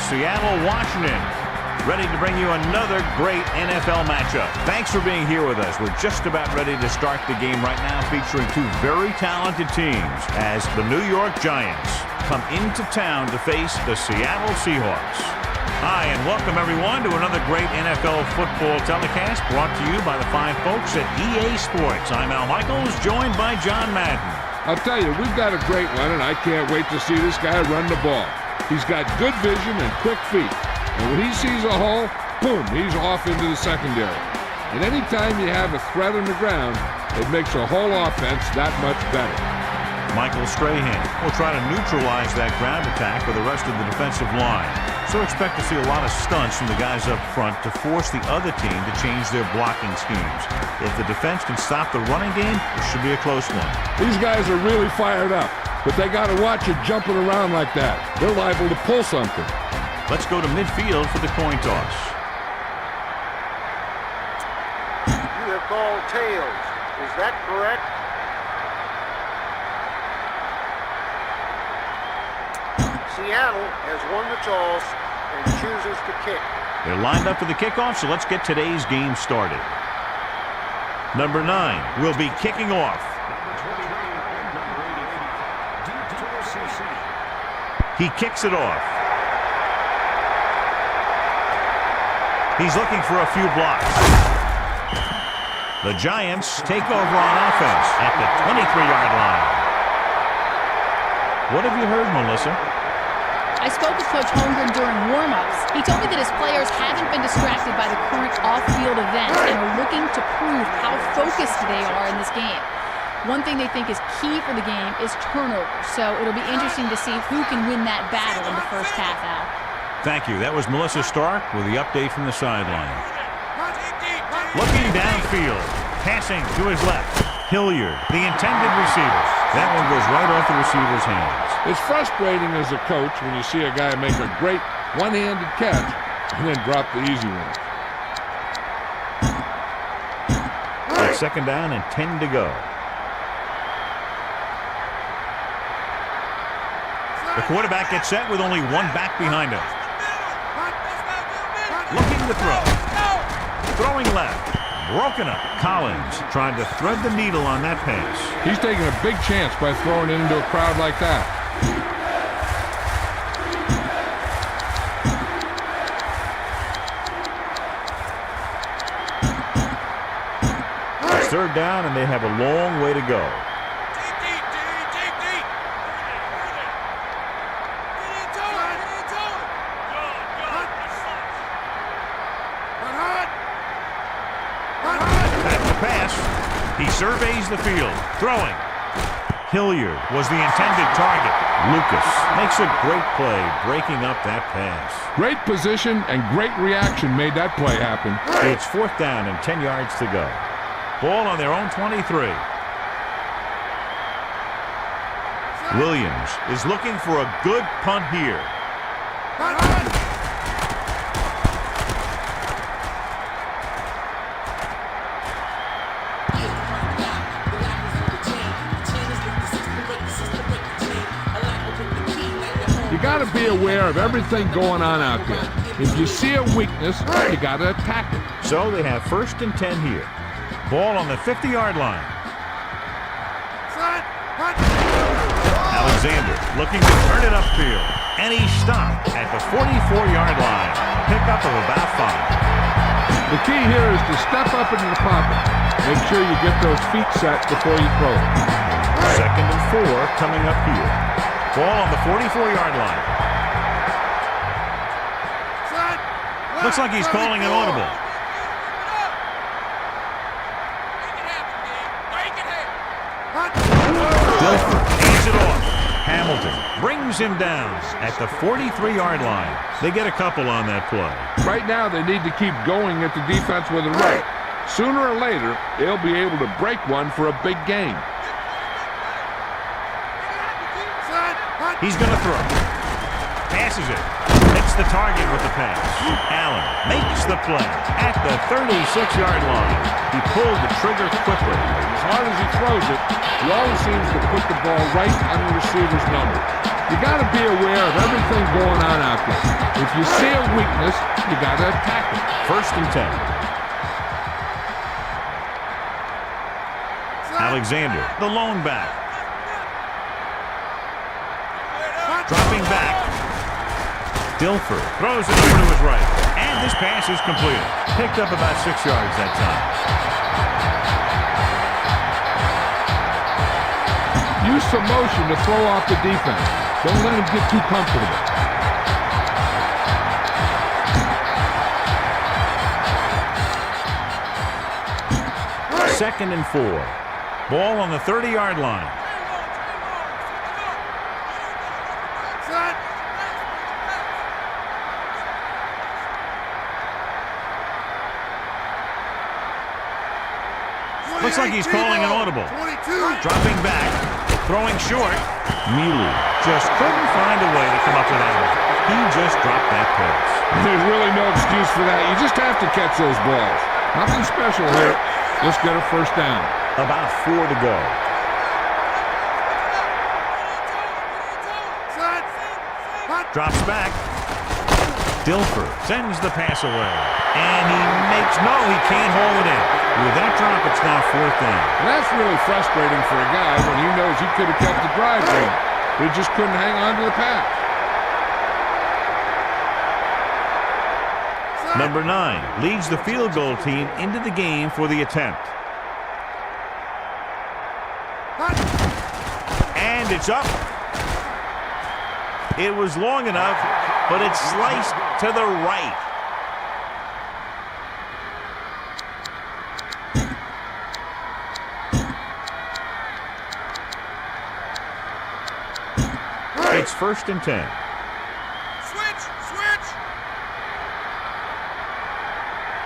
Seattle, Washington. Ready to bring you another great NFL matchup. Thanks for being here with us. We're just about ready to start the game right now, featuring two very talented teams as the New York Giants come into town to face the Seattle Seahawks. Hi, and welcome everyone to another great NFL football telecast brought to you by the fine folks at EA Sports. I'm Al Michaels, joined by John Madden. I'll tell you, we've got a great one, and I can't wait to see this guy run the ball. He's got good vision and quick feet. And when he sees a hole, boom, he's off into the secondary. And anytime you have a threat on the ground, it makes a whole offense that much better. Michael Strahan will try to neutralize that ground attack with the rest of the defensive line. So expect to see a lot of stunts from the guys up front to force the other team to change their blocking schemes. If the defense can stop the running game, it should be a close one. These guys are really fired up, but they got to watch it jumping around like that. They're liable to pull something. Let's go to midfield for the coin toss. You have called tails. Is that correct? Seattle has won the toss and chooses to kick. They're lined up for the kickoff, so let's get today's game started. Number 9 will be kicking off. He kicks it off. He's looking for a few blocks. The Giants take over on offense at the 23-yard line. What have you heard, Melissa? I spoke with Coach Holmgren during warm-ups. He told me that his players haven't been distracted by the current off-field event and are looking to prove how focused they are in this game. One thing they think is key for the game is turnovers, so it'll be interesting to see who can win that battle in the first half, Al. Thank you. That was Melissa Stark with the update from the sideline. Looking downfield, passing to his left. Hilliard, the intended receiver. That one goes right off the receiver's hands. It's frustrating as a coach when you see a guy make a great one-handed catch and then drop the easy one. It's second down and 10 to go. The quarterback gets set with only one back behind him. Looking to throw. Throwing left. Broken up. Collins trying to thread the needle on that pass. He's taking a big chance by throwing it into a crowd like that. It's third down, and they have a long way to go. He surveys the field, throwing. Hilliard was the intended target. Lucas makes a great play, breaking up that pass. Great position and great reaction made that play happen. It's fourth down and 10 yards to go. Ball on their own 23. Williams is looking for a good punt here. Got to be aware of everything going on out there. If you see a weakness, you got to attack it. So they have first and 10 here. Ball on the 50-yard line. Alexander looking to turn it upfield. And he stopped at the 44-yard line. Pickup of about 5. The key here is to step up into the pocket. Make sure you get those feet set before you throw it. Second and 4 coming up here. Ball on the 44-yard line. Looks like he's calling an audible. Dilfer hands it off. Hamilton brings him down at the 43-yard line. They get a couple on that play. Right now, they need to keep going at the defense with a right. Sooner or later, they'll be able to break one for a big game. He's going to throw. Passes it. Hits the target with the pass. Allen makes the play at the 36-yard line. He pulled the trigger quickly. As hard as he throws it, he always seems to put the ball right on the receiver's number. You got to be aware of everything going on out there. If you see a weakness, you got to attack it. 1st and 10. Alexander, the lone back. Dropping back. Dilfer throws it over to his right. And this pass is completed. Picked up about 6 yards that time. Use some motion to throw off the defense. Don't let him get too comfortable. 2nd and 4. Ball on the 30-yard line. Looks like he's calling an audible. Dropping back, throwing short. Mealy just couldn't find a way to come up with that one. He just dropped that pass. There's really no excuse for that. You just have to catch those balls. Nothing special here. Just get a 1st down. About 4 to go. Drops back. Dilfer sends the pass away. And he can't hold it in. With that drop, it's now 4th down. That's really frustrating for a guy when he knows he could have kept the drive going. He just couldn't hang on to the pass. Number 9 leads the field goal team into the game for the attempt. And it's up. It was long enough, but it's sliced to the right. It's 1st and 10. Switch!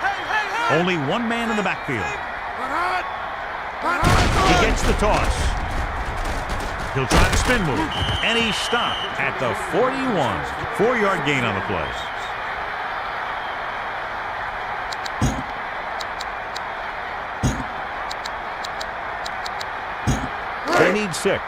Hey! Only one man in the backfield. He gets the toss. He'll try the spin move. And he's stopped at the 41. 4-yard gain on the play. They need 6.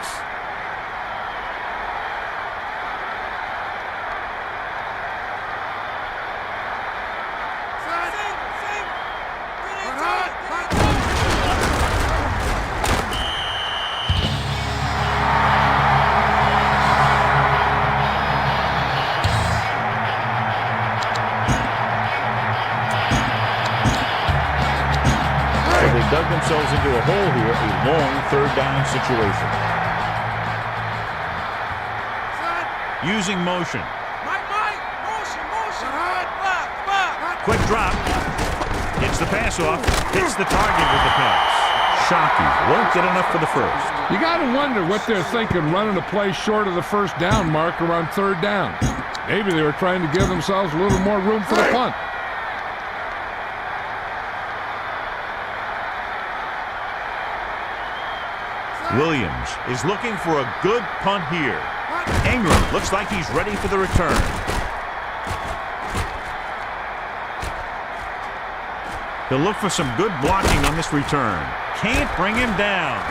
Dug themselves into a hole here, a long 3rd down situation. Using motion. Quick drop. Gets the pass off. Hits the target with the pass. Shockey won't get enough for the 1st. You got to wonder what they're thinking running a play short of the 1st down marker on 3rd down. Maybe they were trying to give themselves a little more room for the punt. Williams is looking for a good punt here. Ingram looks like he's ready for the return. He'll look for some good blocking on this return. Can't bring him down.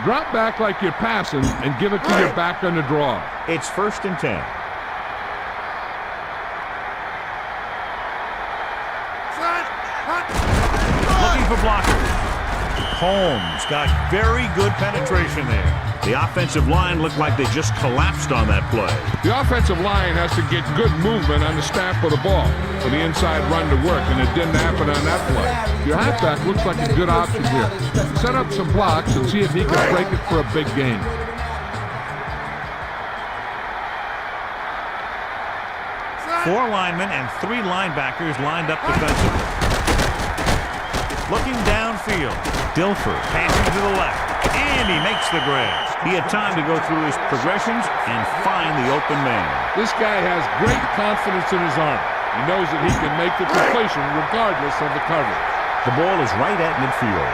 Drop back like you're passing and give it to your back on the draw. It's 1st and 10. Looking for blockers. Holmes got very good penetration there. The offensive line looked like they just collapsed on that play. The offensive line has to get good movement on the snap of the ball for the inside run to work, and it didn't happen on that play. Your halfback looks like a good option here. Set up some blocks and see if he can break it for a big gain. Four linemen and 3 linebackers lined up defensively. Looking downfield. Dilfer passing to the left. And he makes the grab. He had time to go through his progressions and find the open man. This guy has great confidence in his arm. He knows that he can make the completion regardless of the coverage. The ball is right at midfield.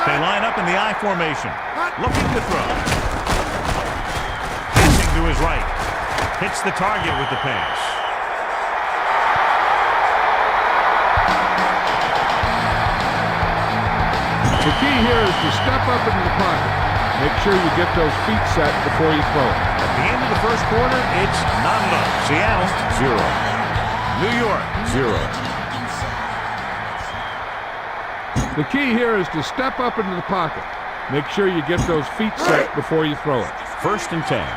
They line up in the I formation. Looking to throw. Passing to his right. Hits the target with the pass. The key here is to step up into the pocket. Make sure you get those feet set before you throw it. At the end of the first quarter, it's not enough. Seattle, 0. New York, 0. The key here is to step up into the pocket. Make sure you get those feet set before you throw it. 1st and 10.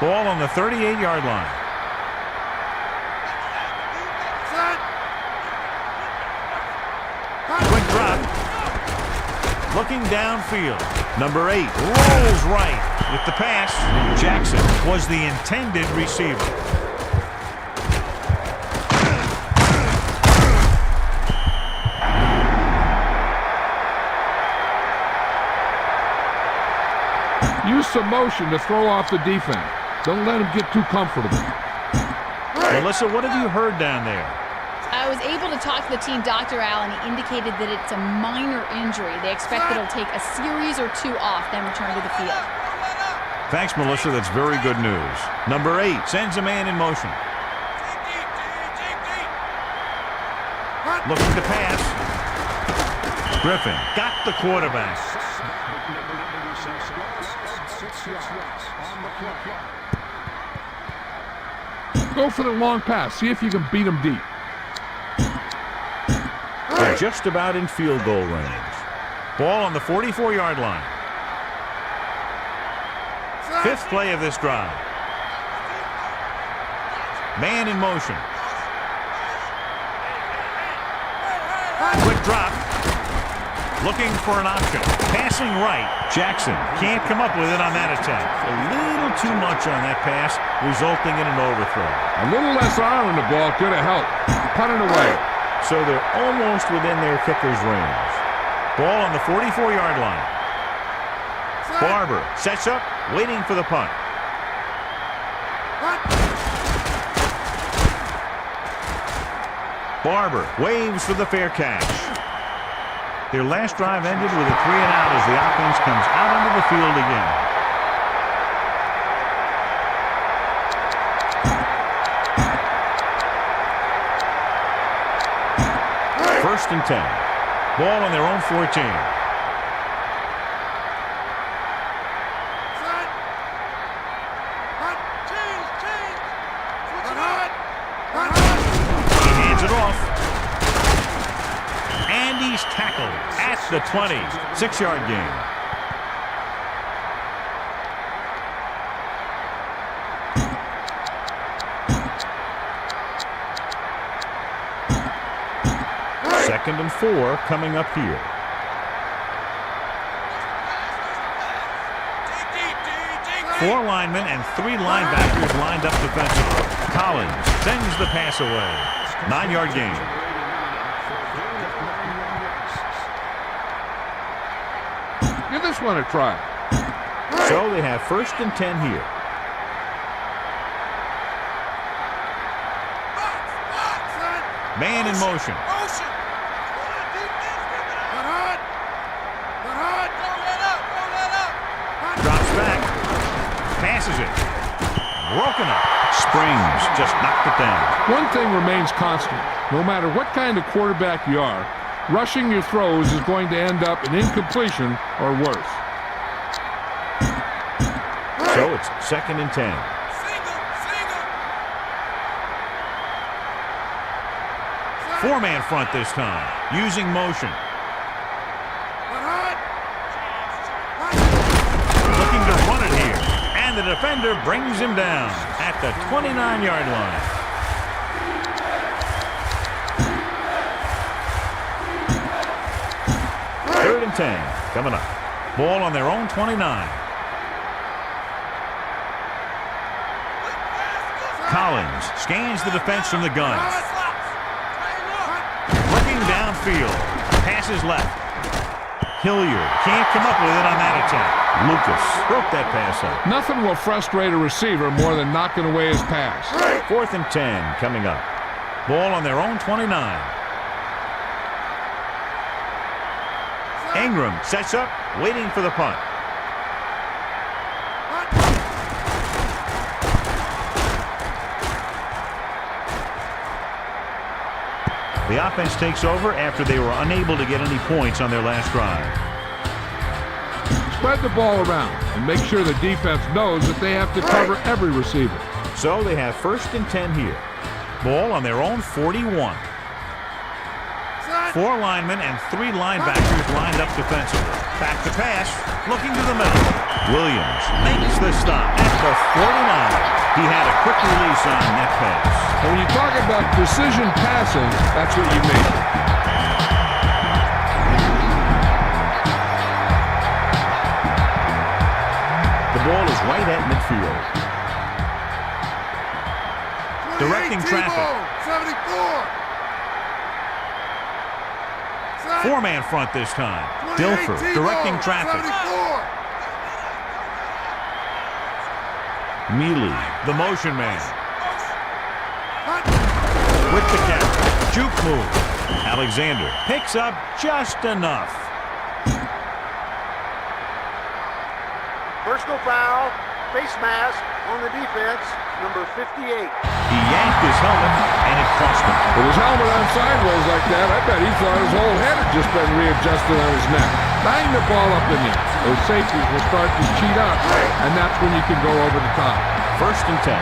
Ball on the 38-yard line. Quick drop. Looking downfield. Number 8 rolls right with the pass. Jackson was the intended receiver. Use some motion to throw off the defense. Don't let him get too comfortable. Melissa, what have you heard down there? I was able to talk to the team doctor, Al, and he indicated that it's a minor injury. They expect that it'll take a series or 2 off, then return to the field. Thanks, Melissa. That's very good news. Number 8 sends a man in motion. Looking to pass. Griffin got the quarterback. Go for the long pass. See if you can beat him deep. They're just about in field goal range. Ball on the 44-yard line. 5th play of this drive. Man in motion. Quick drop. Looking for an option. Passing right. Jackson can't come up with it on that attempt. A little too much on that pass, resulting in an overthrow. A little less arm on the ball could have helped. Punt it away. So they're almost within their kicker's range. Ball on the 44-yard line. Barber sets up, waiting for the punt. Barber waves for the fair catch. Their last drive ended with a 3-and-out as the offense comes out onto the field again. First and 10. Ball on their own 14. He hands it off. And he's tackled at the 20. 6-yard gain. Second and 4 coming up here. Four linemen and 3 linebackers lined up defensively. Collins sends the pass away. 9-yard gain. Give this one a try. So they have 1st and 10 here. Man in motion. Drops back. Passes it. Broken up. Springs just knocked it down. One thing remains constant. No matter what kind of quarterback you are, rushing your throws is going to end up an incompletion or worse. So it's 2nd and 10. Four-man front this time, using motion. Looking to run it here, and the defender brings him down at the 29-yard line. Third and 10 coming up. Ball on their own 29. Collins scans the defense from the gun. downfield. Passes left. Hilliard can't come up with it on that attempt. Lucas broke that pass up. Nothing will frustrate a receiver more than knocking away his pass. 4th and 10 coming up. Ball on their own 29. Ingram sets up, waiting for the punt. The offense takes over after they were unable to get any points on their last drive. Spread the ball around and make sure the defense knows that they have to cover every receiver. So they have 1st and 10 here. Ball on their own 41. 4 linemen and 3 linebackers lined up defensively. Back to pass, looking to the middle. Williams makes the stop at the 49. He had a quick release on that pass. And when you talk about precision passing, that's what you mean. The ball is right at midfield. Directing traffic. 4-man front this time. Dilfer directing traffic. Mealy, the motion man. With the catch. Juke move. Alexander picks up just enough. Personal foul, face mask on the defense, number 58. He yanked his helmet, and it cost him. With his helmet on sideways like that, I bet he thought his whole head had just been readjusted on his neck. Bang the ball up in there. Those safeties will start to cheat up, and that's when you can go over the top. 1st and 10.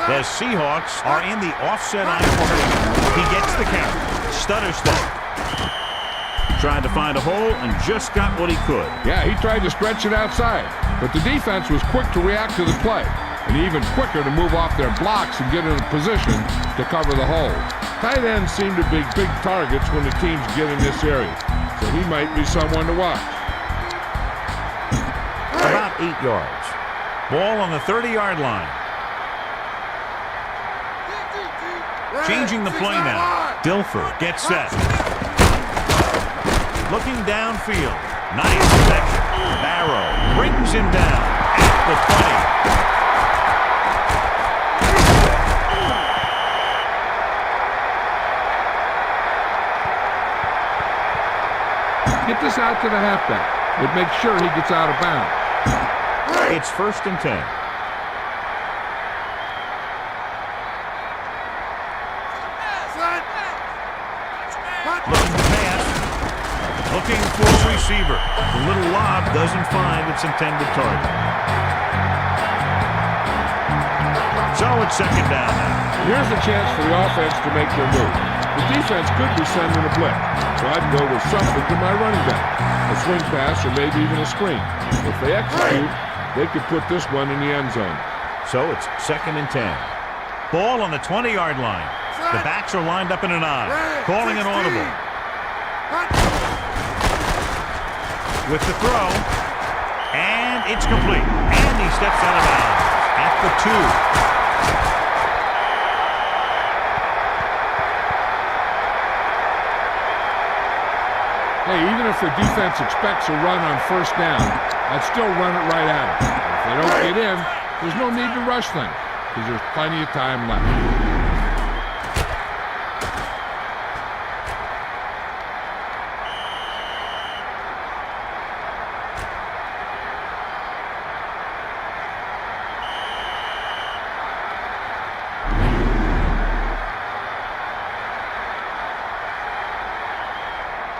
The Seahawks are in the offset I formation. He gets the count. Stutter step. Trying to find a hole and just got what he could. Yeah, he tried to stretch it outside, but the defense was quick to react to the play, and even quicker to move off their blocks and get in a position to cover the hole. Tight ends seem to be big targets when the teams get in this area, so he might be someone to watch. About 8 yards. Ball on the 30-yard line. Changing the play now. Dilfer gets set. Looking downfield. Nice protection. Barrow brings him down at the 20. Get this out to the halfback. It makes sure he gets out of bounds. It's 1st and 10. Looking to pass. Looking for a receiver. The little lob doesn't find its intended target. So it's 2nd down now. Here's a chance for the offense to make their move. The defense could be sending a blitz, so I'd go with something to my running back. A swing pass or maybe even a screen. If they execute, they could put this one in the end zone. So it's 2nd and 10. Ball on the 20-yard line. The backs are lined up in an I. Calling an audible. With the throw. And it's complete. And he steps out of bounds at the 2. Hey, even if the defense expects a run on 1st down, I'd still run it right at them. If they don't get in, there's no need to rush things, because there's plenty of time left.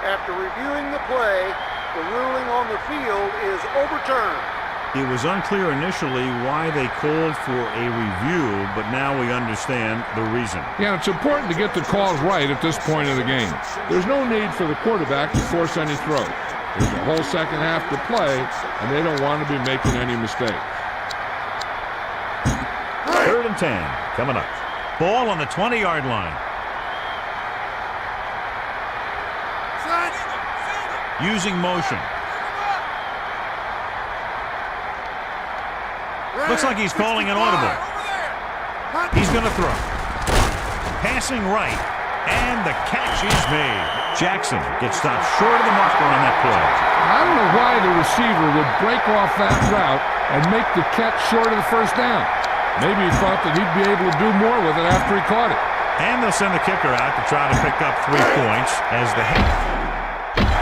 After reviewing the play, the ruling on the field is overturned. It was unclear initially why they called for a review, but now we understand the reason. Yeah, it's important to get the calls right at this point of the game. There's no need for the quarterback to force any throws. There's a whole second half to play, and they don't want to be making any mistakes. 3rd and 10 coming up. Ball on the 20-yard line. Using motion. Looks like he's calling an audible. He's going to throw. Passing right. And the catch is made. Jackson gets stopped short of the marker on that play. I don't know why the receiver would break off that route and make the catch short of the first down. Maybe he thought that he'd be able to do more with it after he caught it. And they'll send the kicker out to try to pick up 3 points as the half.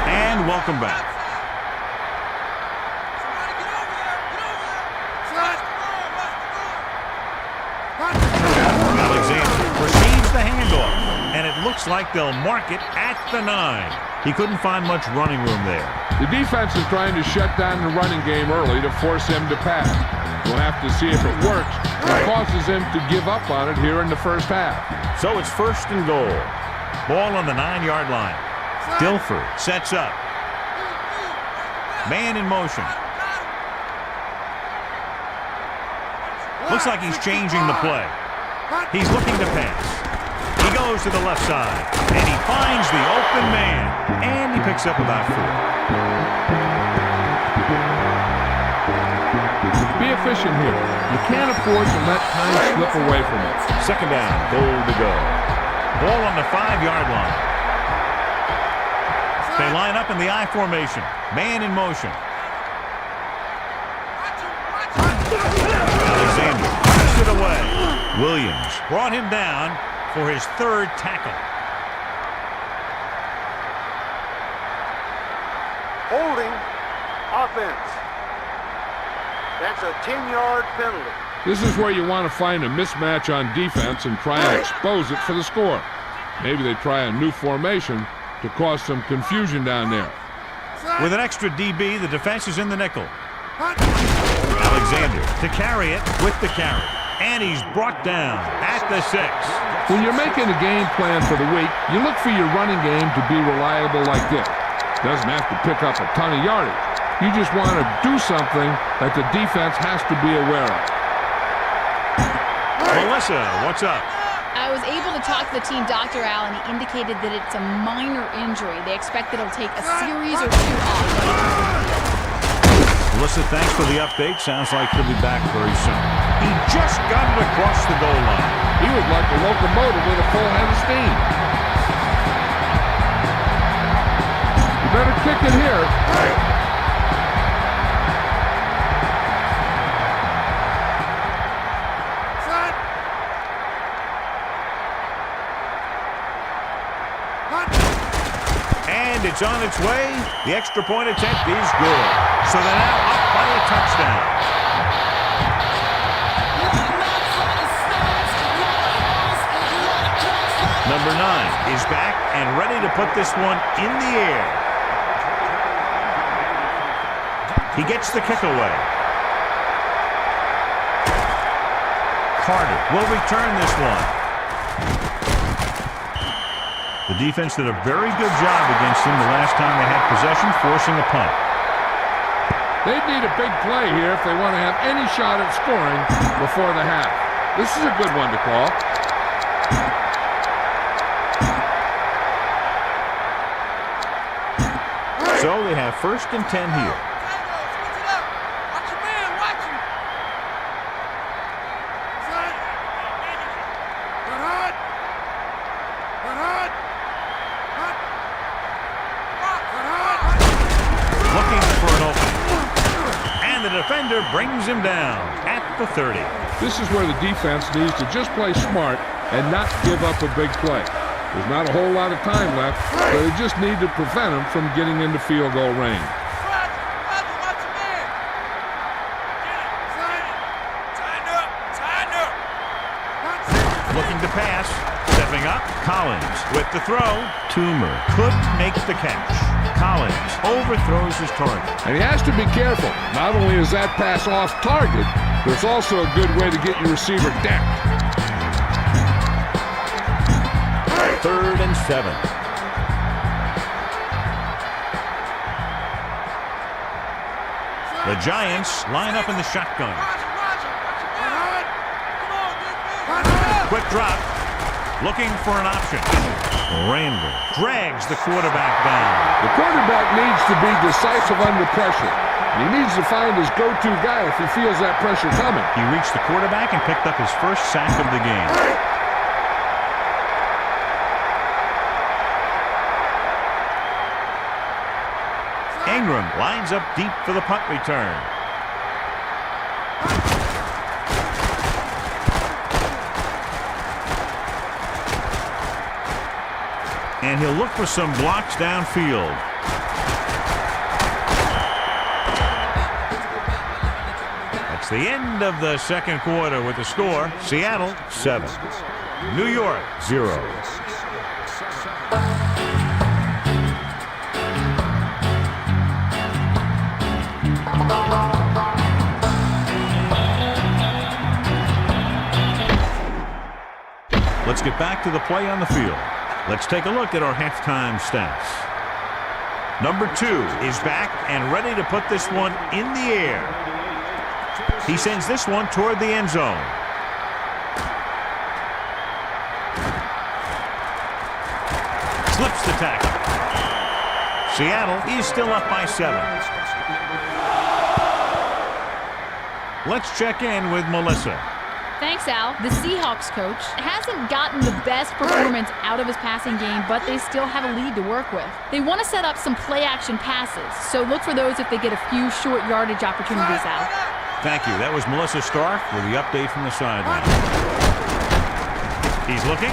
And welcome back. Alexander receives the handoff, and it looks like they'll mark it at the 9. He couldn't find much running room there. The defense is trying to shut down the running game early to force him to pass. We'll have to see if it works. It causes him to give up on it here in the first half. So it's 1st and goal. Ball on the 9-yard line. Dilfer sets up. Man in motion. Looks like he's changing the play. He's looking to pass. He goes to the left side, and he finds the open man, and he picks up about 4. Be efficient here. You can't afford to let time slip away from it. 2nd down, goal to go. Ball on the 5-yard line. They line up in the I formation. Man in motion. Alexander puts it away. Williams brought him down for his 3rd tackle. Holding offense. That's a 10-yard penalty. This is where you want to find a mismatch on defense and try and expose it for the score. Maybe they try a new formation to cause some confusion down there. With an extra DB, the defense is in the nickel. Alexander to carry it with the carry. And he's brought down at the 6. When you're making a game plan for the week, you look for your running game to be reliable like this. Doesn't have to pick up a ton of yardage. You just want to do something that the defense has to be aware of. Melissa, what's up? I was able to talk to the team doctor, Al, and he indicated that it's a minor injury. They expect that it'll take a series or 2 off. Melissa, thanks for the update. Sounds like he'll be back very soon. He just got it across the goal line. He was like a locomotive with a full head of steam. You better kick it here. And it's on its way. The extra point attempt is good. So they're now up by a touchdown. Number 9 is back and ready to put this one in the air. He gets the kick away. Carter will return this one. The defense did a very good job against him the last time they had possession, forcing a punt. They need a big play here if they want to have any shot at scoring before the half. This is a good one to call. So they have 1st and 10 here. Defender brings him down at the 30. This is where the defense needs to just play smart and not give up a big play. There's not a whole lot of time left, so they just need to prevent him from getting into field goal range. Looking to pass. Stepping up. Collins with the throw. Toomer couldn't make the catch. Collins overthrows his target. And he has to be careful. Not only is that pass off target, but it's also a good way to get your receiver decked. 3rd and 7. The Giants line up in the shotgun. Quick drop. Looking for an option. Randall drags the quarterback down. The quarterback needs to be decisive under pressure. He needs to find his go-to guy if he feels that pressure coming. He reached the quarterback and picked up his 1st sack of the game. Ingram lines up deep for the punt return. And he'll look for some blocks downfield. That's the end of the second quarter with the score. Seattle 7, New York 0. Let's get back to the play on the field. Let's take a look at our halftime stats. Number 2 is back and ready to put this one in the air. He sends this one toward the end zone. Slips the tackle. Seattle is still up by 7. Let's check in with Melissa. Thanks, Al. The Seahawks coach hasn't gotten the best performance out of his passing game, but they still have a lead to work with. They want to set up some play-action passes, so look for those if they get a few short yardage opportunities, Al. Thank you. That was Melissa Stark with the update from the sideline. He's looking.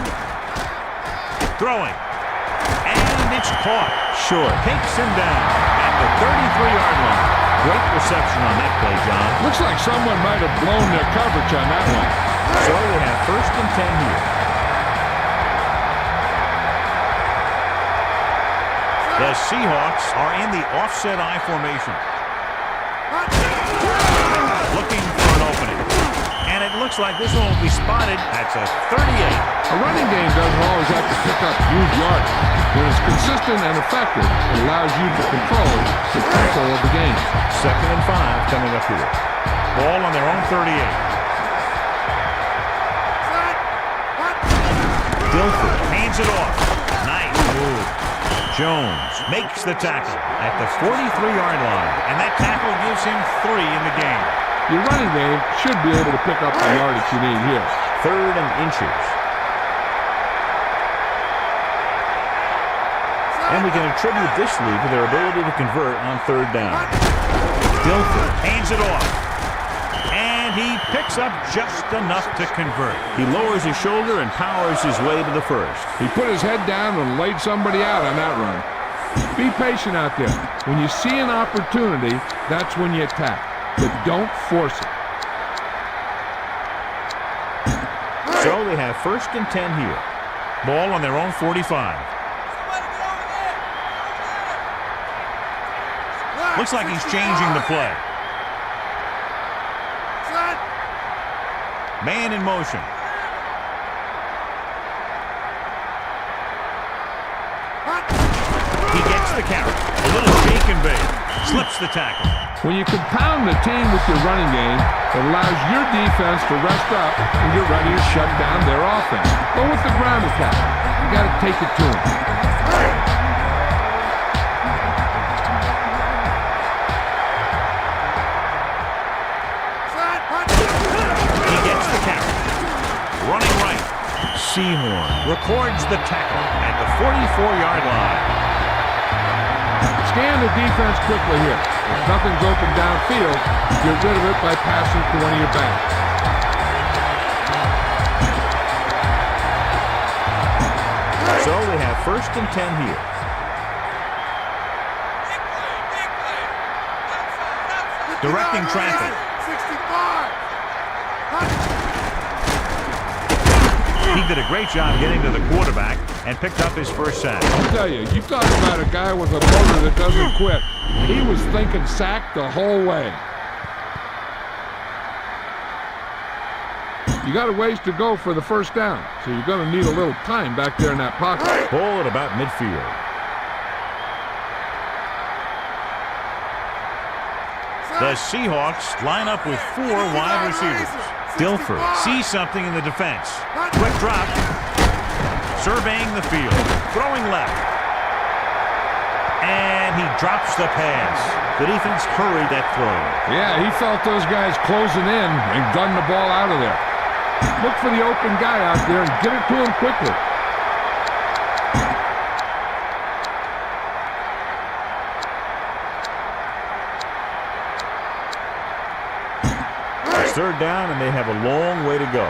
Throwing. And it's caught. Short. Takes him down at the 33-yard line. Great reception on that play, John. Looks like someone might have blown their coverage on that one. So they have 1st and 10 here. The Seahawks are in the offset I formation. Looking for an opening. And it looks like this one will be spotted at the 38. A running game doesn't always have to pick up huge yards. When it's consistent and effective, it allows you to control the tempo of the game. 2nd and 5 coming up here. Ball on their own 38. Dilfer hands it off. Nice move. Jones makes the tackle at the 43-yard line. And that tackle gives him 3 in the game. Your running game should be able to pick up the yardage you need here. 3rd and inches. And we can attribute this lead to their ability to convert on 3rd down. Dilfer hands it off. And he picks up just enough to convert. He lowers his shoulder and powers his way to the 1st. He put his head down and laid somebody out on that run. Be patient out there. When you see an opportunity, that's when you attack. But don't force it. So they have 1st and 10 here. Ball on their own 45. Looks like he's changing the play. Man in motion. He gets the carry. A little shake and bake. Slips the tackle. When you compound the team with your running game, it allows your defense to rest up and get ready to shut down their offense. Go with the ground attack. You got to take it to them. He gets the carry. Running right. Seymour records the tackle at the 44-yard line. Scan the defense quickly here. If nothing's open downfield, get rid of it by passing to one of your backs. So they have 1st and 10 here. Directing traffic. 65. He did a great job getting to the quarterback and picked up his 1st sack. I'll tell you, you talk about a guy with a motor that doesn't quit. He was thinking sack the whole way. You got a ways to go for the 1st down, so you're going to need a little time back there in that pocket. Ball at about midfield. The Seahawks line up with 4 wide receivers. Dilfer sees something in the defense. Quick drop. Surveying the field. Throwing left. And he drops the pass. The defense hurried that throw. Yeah, he felt those guys closing in and gunned the ball out of there. Look for the open guy out there and get it to him quickly. It's third down, and they have a long way to go.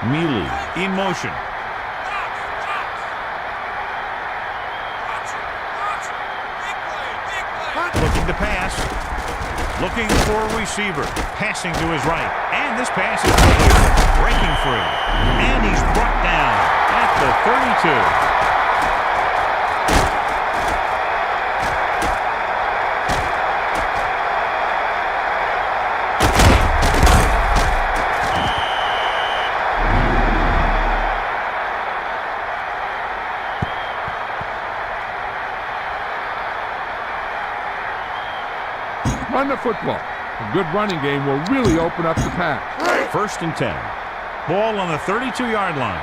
Mealy in motion. Looking to pass. Looking for a receiver. Passing to his right. And this pass is clear. Breaking free. And he's brought down at the 32. Run the football. A good running game will really open up the pass. First and 10. Ball on the 32-yard line.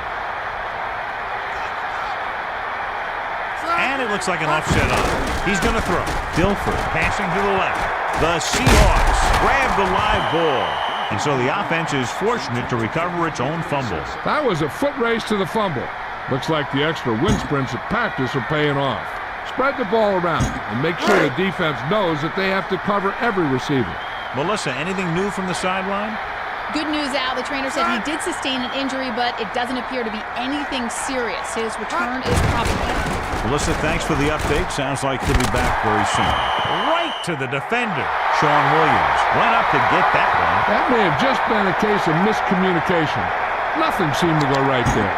And it looks like an offset on. He's going to throw. Dilfer passing to the left. The Seahawks grab the live ball. And so the offense is fortunate to recover its own fumble. That was a foot race to the fumble. Looks like the extra wind sprints at practice are paying off. Spread the ball around and make sure the defense knows that they have to cover every receiver. Melissa, anything new from the sideline? Good news, Al. The trainer said he did sustain an injury, but it doesn't appear to be anything serious. His return is probable. Melissa, thanks for the update. Sounds like he'll be back very soon. Right to the defender. Sean Williams went up to get that one. That may have just been a case of miscommunication. Nothing seemed to go right there.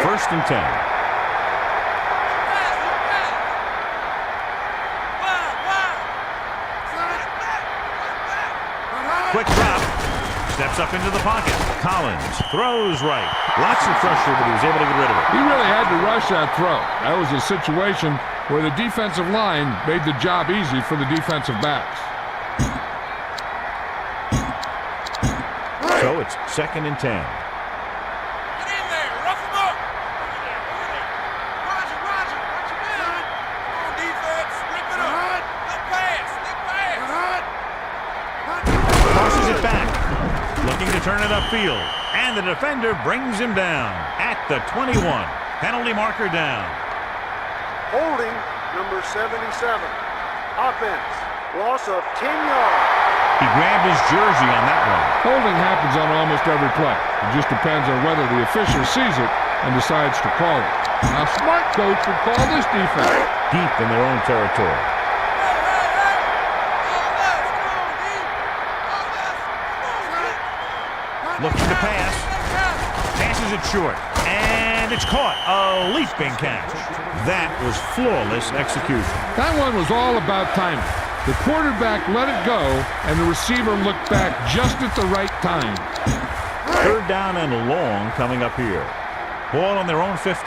First and 10. Quick drop. Steps up into the pocket. Collins throws right. Lots of pressure, but he was able to get rid of it. He really had to rush that throw. That was a situation where the defensive line made the job easy for the defensive backs. So it's second and 10. Turn it upfield, and the defender brings him down at the 21. Penalty marker down. Holding number 77. Offense, loss of 10 yards. He grabbed his jersey on that one. Holding happens on almost every play. It just depends on whether the official sees it and decides to call it. Now, a smart coach would call this defense deep in their own territory. Looking to pass. Passes it short. And it's caught. A leaping catch. That was flawless execution. That one was all about timing. The quarterback let it go, and the receiver looked back just at the right time. Third down and long coming up here. Ball on their own 15.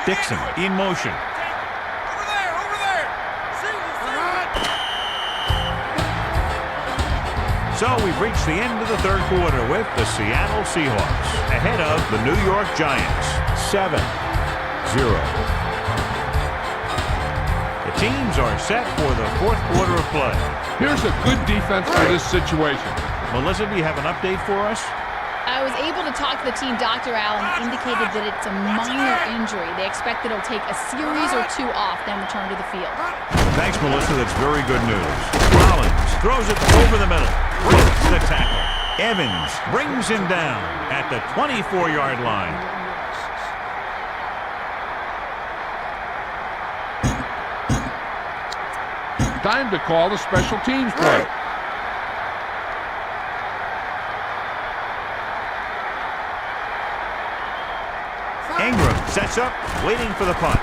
Dixon in motion. So we've reached the end of the third quarter with the Seattle Seahawks ahead of the New York Giants, 7-0. The teams are set for the fourth quarter of play. Here's a good defense for this situation. Melissa, do you have an update for us? I was able to talk to the team Dr. Allen indicated that it's a minor injury. They expect that it'll take a series or two off, then return to the field. Thanks, Melissa. That's very good news. Collins throws it over the middle. Breaks the tackle. Evans brings him down at the 24-yard line. Time to call the special teams play. Ingram sets up, waiting for the punt.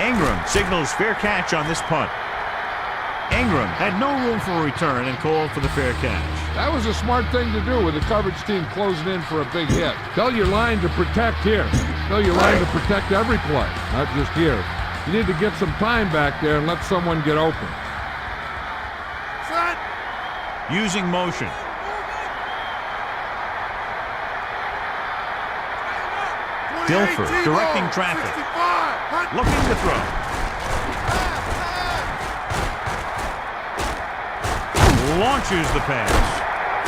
Ingram signals fair catch on this punt. Ingram had no room for a return and called for the fair catch. That was a smart thing to do with the coverage team closing in for a big hit. Tell your line to protect here. Tell your line to protect every play, not just here. You need to get some time back there and let someone get open. Using motion. Dilfer directing traffic. Looking to throw. Launches the pass.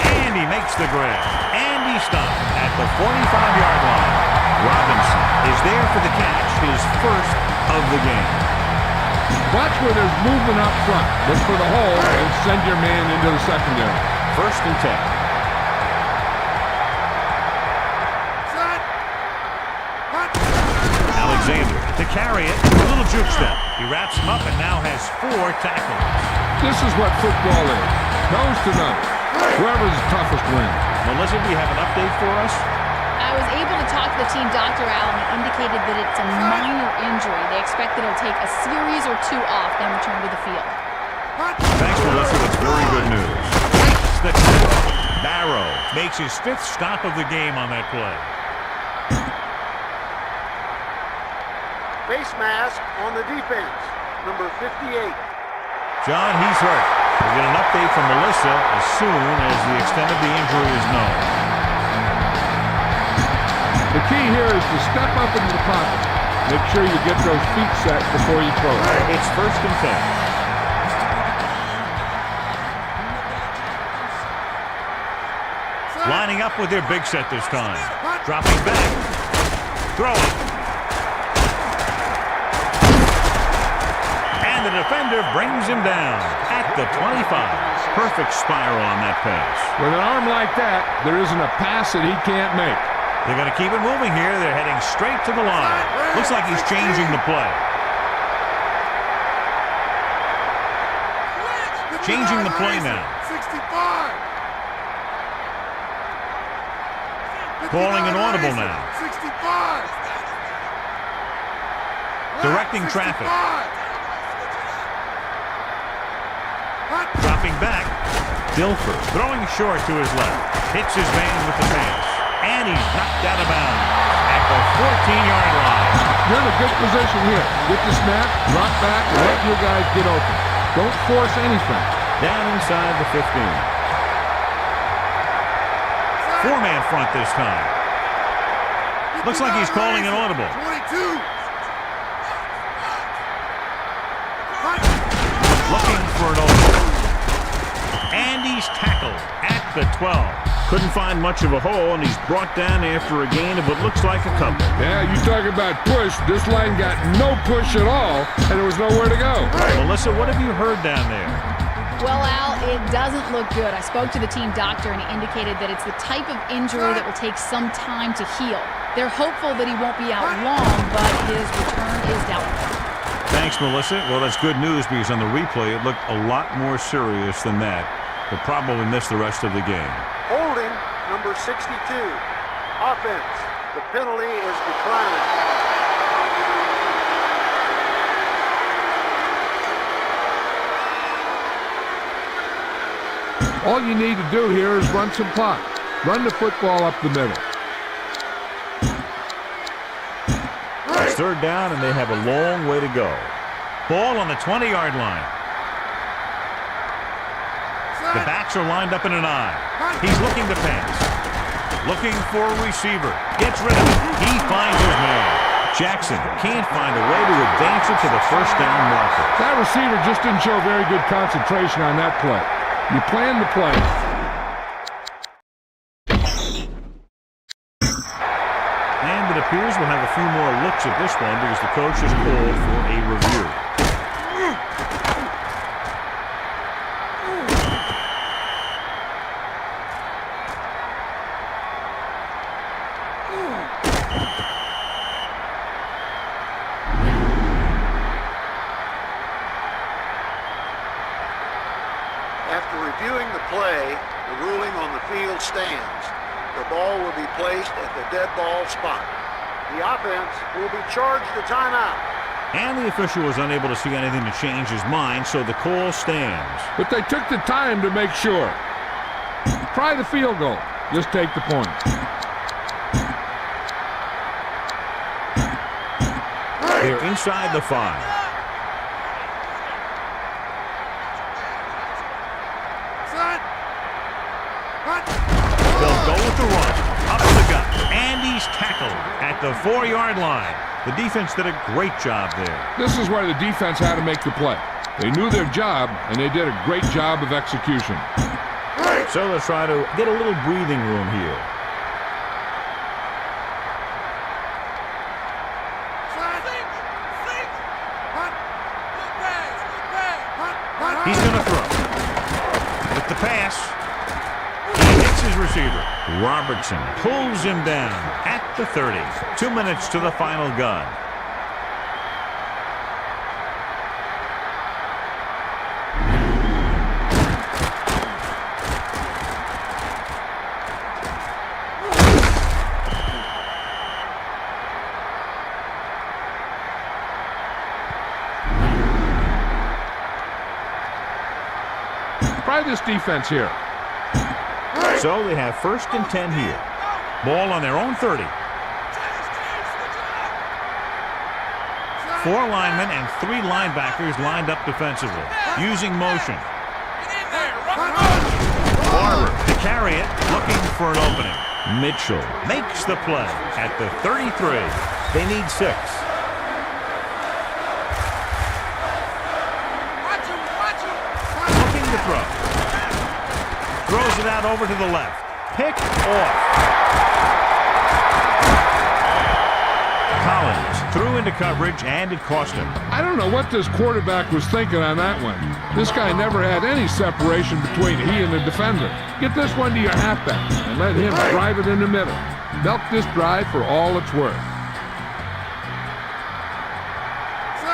And he makes the grab. And he stopped at the 45-yard line. Robinson is there for the catch, his first of the game. Watch where there's movement up front. Look for the hole and send your man into the secondary. First and 10. Alexander to carry it. A little juke step. He wraps him up and now has 4 tackles. This is what football is. Nose to nose. Whoever's the toughest wins. Melissa, do you have an update for us? I was able to talk to the team doctor, Al, and he indicated that it's a minor injury. They expect that it'll take a series or 2 off, then return to the field. Thanks, Melissa. That's very good news. Breaks the tackle. Barrow makes his 5th stop of the game on that play. Face mask on the defense, number 58. John, he's hurt. We'll get an update from Melissa as soon as the extent of the injury is known. The key here is to step up into the pocket. Make sure you get those feet set before you throw it. It's first and 10. Lining up with their big set this time. Dropping back. Throwing. And the defender brings him down at the 25. Perfect spiral on that pass. With an arm like that, there isn't a pass that he can't make. They're going to keep it moving here. They're heading straight to the line. Looks like he's changing the play. Changing the play now. 65. Calling an audible now. 65. Directing traffic. Dropping back. Dilfer throwing short to his left. Hits his man with the pass. And he's knocked out of bounds at the 14-yard line. You're in a good position here. Get the snap, drop back, and let your guys get open. Don't force anything. Down inside the 15. 4-man front this time. Looks like he's calling an audible. 22. Looking for an audible. And he's tackled at the 12. Couldn't find much of a hole, and he's brought down after a gain of what looks like a couple. Yeah, you talk about push. This line got no push at all, and there was nowhere to go. Melissa, what have you heard down there? Well, Al, it doesn't look good. I spoke to the team doctor, and he indicated that it's the type of injury that will take some time to heal. They're hopeful that he won't be out long, but his return is doubtful. Thanks, Melissa. Well, that's good news because on the replay, it looked a lot more serious than that. But probably missed the rest of the game. Holding, number 62. Offense, the penalty is declining. All you need to do here is run some clock. Run the football up the middle. It's 3rd down, and they have a long way to go. Ball on the 20-yard line. The backs are lined up in an I. He's looking to pass. Looking for a receiver. Gets rid of it. He finds his man. Jackson can't find a way to advance it to the first down marker. That receiver just didn't show very good concentration on that play. You plan the play. And it appears we'll have a few more looks at this one because the coach has called for a review. After reviewing the play, the ruling on the field stands. The ball will be placed at the dead ball spot. The offense will be charged a timeout. And the official was unable to see anything to change his mind, so the call stands. But they took the time to make sure. Try the field goal. Just take the point. They're inside the 5. They'll go with the run. Up the gut. And he's tackled at the 4-yard line. The defense did a great job there. This is where the defense had to make the play. They knew their job, and they did a great job of execution. So they'll try to get a little breathing room here. He's going to throw. With the pass, he hits his receiver. Robertson pulls him down at the 30. 2 minutes to the final gun. Try this defense here. So they have 1st and 10 here. Ball on their own 30. 4 linemen and 3 linebackers lined up defensively. Using motion. Barber to carry it, looking for an opening. Mitchell makes the play at the 33. They need 6. Looking to throw. Throws it out over to the left. Picked off. Collins threw into coverage, and it cost him. I don't know what this quarterback was thinking on that one. This guy never had any separation between he and the defender. Get this one to your halfback and let him drive it in the middle. Milk this drive for all it's worth.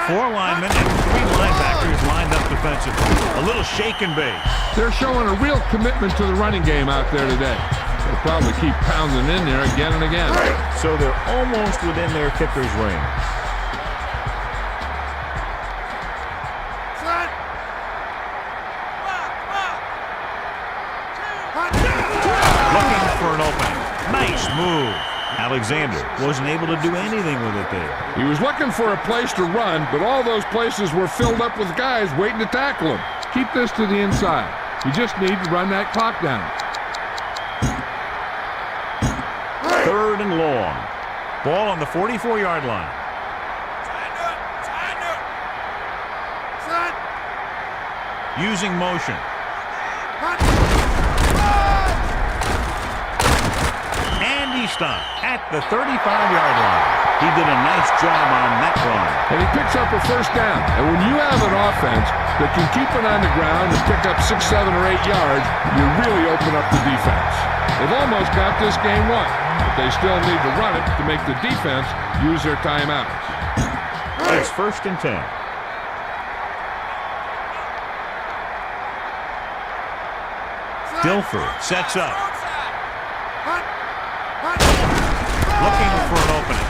4 linemen and 3 linebackers lined up defensively. A little shake and bake. They're showing a real commitment to the running game out there today. They'll probably keep pounding in there again and again. So they're almost within their kicker's range. Looking for an opening. Nice move. Alexander wasn't able to do anything with it there. He was looking for a place to run, but all those places were filled up with guys waiting to tackle him. Keep this to the inside. You just need to run that clock down. 3rd and long. Ball on the 44-yard line. Using motion. And he stopped at the 35-yard line. He did a nice job on that run. And he picks up a 1st down. And when you have an offense that can keep it on the ground and pick up 6, 7, or 8 yards, you really open up the defense. They've almost got this game won, but they still need to run it to make the defense use their timeouts. It's 1st and 10. Dilfer sets up. Looking for an opening.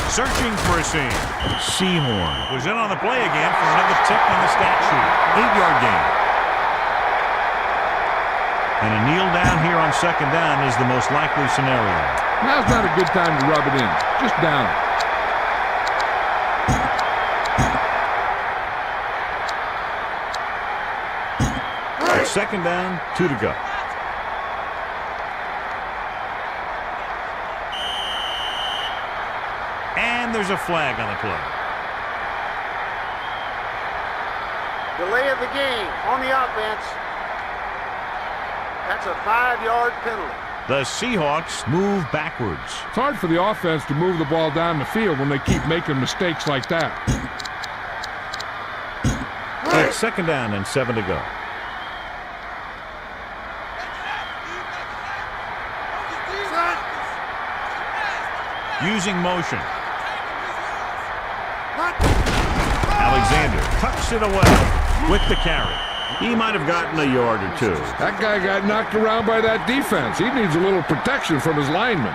Searching for a seam. Seymour was in on the play again for another tick on the stat sheet. 8-yard gain. And a kneel down here on 2nd down is the most likely scenario. Now's not a good time to rub it in. Just down it. It's 2nd down, 2 to go. And there's a flag on the play. Delay of the game on the offense. That's a 5-yard penalty. The Seahawks move backwards. It's hard for the offense to move the ball down the field when they keep making mistakes like that. It's 2nd down and 7 to go. Using motion. Alexander tucks it away with the carry. He might have gotten a yard or 2. That guy got knocked around by that defense. He needs a little protection from his linemen.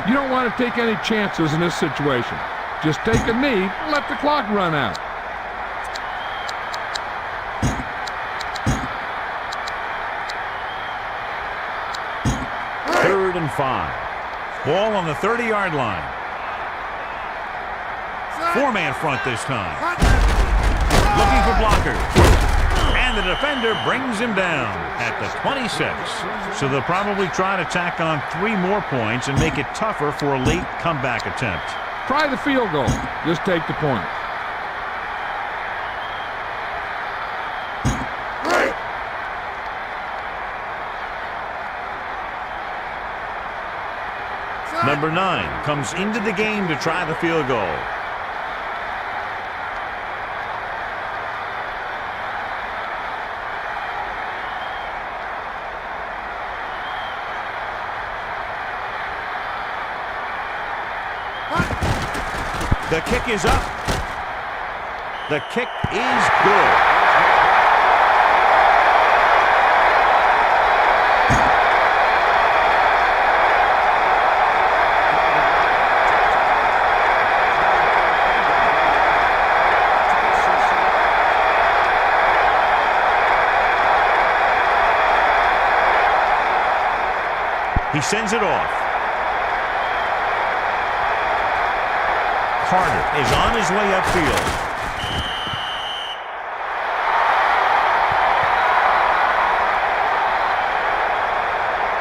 You don't want to take any chances in this situation. Just take a knee and let the clock run out. Third and 5. Ball on the 30-yard line. 4-man front this time. Looking for blockers. And the defender brings him down at the 26. So they'll probably try to tack on 3 more points and make it tougher for a late comeback attempt. Try the field goal. Just take the point. Number 9 comes into the game to try the field goal. The kick is up. The kick is good. He sends it off. Carter is on his way upfield.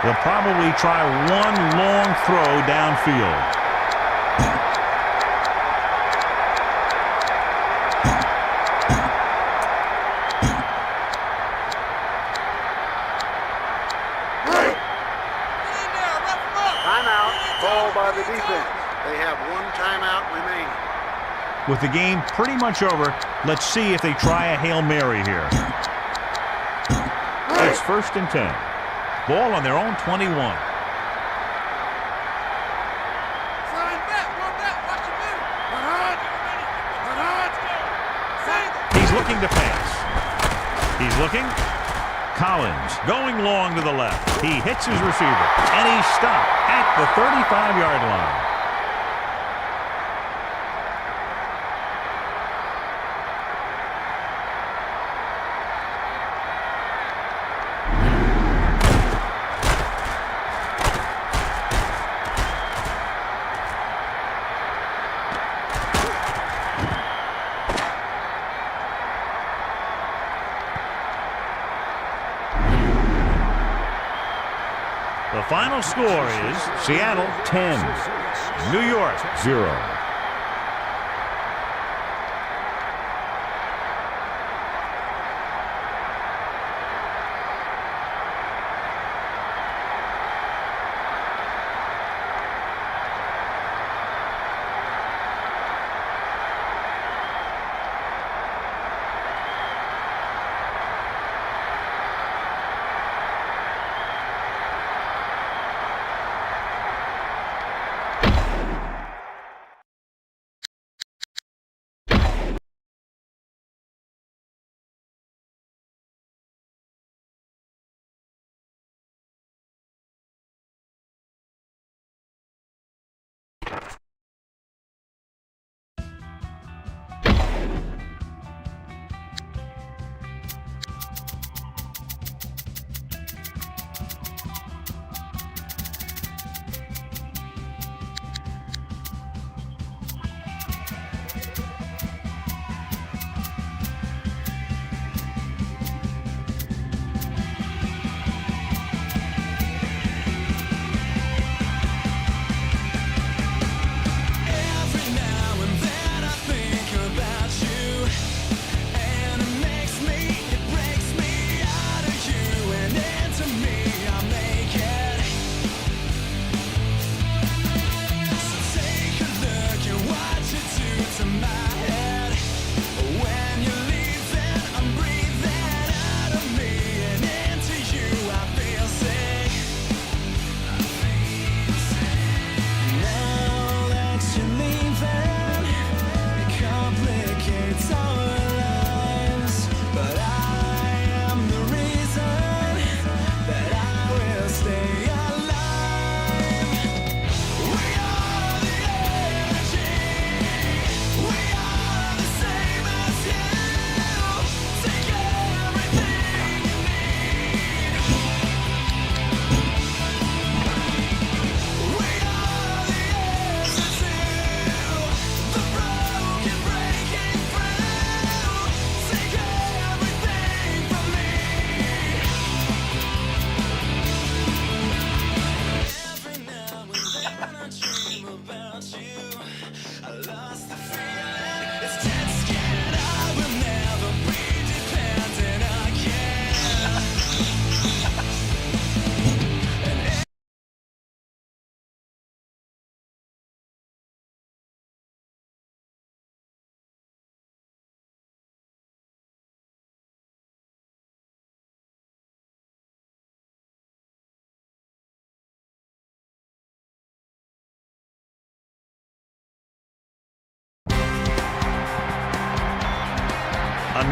They'll probably try one long throw downfield. Timeout called by the defense. They have one timeout remaining. With the game pretty much over, let's see if they try a Hail Mary here. It's 1st and 10. Ball on their own 21. He's looking to pass. He's looking. Collins going long to the left. He hits his receiver, and he's stopped at the 35-yard line. The final score is Seattle 10, New York 0.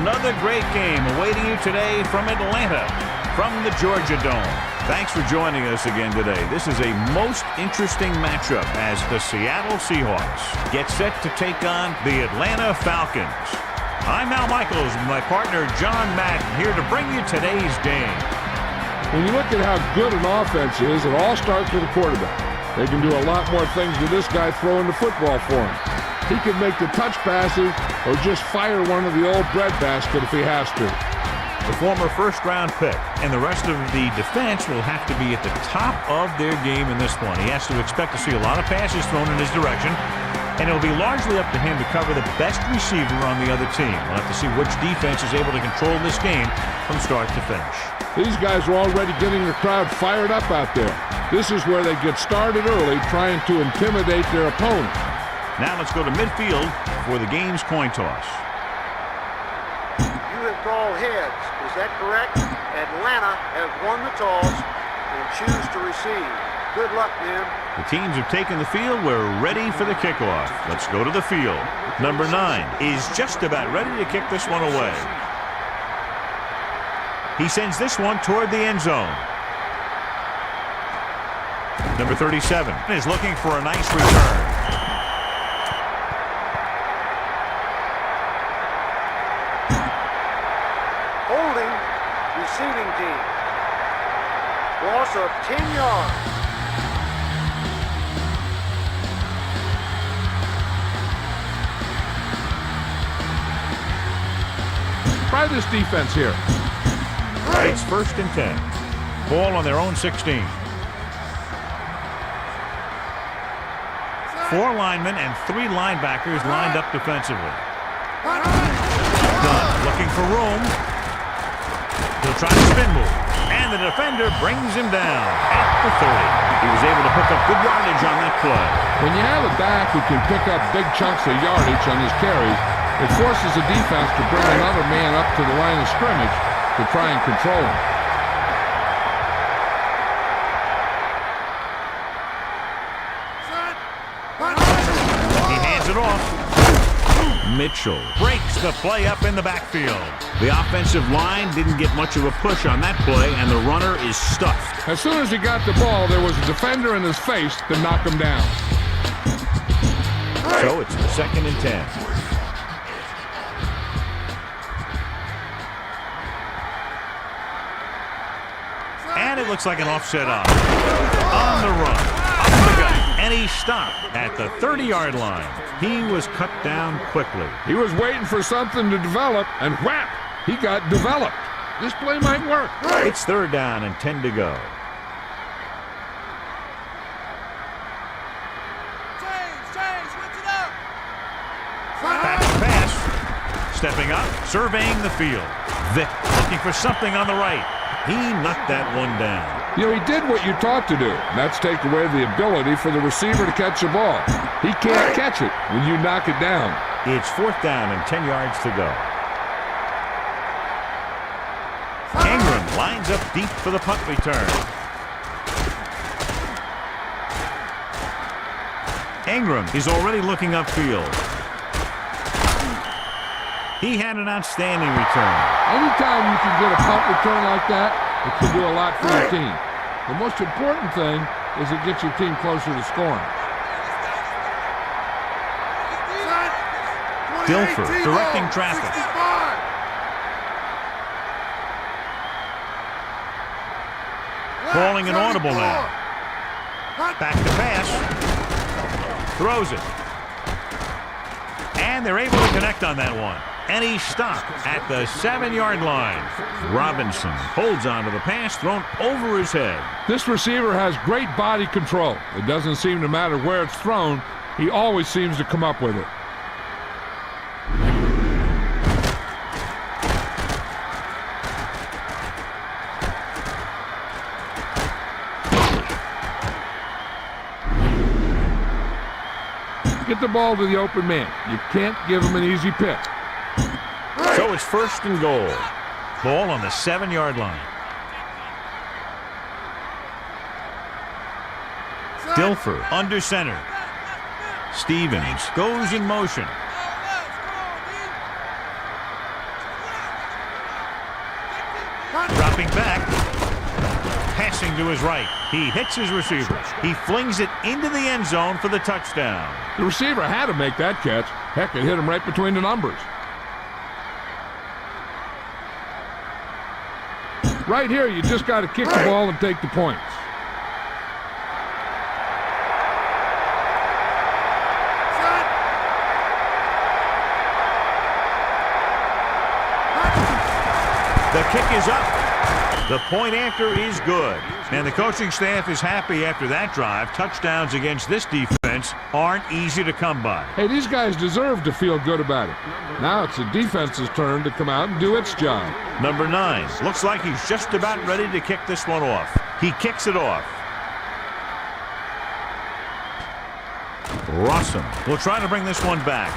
another great game awaiting you today from Atlanta, from the Georgia Dome. Thanks for joining us again today. This is a most interesting matchup as the Seattle Seahawks get set to take on the Atlanta Falcons. I'm Al Michaels with my partner John Madden here to bring you today's game. When you look at how good an offense is, it all starts with a quarterback. They can do a lot more things than this guy throwing the football for him. He can make the touch passes or just fire one of the old breadbasket if he has to. The former first-round pick and the rest of the defense will have to be at the top of their game in this one. He has to expect to see a lot of passes thrown in his direction, and it'll be largely up to him to cover the best receiver on the other team. We'll have to see which defense is able to control this game from start to finish. These guys are already getting the crowd fired up out there. This is where they get started early, trying to intimidate their opponent. Now let's go to midfield for the game's coin toss. You have called heads. Is that correct? Atlanta has won the toss and choose to receive. Good luck, men. The teams have taken the field. We're ready for the kickoff. Let's go to the field. Number 9 is just about ready to kick this one away. He sends this one toward the end zone. Number 37 is looking for a nice return. Holding, receiving team. Loss of 10 yards. Try this defense here. It's 1st and 10. Ball on their own 16. 4 linemen and 3 linebackers lined up defensively. Dunn looking for room. He'll try to spin move. And the defender brings him down at the 30. He was able to pick up good yardage on that play. When you have a back who can pick up big chunks of yardage on his carries, it forces the defense to bring another man up to the line of scrimmage to try and control him. He hands it off. Mitchell breaks the play up in the backfield. The offensive line didn't get much of a push on that play, and the runner is stuffed. As soon as he got the ball, there was a defender in his face to knock him down. So it's 2nd and 10. And it looks like an offset on the run, up the gut, and he stopped at the 30-yard line. He was cut down quickly. He was waiting for something to develop, and whap, he got developed. This play might work. It's 3rd down and 10 to go. Switch it up. Back to pass. Stepping up, surveying the field. Vick looking for something on the right. He knocked that one down. You know, he did what you taught to do, and that's take away the ability for the receiver to catch the ball. He can't catch it when you knock it down. It's 4th down and 10 yards to go. Ingram lines up deep for the punt return. Ingram is already looking upfield. He had an outstanding return. Anytime you can get a punt return like that, it can do a lot for your team. The most important thing is it gets your team closer to scoring. Dilfer directing traffic. Calling an audible now. Back to pass. Throws it. And they're able to connect on that one. And he stopped at the 7-yard line. Robinson holds on to the pass thrown over his head. This receiver has great body control. It doesn't seem to matter where it's thrown. He always seems to come up with it. Get the ball to the open man. You can't give him an easy pick. So it's 1st and goal. Ball on the 7-yard line. Dilfer under center. Stevens goes in motion. back. Passing to his right. He hits his receiver. He flings it into the end zone for the touchdown. The receiver had to make that catch. Heck, it hit him right between the numbers. Right here, you just got to kick the ball and take the points. The kick is up. The point after is good. And the coaching staff is happy after that drive. Touchdowns against this defense aren't easy to come by. Hey, these guys deserve to feel good about it. Now it's the defense's turn to come out and do its job. Number 9. Looks like he's just about ready to kick this one off. He kicks it off. Rossum will try to bring this one back.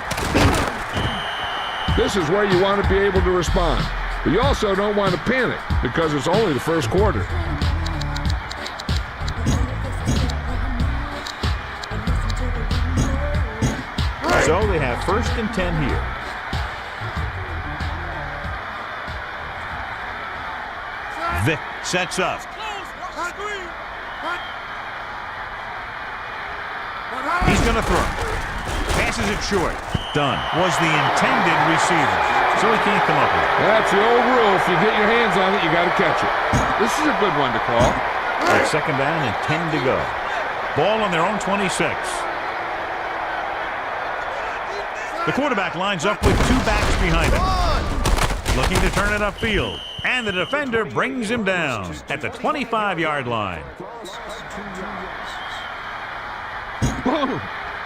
This is where you want to be able to respond. But you also don't want to panic because it's only the first quarter. So they have 1st and 10 here. Vic sets up. He's going to throw. Passes it short. Done. Was the intended receiver. So he can't come up with it. That's the old rule. If you get your hands on it, you got to catch it. This is a good one to call. It's 2nd down and 10 to go. Ball on their own 26. The quarterback lines up with 2 backs behind him. Looking to turn it upfield. And the defender brings him down at the 25-yard line. Boom!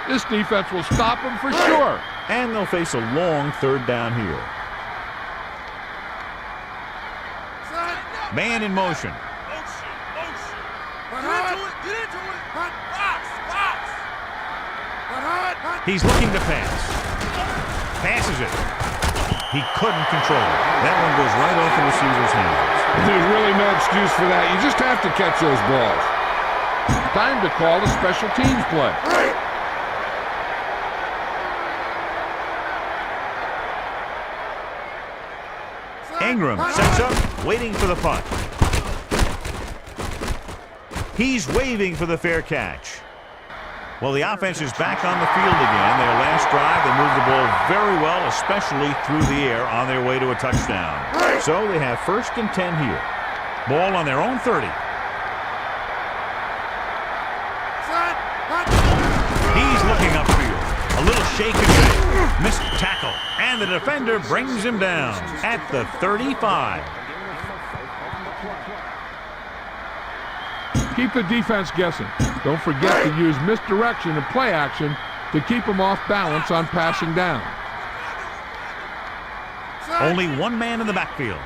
This defense will stop him for sure. And they'll face a long 3rd down here. Man in motion. He's looking to pass. Passes it. He couldn't control it. That one goes right off the receiver's hands. There's really no excuse for that. You just have to catch those balls. Time to call a special teams play. Ingram sets up, waiting for the punt. He's waving for the fair catch. Well, the offense is back on the field again. Their last drive, they moved the ball very well, especially through the air on their way to a touchdown. So they have 1st and 10 here. Ball on their own 30. He's looking upfield. A little shake and bake. Missed tackle. And the defender brings him down at the 35. Keep the defense guessing. Don't forget to use misdirection and play action to keep them off balance on passing down. Only one man in the backfield.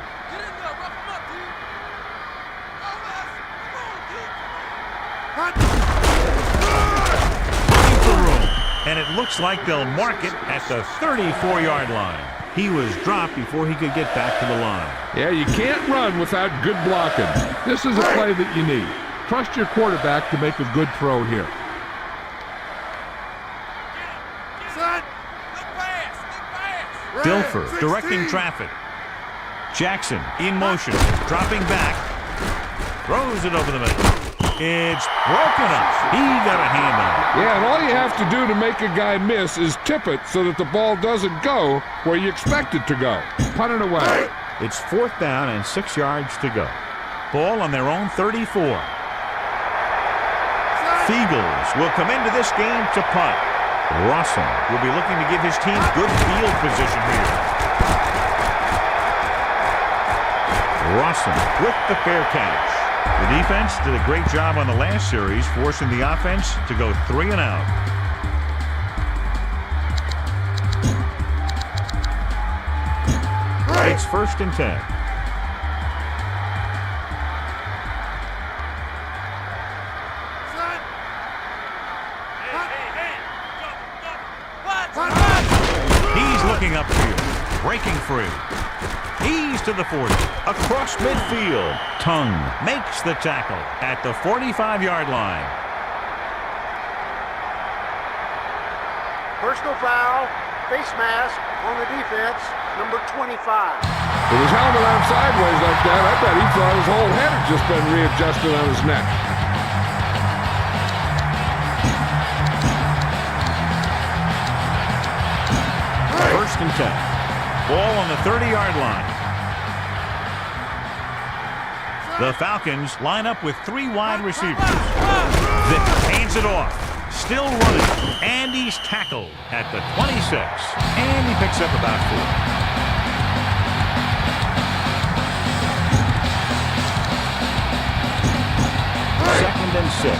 Looking for room. And it looks like they'll mark it at the 34-yard line. He was dropped before he could get back to the line. Yeah, you can't run without good blocking. This is a play that you need. Trust your quarterback to make a good throw here. Dilfer directing traffic. Jackson in motion, dropping back. Throws it over the middle. It's broken up. He got a hand on it. Yeah, and all you have to do to make a guy miss is tip it so that the ball doesn't go where you expect it to go. Punt it away. It's 4th down and 6 yards to go. Ball on their own 34. Eagles will come into this game to punt. Rossum will be looking to give his team good field position here. Rossum with the fair catch. The defense did a great job on the last series, forcing the offense to go 3 and out. It's 1st and 10. He's looking upfield, breaking free. He's to the 40, across midfield. Tongue makes the tackle at the 45-yard line. Personal foul, face mask on the defense, number 25. With his helmet on sideways like that, I bet he thought his whole head had just been readjusted on his neck. First and 10. Ball on the 30-yard line. The Falcons line up with 3 wide receivers. Vick hands it off. Still running. And he's tackled at the 26. And he picks up about 4. Second and 6.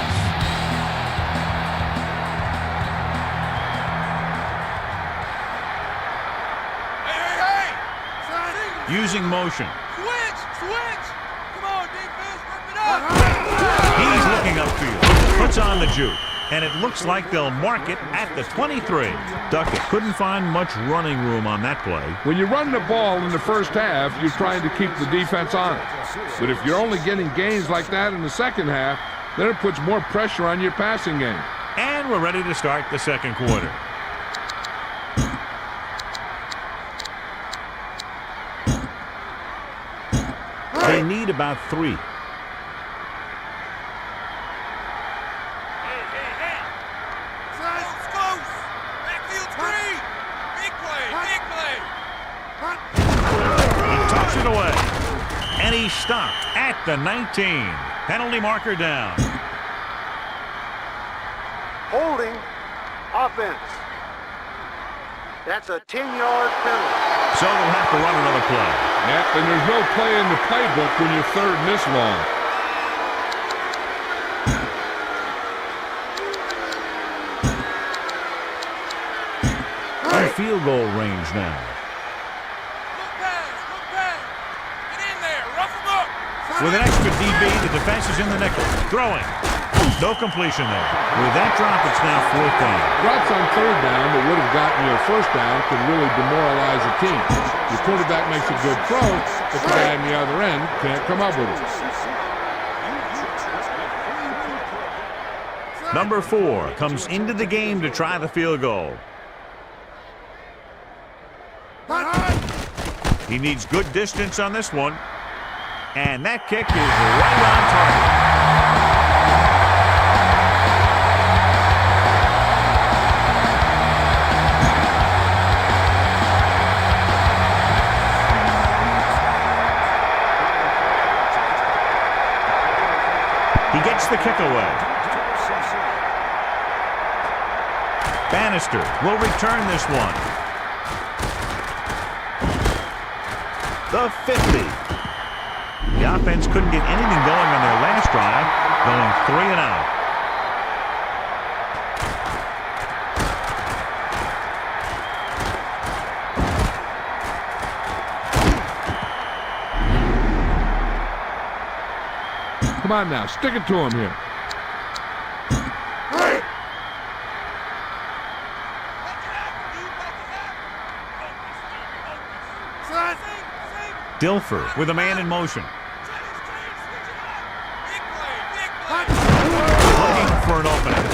Using motion. Switch! Come on, defense, rip it up! He's looking upfield. Puts on the juke. And it looks like they'll mark it at the 23. Duckett couldn't find much running room on that play. When you run the ball in the first half, you're trying to keep the defense on it. But if you're only getting gains like that in the second half, then it puts more pressure on your passing game. And we're ready to start the second quarter. They need about 3. Close! Backfield's green! Big play! He tucks it away. And he's stopped at the 19. Penalty marker down. Holding offense. That's a 10-yard penalty. So they'll have to run another play. Yep, and there's no play in the playbook when you're third and this long. In field goal range now. Look pass! Get in there! Rough him up! With an extra DB, the defense is in the nickel. Throwing. No completion there. With that drop, it's now 4th down. Drops on third down that would have gotten you a first down can really demoralize a team. Your quarterback makes a good throw, but the guy on the other end can't come up with it. Number 4 comes into the game to try the field goal. He needs good distance on this one. And that kick is right on target. He gets the kick away. Bannister will return this one. The 50. The offense couldn't get anything going on their last drive, going 3 and out. Come on now, stick it to him here. Dilfer with a man in motion. Looking for an opening.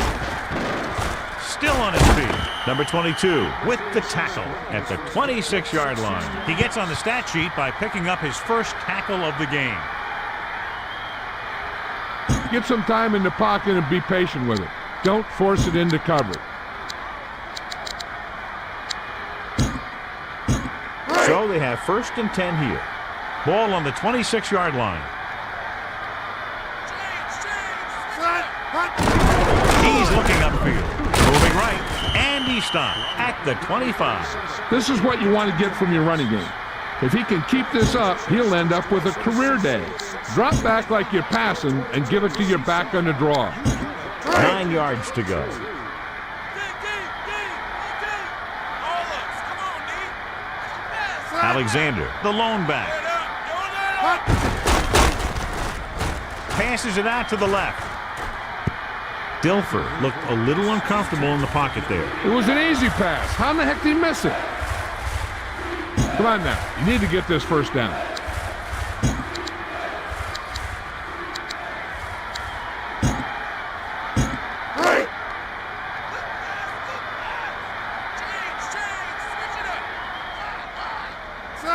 Still on his feet. Number 22 with the tackle at the 26-yard line. He gets on the stat sheet by picking up his first tackle of the game. Get some time in the pocket and be patient with it. Don't force it into cover. So they have 1st and 10 here. Ball on the 26-yard line. He's looking upfield. Moving right. And he stopped at the 25. This is what you want to get from your running game. If he can keep this up, he'll end up with a career day. Drop back like you're passing and give it to your back on the draw. 9 yards to go. Alexander, the lone back. Passes it out to the left. Dilfer looked a little uncomfortable in the pocket there. It was an easy pass. How in the heck did he miss it? Come on now. You need to get this first down.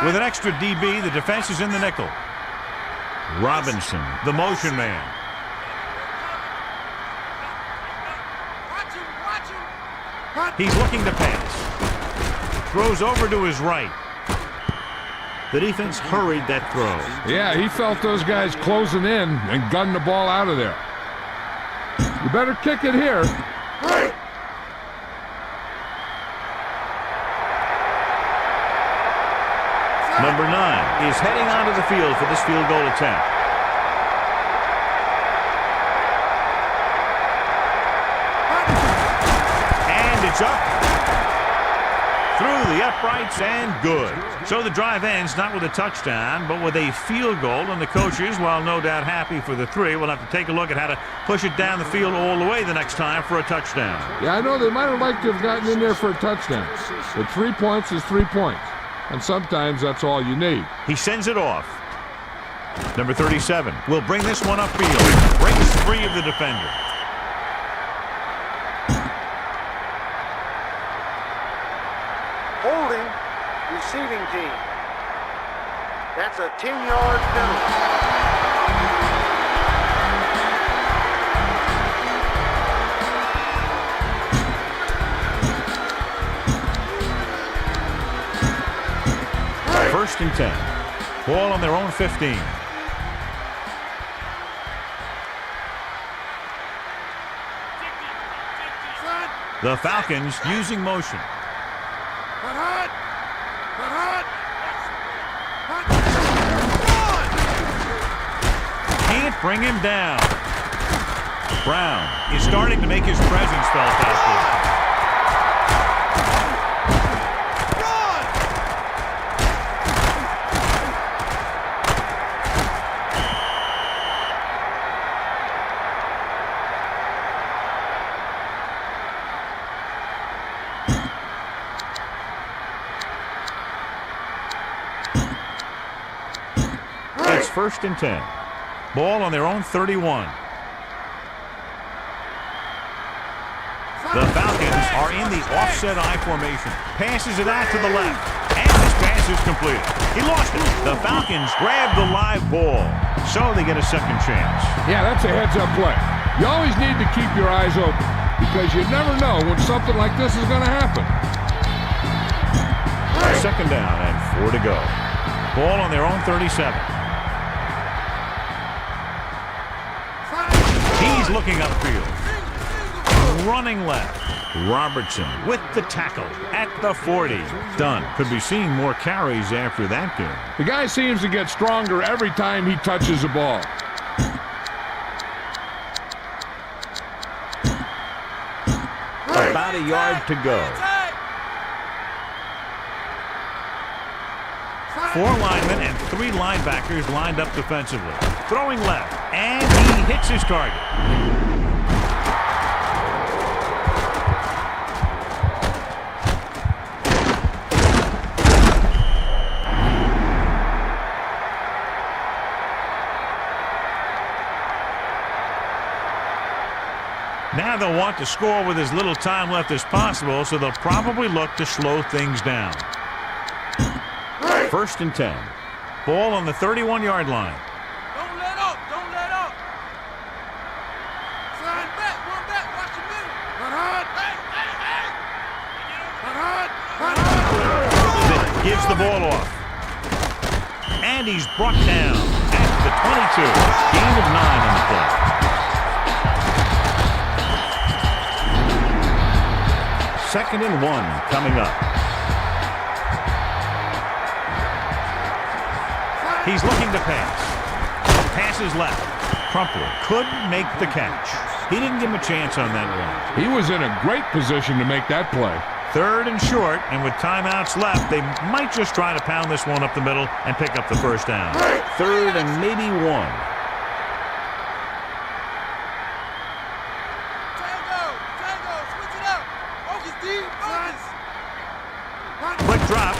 With an extra DB. The defense is in the nickel. Robinson, the motion man. He's looking to pass. Throws over to his right. The defense hurried that throw. Yeah, he felt those guys closing in and gunned the ball out of there. You better kick it here. Number 9 is heading onto the field for this field goal attempt. And it's up. Through the uprights and good. So the drive ends not with a touchdown, but with a field goal. And the coaches, while no doubt happy for the 3, will have to take a look at how to push it down the field all the way the next time for a touchdown. Yeah, I know they might have liked to have gotten in there for a touchdown. But 3 points is 3 points. And sometimes that's all you need. He sends it off. Number 37 will bring this one upfield. Breaks free of the defender. Holding receiving team. That's a 10-yard penalty. First and 10. Ball on their own 15. The Falcons using motion. Can't bring him down. Brown is starting to make his presence felt out there. It's first and 10. Ball on their own 31. The Falcons are in the offset I formation. Passes it out to the left. And this pass is completed. He lost it. The Falcons grab the live ball. So they get a second chance. Yeah, that's a heads-up play. You always need to keep your eyes open because you never know when something like this is going to happen. Second down and 4 to go. Ball on their own 37. He's looking upfield. Running left. Robertson with the tackle at the 40. Done. Could be seeing more carries after that game. The guy seems to get stronger every time he touches the ball. About a yard to go. 4 linemen and 3 linebackers lined up defensively. Throwing left, and he hits his target. Now they'll want to score with as little time left as possible, so they'll probably look to slow things down. First and 10. Ball on the 31-yard line. Don't let up. Don't let up. Slide back. Run back. Watch the middle. Run hard. Hey. Vick gives the ball off. And he's brought down at the 22. Gain of 9 on the play. Second and 1 coming up. He's looking to pass. Passes left. Crumpler couldn't make the catch. He didn't give him a chance on that one. He was in a great position to make that play. Third and short, and with timeouts left, they might just try to pound this one up the middle and pick up the first down. Third and maybe 1. Quick drop.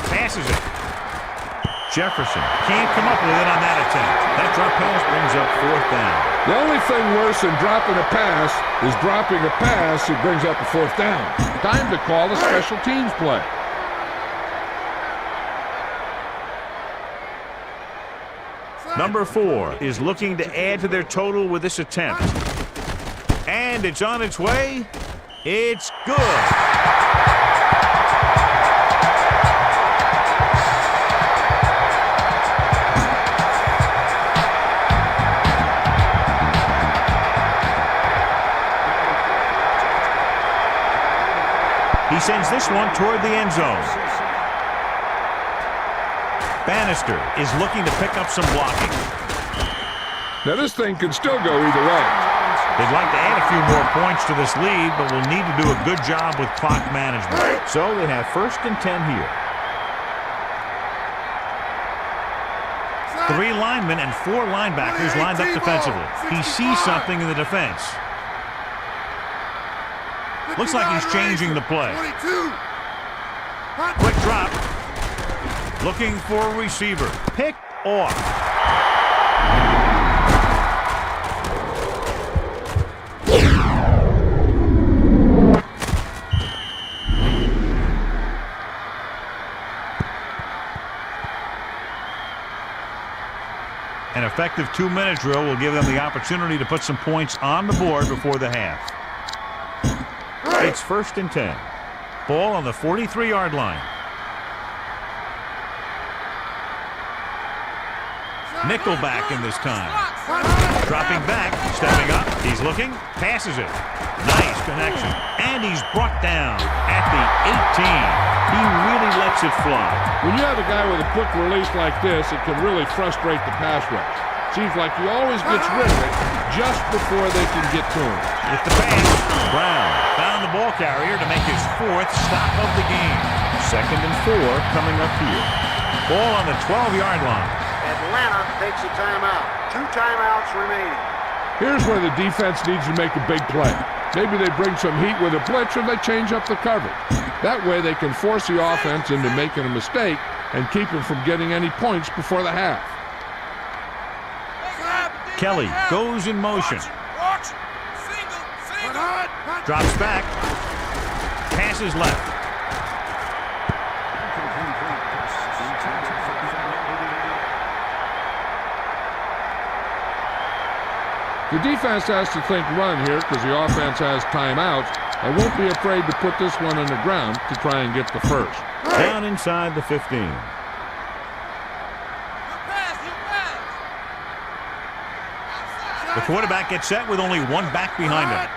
Passes it. Jefferson can't come up with it on that attempt. That drop pass brings up 4th down. The only thing worse than dropping a pass is dropping a pass that brings up a 4th down. Time to call a special teams play. Number 4 is looking to add to their total with this attempt. And it's on its way. It's good. He sends this one toward the end zone. Bannister is looking to pick up some blocking. Now this thing can still go either way. They'd like to add a few more points to this lead, but will need to do a good job with clock management. So they have 1st and 10 here. 3 linemen and 4 linebackers lined up defensively. He sees something in the defense. Looks like he's changing the play. Quick drop. Looking for a receiver. Picked off. An effective 2-minute drill will give them the opportunity to put some points on the board before the half. It's 1st and 10. Ball on the 43-yard line. Nickelback in this time. Dropping back, stepping up. He's looking, passes it. Nice connection. And he's brought down at the 18. He really lets it fly. When you have a guy with a quick release like this, it can really frustrate the pass rush. Seems like he always gets rid of it just before they can get to him. With the pass, Brown found the ball carrier to make his 4th stop of the game. 2nd and 4 coming up here. Ball on the 12-yard line. Atlanta takes a timeout. 2 timeouts remaining. Here's where the defense needs to make a big play. Maybe they bring some heat with a blitz or they change up the coverage. That way they can force the offense into making a mistake and keep him from getting any points before the half. Kelly goes in motion. Drops back. Passes left. The defense has to think run here because the offense has timeouts and won't be afraid to put this one on the ground to try and get the first. Down inside the 15. The quarterback gets set with only 1 back behind him.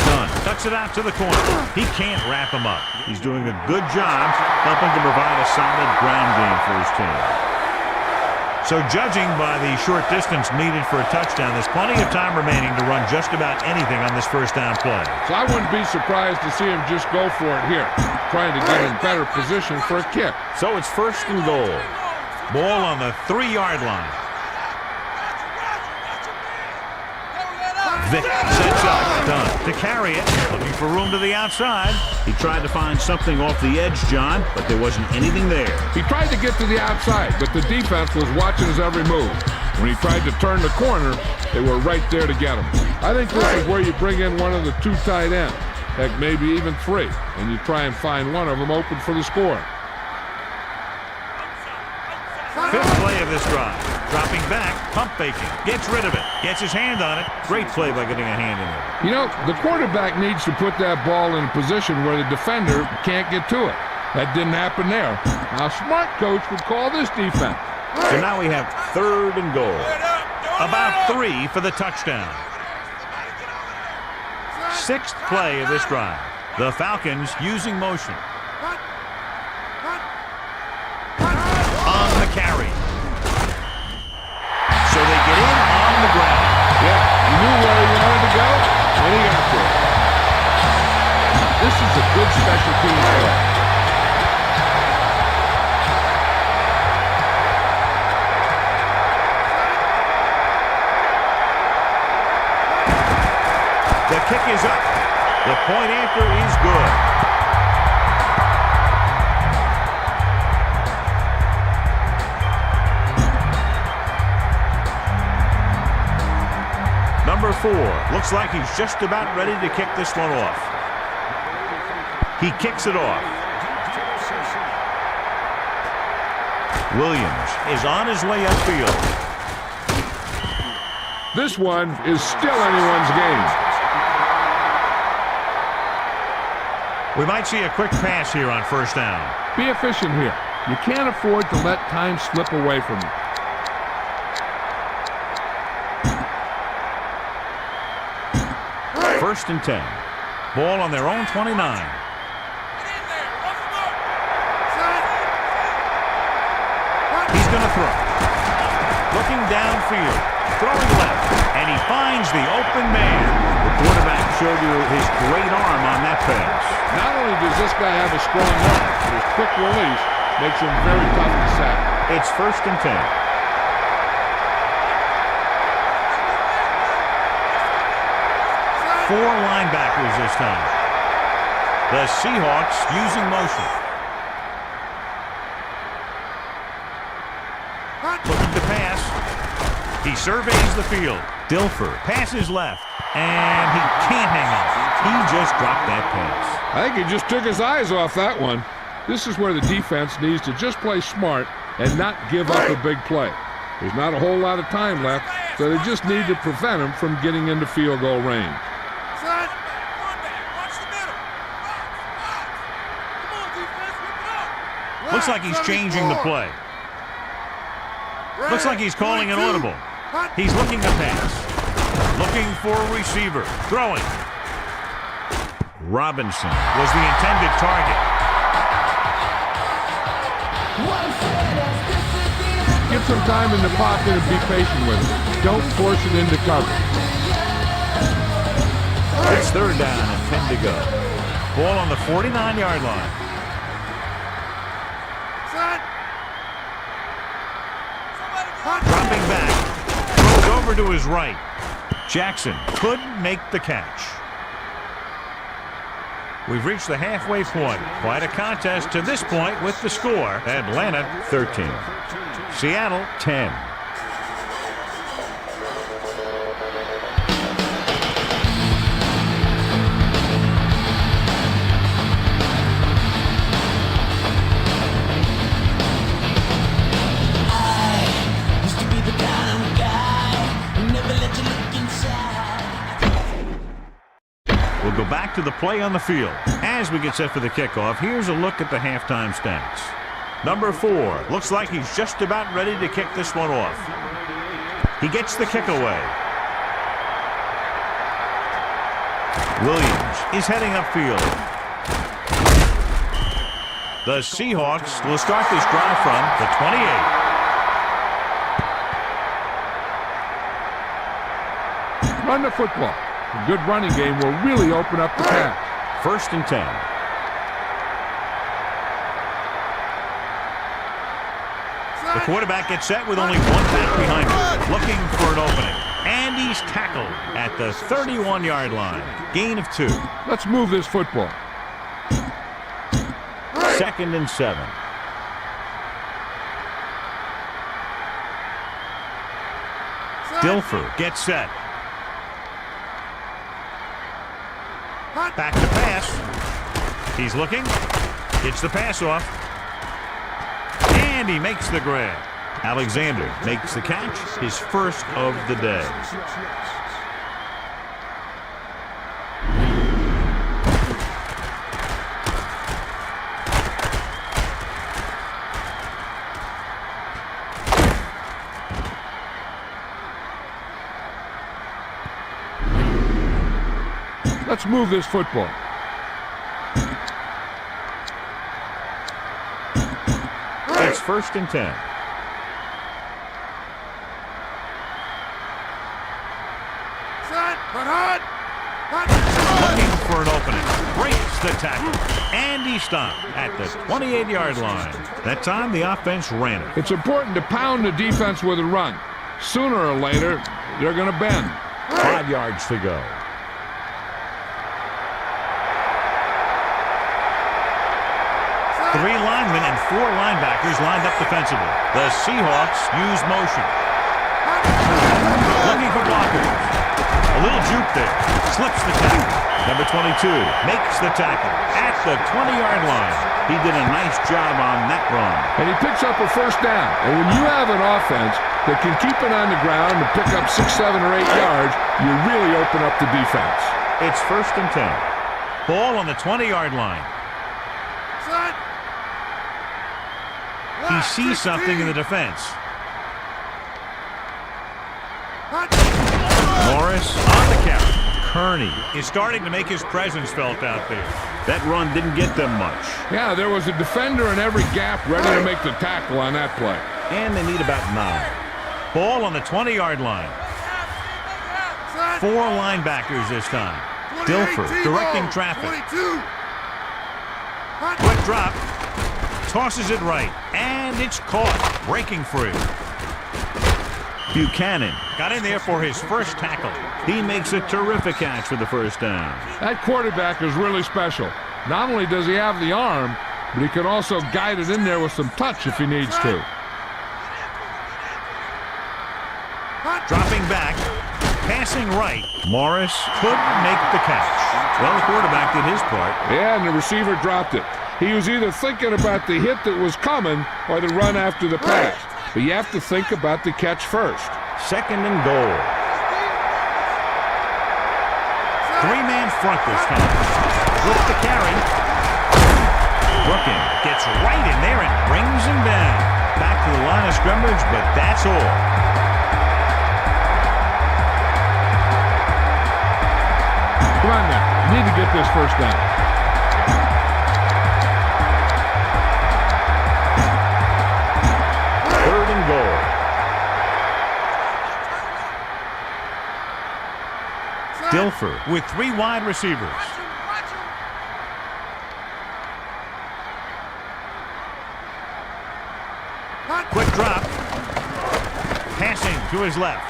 Dunn cuts it out to the corner. He can't wrap him up. He's doing a good job helping to provide a solid ground game for his team. So judging by the short distance needed for a touchdown, there's plenty of time remaining to run just about anything on this 1st down play. So I wouldn't be surprised to see him just go for it here, trying to get in better position for a kick. So it's 1st and goal. Ball on the 3-yard line. Vick sets up. Dunn to carry it. Looking for room to the outside. He tried to find something off the edge, John, but there wasn't anything there. He tried to get to the outside, but the defense was watching his every move. When he tried to turn the corner, they were right there to get him. I think this is where you bring in one of the 2 tight ends, heck, maybe even 3, and you try and find one of them open for the score. 5th play of this drive. Dropping back, pump faking, gets rid of it, gets his hand on it. Great play by getting a hand in there. You know, the quarterback needs to put that ball in a position where the defender can't get to it. That didn't happen there. Now, a smart coach would call this defense. So now we have 3rd and goal. About 3 for the touchdown. 6th play of this drive. The Falcons using motion. On the carry. So they get in on the ground. Yeah, he knew where he wanted to go, and he got there. This is a good special teams play. The kick is up. The point after is good. Number 4 looks like he's just about ready to kick this one off. He kicks it off. Williams is on his way upfield. This one is still anyone's game. We might see a quick pass here on first down. Be efficient here. You can't afford to let time slip away from you. First and 10. Ball on their own 29. He's going to throw. Looking downfield. Throwing left. And he finds the open man. The quarterback showed you his great arm on that pass. Not only does this guy have a strong arm, but his quick release makes him very tough to sack. It's first and 10. Four linebackers this time. The Seahawks using motion. Looking to pass. He surveys the field. Dilfer passes left. And he can't hang on. He just dropped that pass. I think he just took his eyes off that one. This is where the defense needs to just play smart and not give up a big play. There's not a whole lot of time left, so they just need to prevent him from getting into field goal range. Looks like he's changing the play. Looks like he's calling an audible. He's looking to pass. Looking for a receiver. Throwing. Robinson was the intended target. Get some time in the pocket and be patient with it. Don't force it into cover. It's third down and 10 to go. Ball on the 49-yard line. Dropping back. Throws over to his right. Jackson could make the catch. We've reached the halfway point. Quite a contest to this point with the score. Atlanta 13. Seattle 10. We'll go back to the play on the field. As we get set for the kickoff, here's a look at the halftime stats. Number 4 looks like he's just about ready to kick this one off. He gets the kick away. Williams is heading upfield. The Seahawks will start this drive from the 28. Run the football. A good running game will really open up the pass. First and 10. The quarterback gets set with only one back behind him, looking for an opening. And he's tackled at the 31-yard line. Gain of 2. Let's move this football. Second and 7. Dilfer gets set. Back to pass. He's looking. Gets the pass off. And he makes the grab. Alexander makes the catch, his first of the day. Let's move this football. It's first and 10. Looking for an opening. Breaks the tackle. And he stopped at the 28-yard line. That time the offense ran it. It's important to pound the defense with a run. Sooner or later, they're going to bend. 5 yards to go. Three linemen and 4 linebackers lined up defensively. The Seahawks use motion. Looking for blockers. A little juke there. Slips the tackle. Number 22 makes the tackle at the 20-yard line. He did a nice job on that run. And he picks up a first down. And when you have an offense that can keep it on the ground and pick up 6, 7, or 8 yards, you really open up the defense. It's 1st and 10. Ball on the 20-yard line. Set. He sees something in the defense. Morris on the carry. Kearney is starting to make his presence felt out there. That run didn't get them much. Yeah, there was a defender in every gap ready to make the tackle on that play. And they need about 9. Ball on the 20-yard line. 4 linebackers this time. Dilfer directing traffic. 22. Quick drop. Tosses it right. And it's caught. Breaking free. Buchanan got in there for his first tackle. He makes a terrific catch for the first down. That quarterback is really special. Not only does he have the arm, but he can also guide it in there with some touch if he needs to. Dropping back. Passing right. Morris couldn't make the catch. Well, the quarterback did his part. Yeah, and the receiver dropped it. He was either thinking about the hit that was coming or the run after the pass. But you have to think about the catch first. 2nd and goal. 3-man front this time. With the carry. Brookin gets right in there and brings him down. Back to the line of scrimmage, but that's all. Come on now. You need to get this first down. Dilfer with 3 wide receivers. Quick drop. Passing to his left.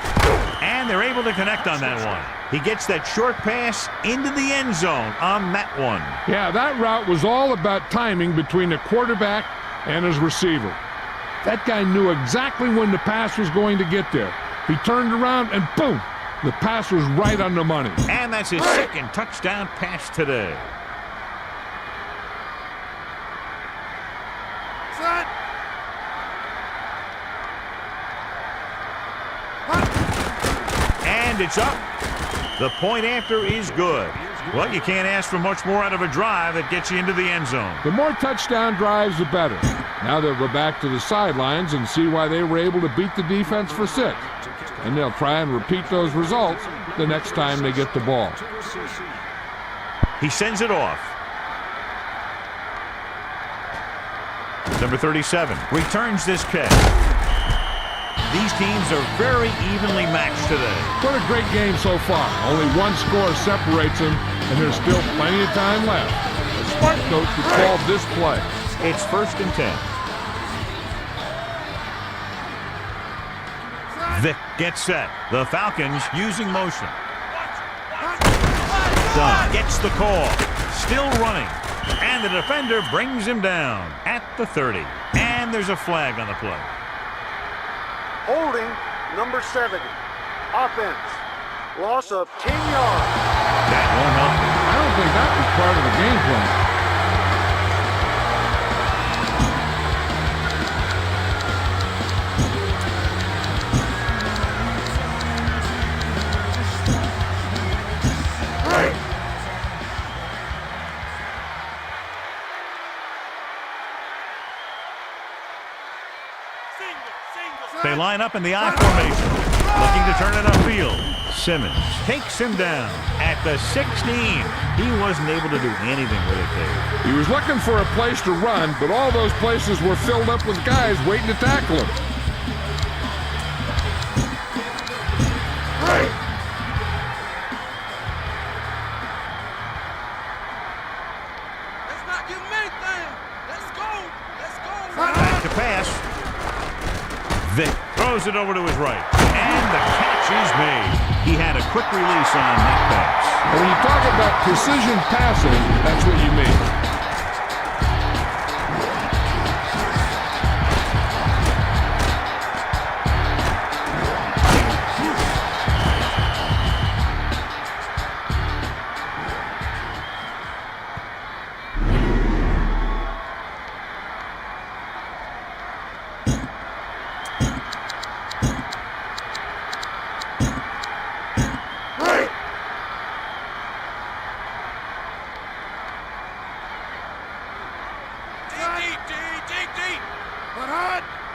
And they're able to connect on that one. He gets that short pass into the end zone on that one. Yeah, that route was all about timing between the quarterback and his receiver. That guy knew exactly when the pass was going to get there. He turned around and boom! The pass was right on the money. And that's his 2nd touchdown pass today. Set. And it's up. The point after is good. Well, you can't ask for much more out of a drive that gets you into the end zone. The more touchdown drives, the better. Now they'll go back to the sidelines and see why they were able to beat the defense for 6. And they'll try and repeat those results the next time they get the ball. He sends it off. Number 37 returns this kick. These teams are very evenly matched today. What a great game so far. Only one score separates them, and there's still plenty of time left. A smart coach would call this play. It's 1st and 10. Vick gets set. The Falcons using motion. Dunn gets the call. Still running. And the defender brings him down at the 30. And there's a flag on the play. Holding number 70. Offense. Loss of 10 yards. That won't help him. I don't think that was part of the game plan. They line up in the I formation, looking to turn it upfield. Simmons takes him down at the 16. He wasn't able to do anything with it there. He was looking for a place to run, but all those places were filled up with guys waiting to tackle him. Let's not give him anything. Let's go. Let's go. Back to pass. Vick throws it over to his right. And the catch is made. He had a quick release on that pass. And when you talk about precision passing, that's what you mean.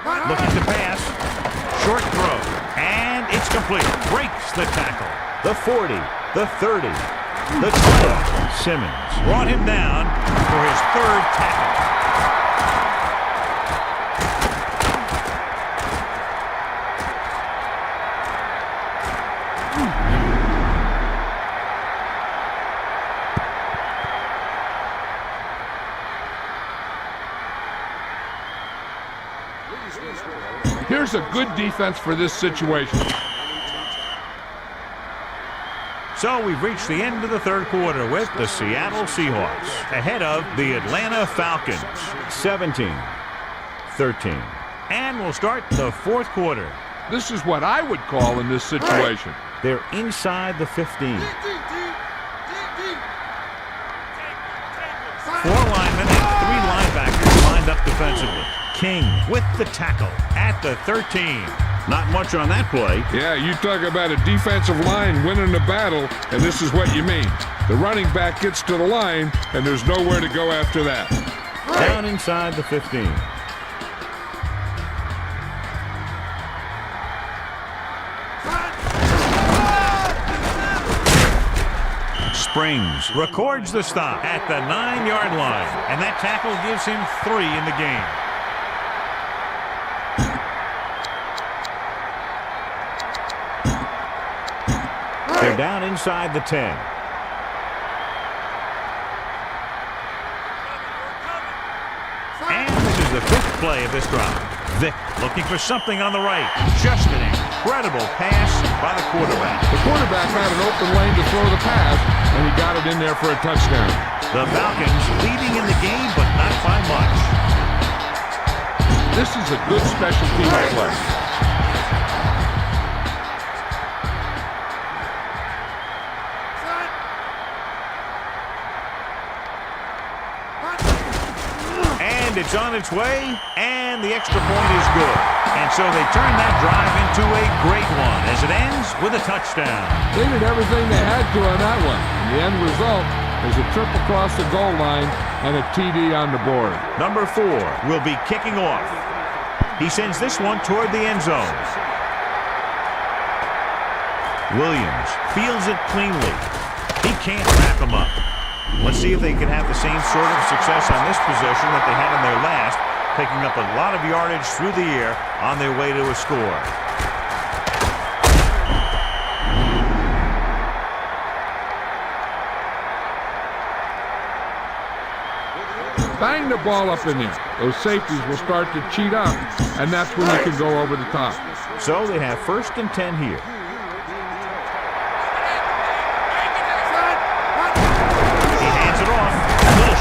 Looking to pass. Short throw. And it's complete. Breaks the tackle. The 40. The 30. The 20. Simmons brought him down for his third tackle. Here's a good defense for this situation. So we've reached the end of the third quarter with the Seattle Seahawks ahead of the Atlanta Falcons, 17-13. And we'll start the fourth quarter. This is what I would call in this situation. They're inside the 15. 4 linemen and 3 linebackers lined up defensively. King with the tackle at the 13. Not much on that play. Yeah, you talk about a defensive line winning the battle, and this is what you mean. The running back gets to the line, and there's nowhere to go after that. Down inside the 15. Springs records the stop at the 9-yard line, and that tackle gives him 3 in the game. They're down inside the 10. And this is the 5th play of this drive. Vick looking for something on the right. Just an incredible pass by the quarterback. The quarterback had an open lane to throw the pass, and he got it in there for a touchdown. The Falcons leading in the game, but not by much. This is a good special teams play. It's on its way, and the extra point is good. And so they turn that drive into a great one as it ends with a touchdown. They did everything they had to on that one. And the end result is a trip across the goal line and a TD on the board. Number 4 will be kicking off. He sends this one toward the end zone. Williams fields it cleanly. He can't wrap him up. Let's see if they can have the same sort of success on this possession that they had in their last, picking up a lot of yardage through the air on their way to a score. Bang the ball up in there. Those safeties will start to cheat up, and that's when you can go over the top. So they have 1st and 10 here.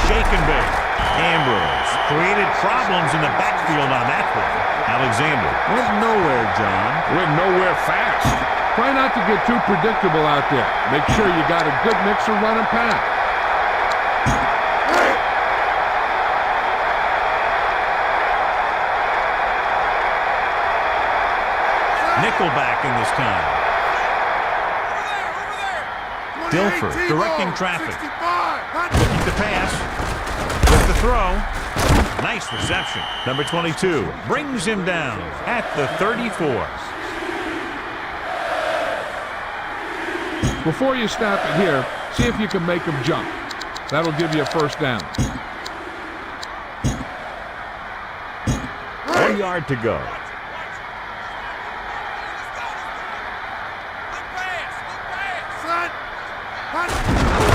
Shake and bake. Ambrose created problems in the backfield on that play. Alexander went nowhere, John. Went nowhere fast. Try not to get too predictable out there. Make sure you got a good mix of run and pass. Nickelback in this time. Dilfer directing traffic. Looking to pass. With the throw. Nice reception. Number 22 brings him down at the 34. Before you snap it here, see if you can make him jump. That'll give you a 1st down. 1 yard to go.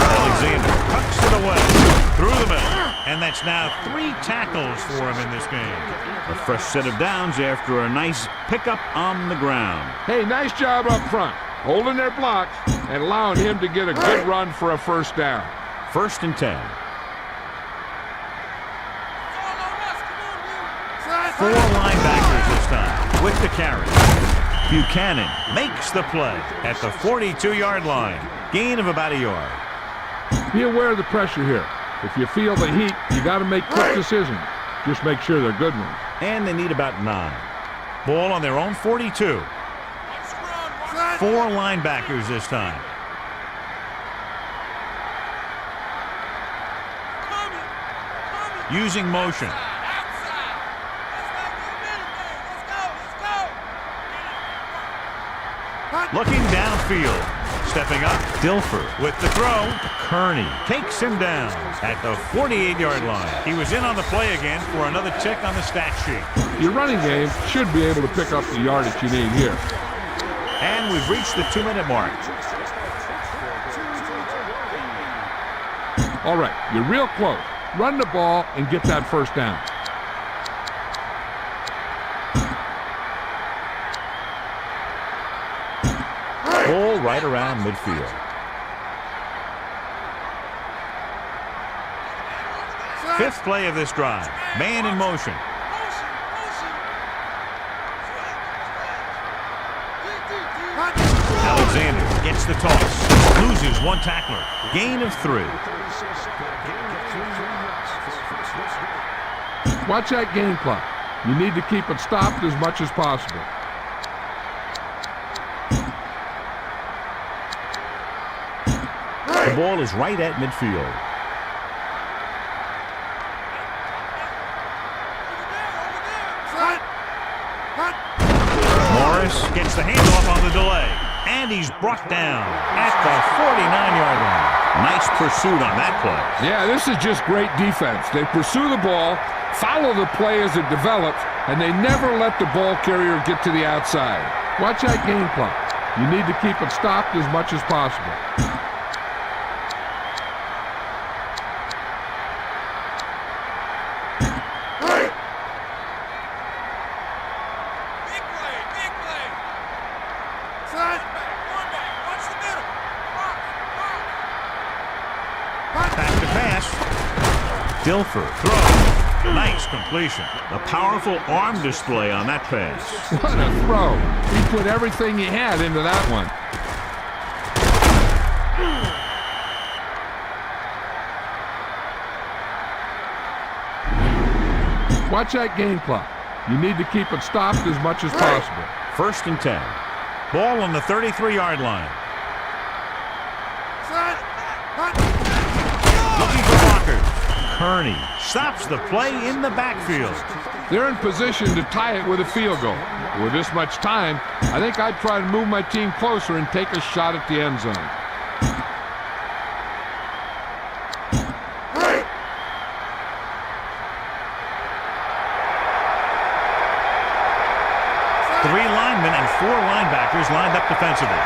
Alexander tucks it away through the middle, and that's now 3 tackles for him in this game. A fresh set of downs after a nice pickup on the ground. Hey, nice job up front, holding their blocks and allowing him to get a good run for a 1st down. 1st and 10. 4 linebackers this time with the carry. Buchanan makes the play at the 42-yard line. Gain of about a yard. Be aware of the pressure here. If you feel the heat, you got to make quick decisions. Just make sure they're good ones. And they need about 9. Ball on their own 42. 4 linebackers this time. Using motion. Looking downfield. Stepping up, Dilfer with the throw. Kearney takes him down at the 48-yard line. He was in on the play again for another tick on the stat sheet. Your running game should be able to pick up the yardage you need here. And we've reached the 2-minute mark. All right, you're real close. Run the ball and get that first down. Ball right around midfield. Fifth play of this drive. Man in motion. Alexander gets the toss. Loses one tackler. Gain of 3. Watch that game clock. You need to keep it stopped as much as possible. The ball is right at midfield. Morris gets the handoff on the delay. And he's brought down at the 49-yard line. Nice pursuit on that play. Yeah, this is just great defense. They pursue the ball, follow the play as it develops, and they never let the ball carrier get to the outside. Watch that game clock. You need to keep it stopped as much as possible. Dilfer throw. Nice completion. A powerful arm display on that pass. What a throw. He put everything he had into that one. Watch that game clock. You need to keep it stopped as much as possible. 1st and 10. Ball on the 33-yard line. Looking for blockers. Kearney stops the play in the backfield. They're in position to tie it with a field goal. With this much time, I think I'd try to move my team closer and take a shot at the end zone. Three linemen and 4 linebackers lined up defensively.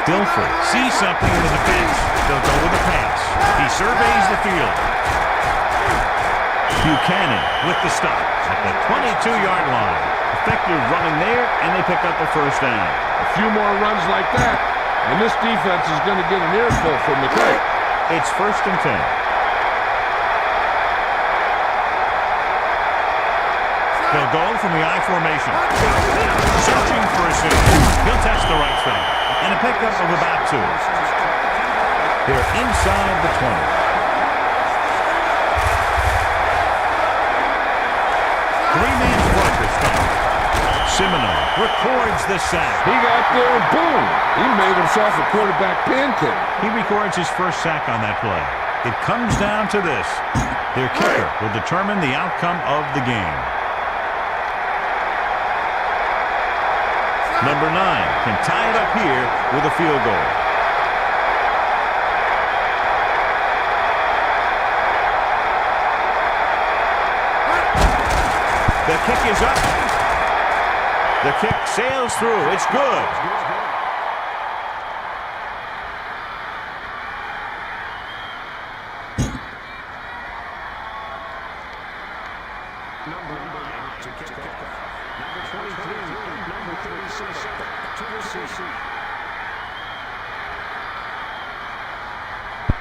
Dilfer sees something in the defense. They'll go with the pass. He surveys the field. Buchanan with the stop at the 22-yard line. Effective running there, and they pick up the first down. A few more runs like that, and this defense is going to get an earful from the tape. It's 1st and 10. They'll go from the I formation. Searching for a safety. He'll test the right side. And a pickup of about 2. They're inside the 20. Three-man front this time. Simino records the sack. He got there and boom! He made himself a quarterback pancake. He records his first sack on that play. It comes down to this. Their kicker will determine the outcome of the game. Number 9 can tie it up here with a field goal. The kick is up. The kick sails through. It's good.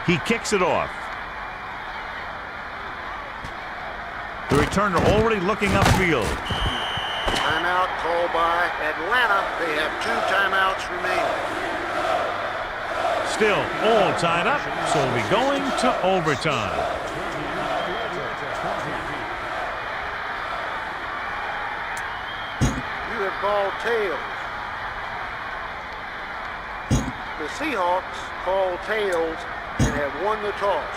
He kicks it off. The returner already looking upfield. Timeout called by Atlanta. They have 2 timeouts remaining. Still all tied up, so we'll be going to overtime. You have called tails. The Seahawks call tails and have won the toss.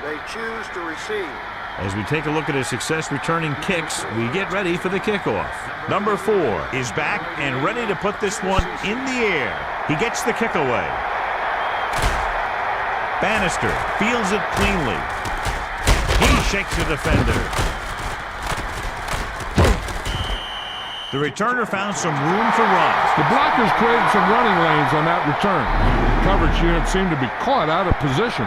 They choose to receive. As we take a look at his success returning kicks, we get ready for the kickoff. Number 4 is back and ready to put this one in the air. He gets the kick away. Bannister fields it cleanly. He shakes the defender. The returner found some room for runs. The blockers created some running lanes on that return. The coverage unit seemed to be caught out of position.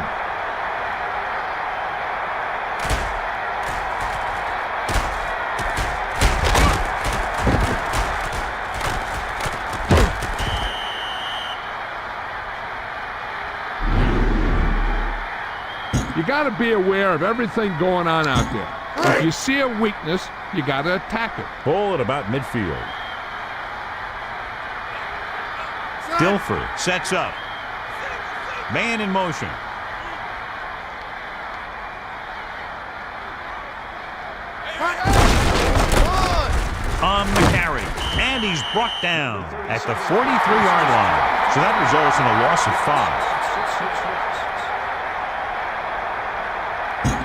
You got to be aware of everything going on out there. If you see a weakness, you got to attack it. Ball at about midfield. Dilfer sets up. Man in motion. On the carry. And he's brought down at the 43-yard line. So that results in a loss of 5.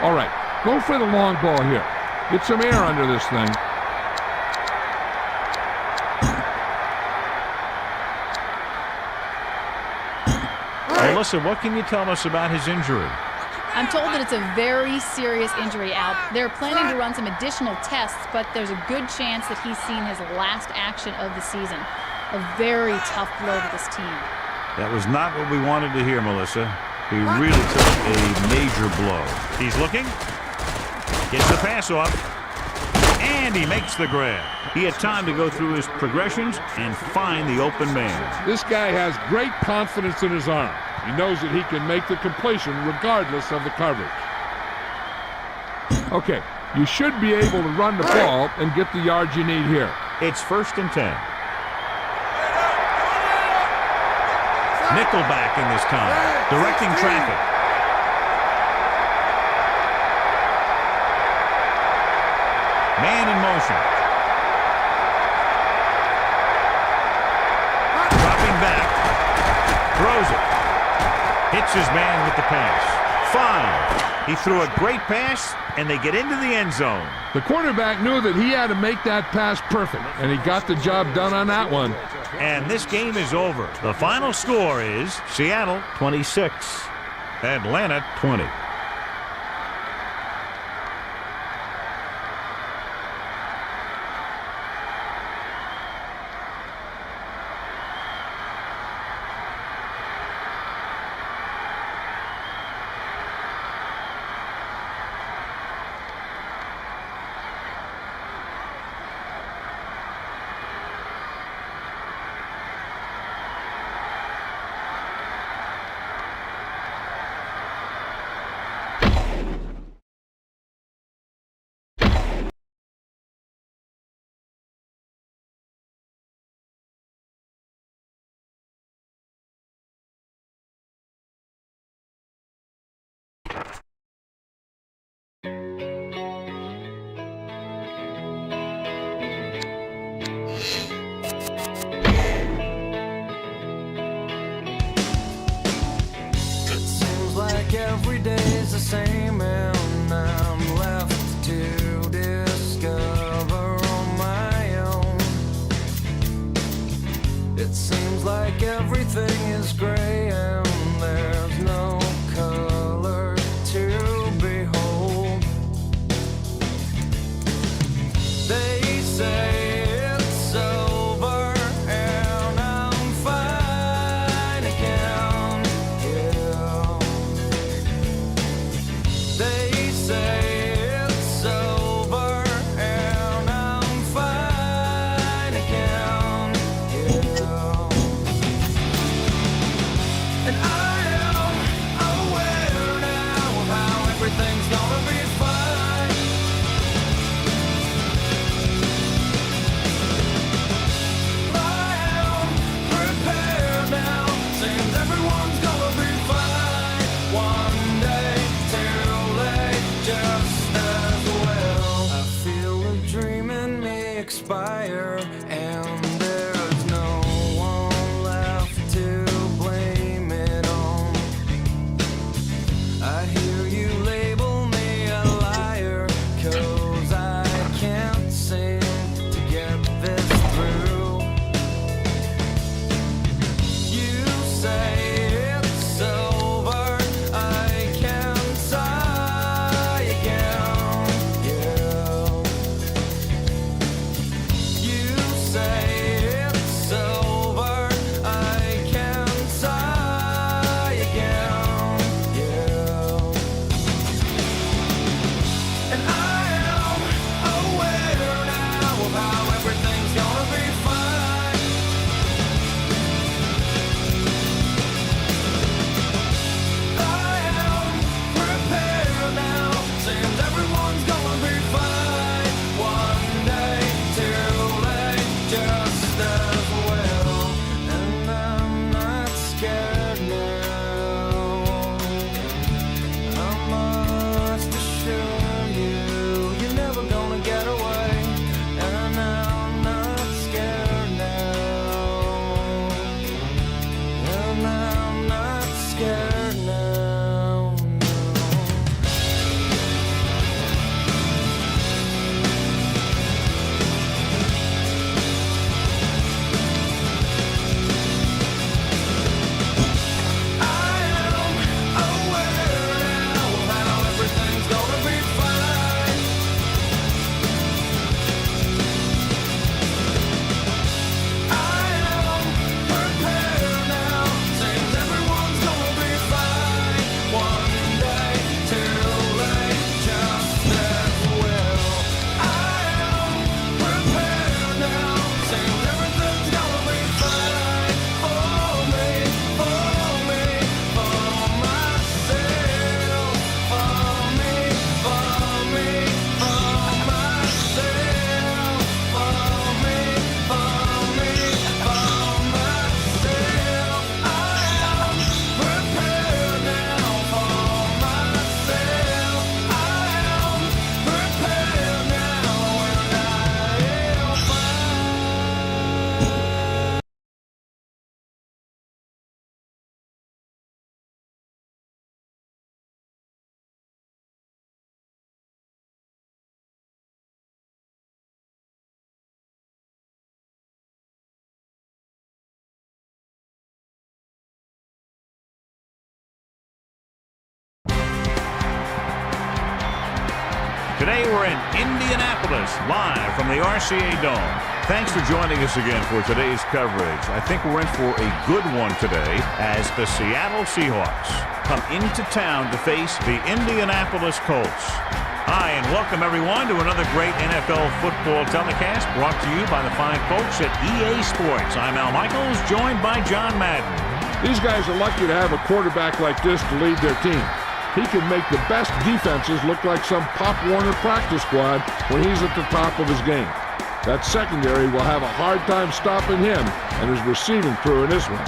All right, go for the long ball here. Get some air under this thing. Melissa, what can you tell us about his injury? I'm told that it's a very serious injury, Al. They're planning to run some additional tests, but there's a good chance that he's seen his last action of the season. A very tough blow to this team. That was not what we wanted to hear, Melissa. He really took a major blow. He's looking. Gets the pass off. And he makes the grab. He had time to go through his progressions and find the open man. This guy has great confidence in his arm. He knows that he can make the completion regardless of the coverage. Okay, you should be able to run the ball and get the yards you need here. It's 1st and 10. Nickelback in this time, directing traffic. Man in motion. Dropping back. Throws it. Hits his man with the pass. 5. He threw a great pass, and they get into the end zone. The quarterback knew that he had to make that pass perfect, and he got the job done on that one. And this game is over. The final score is Seattle 26, Atlanta 20. Every day's the same and I'm left to discover on my own. It seems like everything is gray and there's no color to behold. They say it's over and I'm fine again, yeah. They say it's over and I'm fine again, yeah. And I am aware now of how everything's gonna be fine. I am prepared now. Seems everyone's gonna be fine one day. Too late, just as well. I feel a dream in me expire, and there's no one left to blame it on. I hear you label me a liar, Today we're in Indianapolis, live from the RCA Dome. Thanks for joining us again for today's coverage. I think we're in for a good one today as the Seattle Seahawks come into town to face the Indianapolis Colts. Hi, and welcome everyone to another great NFL football telecast brought to you by the fine folks at EA Sports. I'm Al Michaels, joined by John Madden. These guys are lucky to have a quarterback like this to lead their team. He can make the best defenses look like some Pop Warner practice squad when he's at the top of his game. That secondary will have a hard time stopping him and his receiving crew in this one.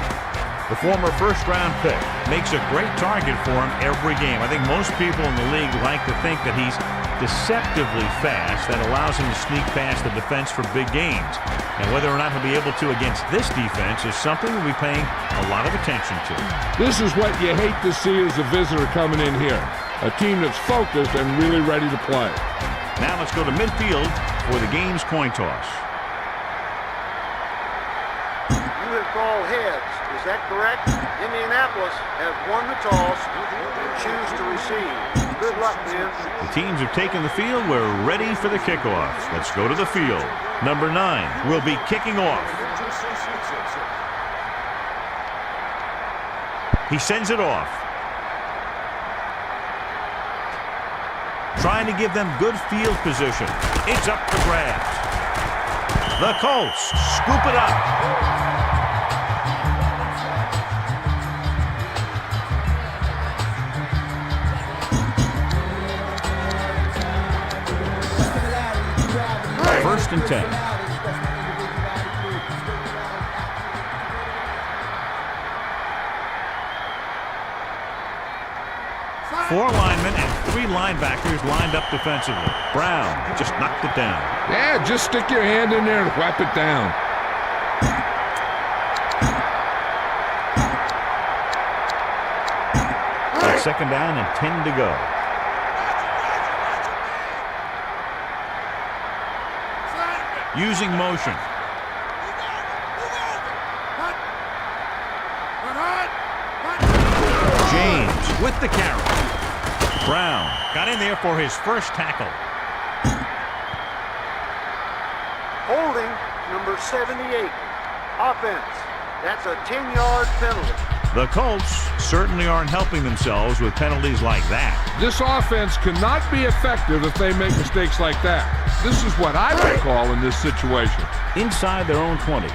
The former first-round pick makes a great target for him every game. I think most people in the league like to think that he's deceptively fast. That allows him to sneak past the defense for big games. And whether or not he'll be able to against this defense is something we'll be paying a lot of attention to. This is what you hate to see as a visitor coming in here. A team that's focused and really ready to play. Now let's go to midfield for the game's coin toss. You have called heads. Is that correct? Indianapolis has won the toss and choose to receive. Good luck, men. The teams have taken the field. We're ready for the kickoff. Let's go to the field. Number 9 will be kicking off. He sends it off. Trying to give them good field position. It's up for grabs. The Colts scoop it up. First and 10. Four linemen and 3 linebackers lined up defensively. Brown just knocked it down. Yeah, just stick your hand in there and whap it down. That's second down and 10 to go. Using motion. James with the carry. Brown got in there for his first tackle. Holding number 78. Offense. That's a 10-yard penalty. The Colts certainly aren't helping themselves with penalties like that. This offense cannot be effective if they make mistakes like that. This is what I would call in this situation. Inside their own 20.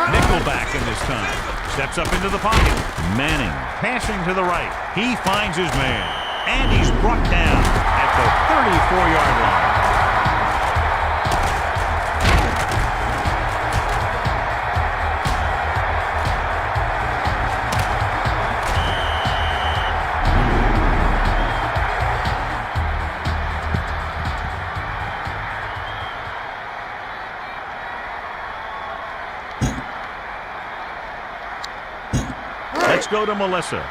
Nickelback in this time. Steps up into the pocket. Manning passing to the right. He finds his man. And he's brought down at the 34-yard line. Let's go to Melissa.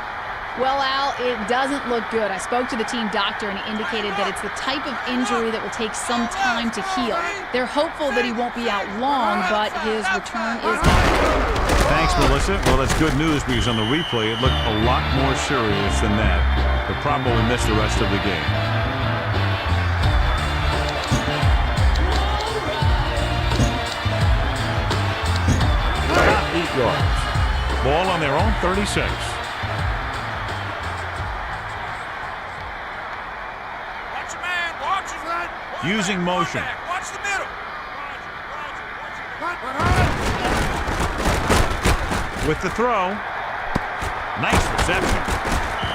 Well, Al, it doesn't look good. I spoke to the team doctor, and he indicated that it's the type of injury that will take some time to heal. They're hopeful that he won't be out long, but his return is doubtful. Thanks, Melissa. Well, that's good news because on the replay, it looked a lot more serious than that. He'll probably miss the rest of the game. About 8 yards. Ball on their own 36. Watch your man. Watch it. Using motion. Watch the middle. With the throw. Nice reception.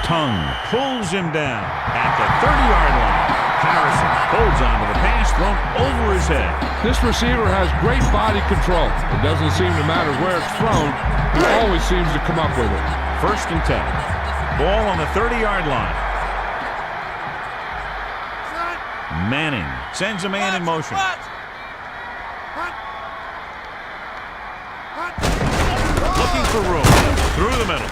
Tongue pulls him down at the 30-yard line. Harrison holds on to the pass thrown over his head. This receiver has great body control. It doesn't seem to matter where it's thrown. He always seems to come up with it. First and 10. Ball on the 30-yard line. Manning sends a man in motion. Looking for room. Through the middle.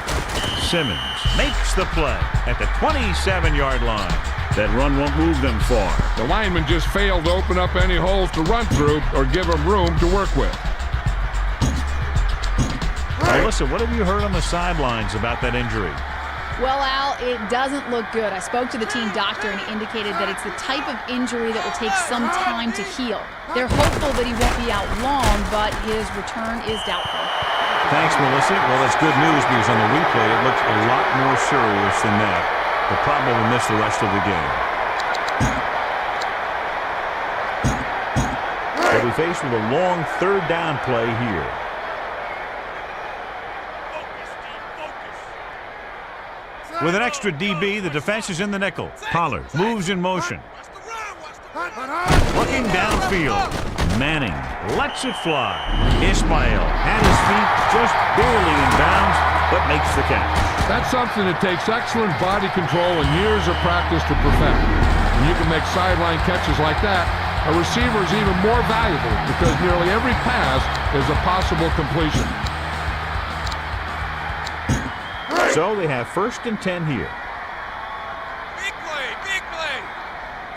Simmons makes the play at the 27-yard line. That run won't move them far. The lineman just failed to open up any holes to run through or give him room to work with. Melissa, what have you heard on the sidelines about that injury? Well, Al, it doesn't look good. I spoke to the team doctor, and he indicated that it's the type of injury that will take some time to heal. They're hopeful that he won't be out long, but his return is doubtful. Thanks, Melissa. Well, that's good news because on the replay, it looks a lot more serious than that. They'll probably miss the rest of the game. They'll be faced with a long third down play here. With an extra DB, the defense is in the nickel. Pollard moves in motion. Looking downfield. Manning lets it fly. Ismail had his feet just barely in bounds, but makes the catch. That's something that takes excellent body control and years of practice to perfect. When you can make sideline catches like that, a receiver is even more valuable because nearly every pass is a possible completion. So they have 1st and 10 here. Big play, big play.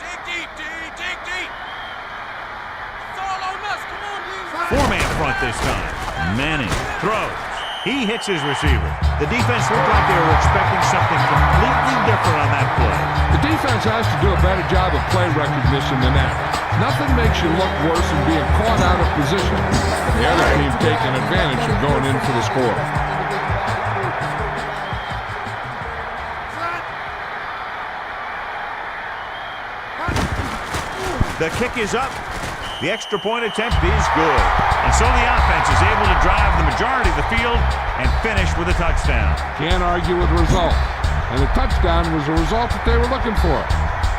Dig deep, D, dig deep. It's all on us. Come on, dude. Four-man front this time. Manning throws. He hits his receiver. The defense looked like they were expecting something completely different on that play. The defense has to do a better job of play recognition than that. Nothing makes you look worse than being caught out of position. The other team taking advantage of going in for the score. The kick is up. The extra point attempt is good. And so the offense is able to drive the majority of the field and finish with a touchdown. Can't argue with the result. And the touchdown was the result that they were looking for.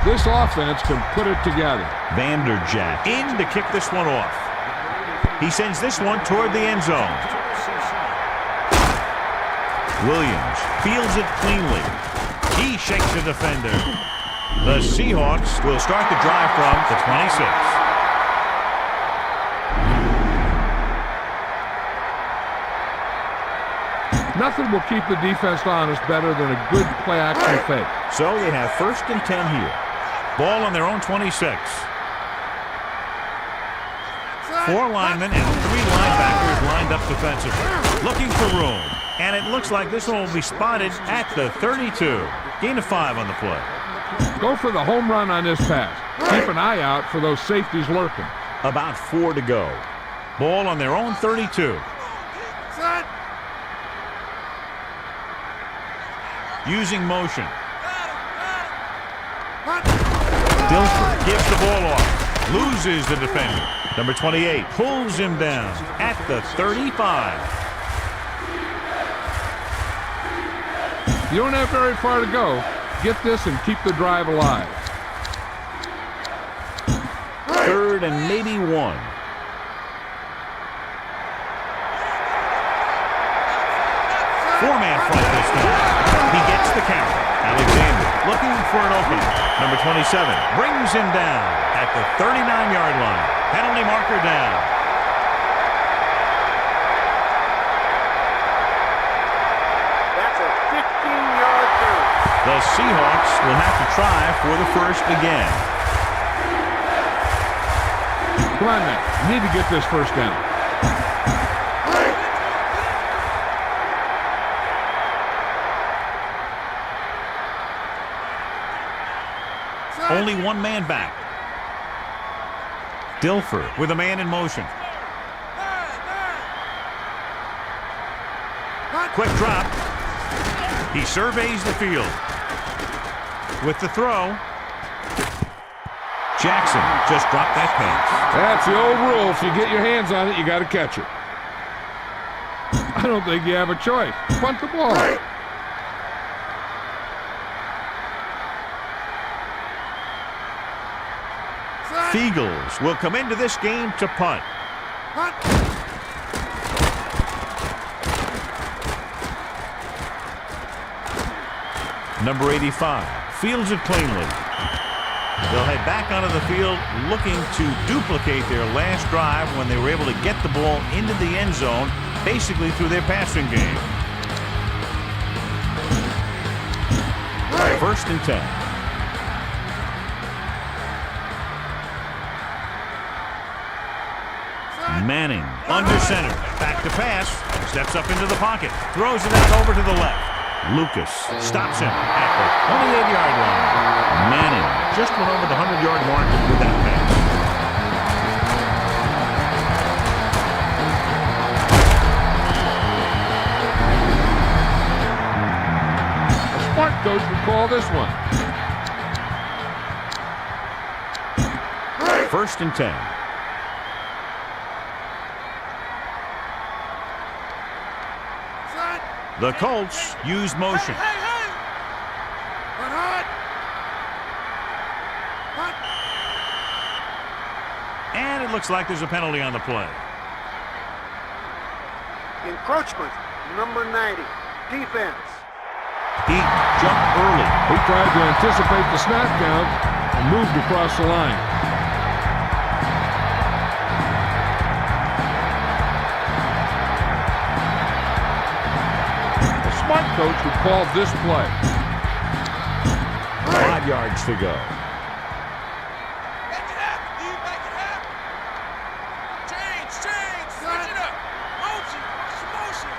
This offense can put it together. Vanderjagt in to kick this one off. He sends this one toward the end zone. Williams fields it cleanly. He shakes the defender. The Seahawks will start the drive from the 26. Nothing will keep the defense honest better than a good play-action fake. So they have 1st and 10 here. Ball on their own 26. 4 linemen and 3 linebackers lined up defensively, looking for room. And it looks like this one will be spotted at the 32. Gain of 5 on the play. Go for the home run on this pass. Keep an eye out for those safeties lurking. About 4 to go. Ball on their own 32. Using motion. Dilfer gives the ball off. Loses the defender. Number 28 pulls him down at the 35. You don't have very far to go. Get this and keep the drive alive. 3rd and maybe 1. Four-man front this time. He gets the count. Alexander looking for an opening. Number 27 brings him down at the 39-yard line. Penalty marker down. That's a 15-yard penalty. The Seahawks will have to try for the 1st again. Come on, man. You need to get this 1st down. Only 1 man back. Dilfer with a man in motion. Quick drop. He surveys the field. With the throw. Jackson just dropped that pass. That's the old rule. If you get your hands on it, you got to catch it. I don't think you have a choice. Punt the ball. Eagles will come into this game to punt. Number 85 fields it cleanly. They'll head back onto the field looking to duplicate their last drive when they were able to get the ball into the end zone, basically through their passing game. 1st and 10. Manning under center. Back to pass. Steps up into the pocket. Throws it out over to the left. Lucas stops him at the 28-yard line. Manning just went over the 100-yard mark with that pass. A smart coach would call this one. 1st and 10. The Colts use motion. And it looks like there's a penalty on the play. Encroachment, number 90. Defense. He jumped early. He tried to anticipate the snap count and moved across the line. A smart coach would call this play. 5 yards to go. Back it up, dude, back it up. Change, switch it up. Motion, motion.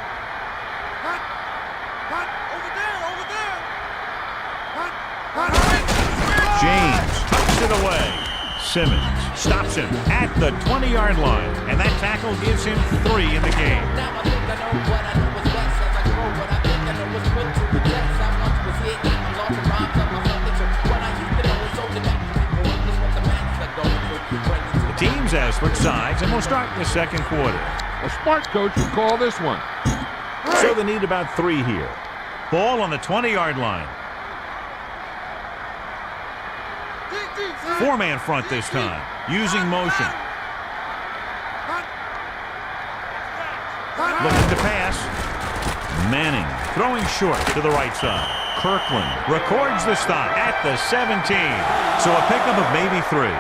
Over there. James tucks it away. Simmons stops him at the 20-yard line. And that tackle gives him 3 in the game. Now I think I know what I know is best. As I grow, what I think I know is put to the test. I once was here, eating lots of rhymes on my signature. What I used to know is only back to people. This what the man said going through. The teams have switched sides, and we'll start in the second quarter. A smart coach would call this one. So they need about 3 here. Ball on the 20-yard line. 4-man front this time, using motion. Looking to pass. Manning throwing short to the right side. Kirkland records the stop at the 17. So a pickup of maybe 3.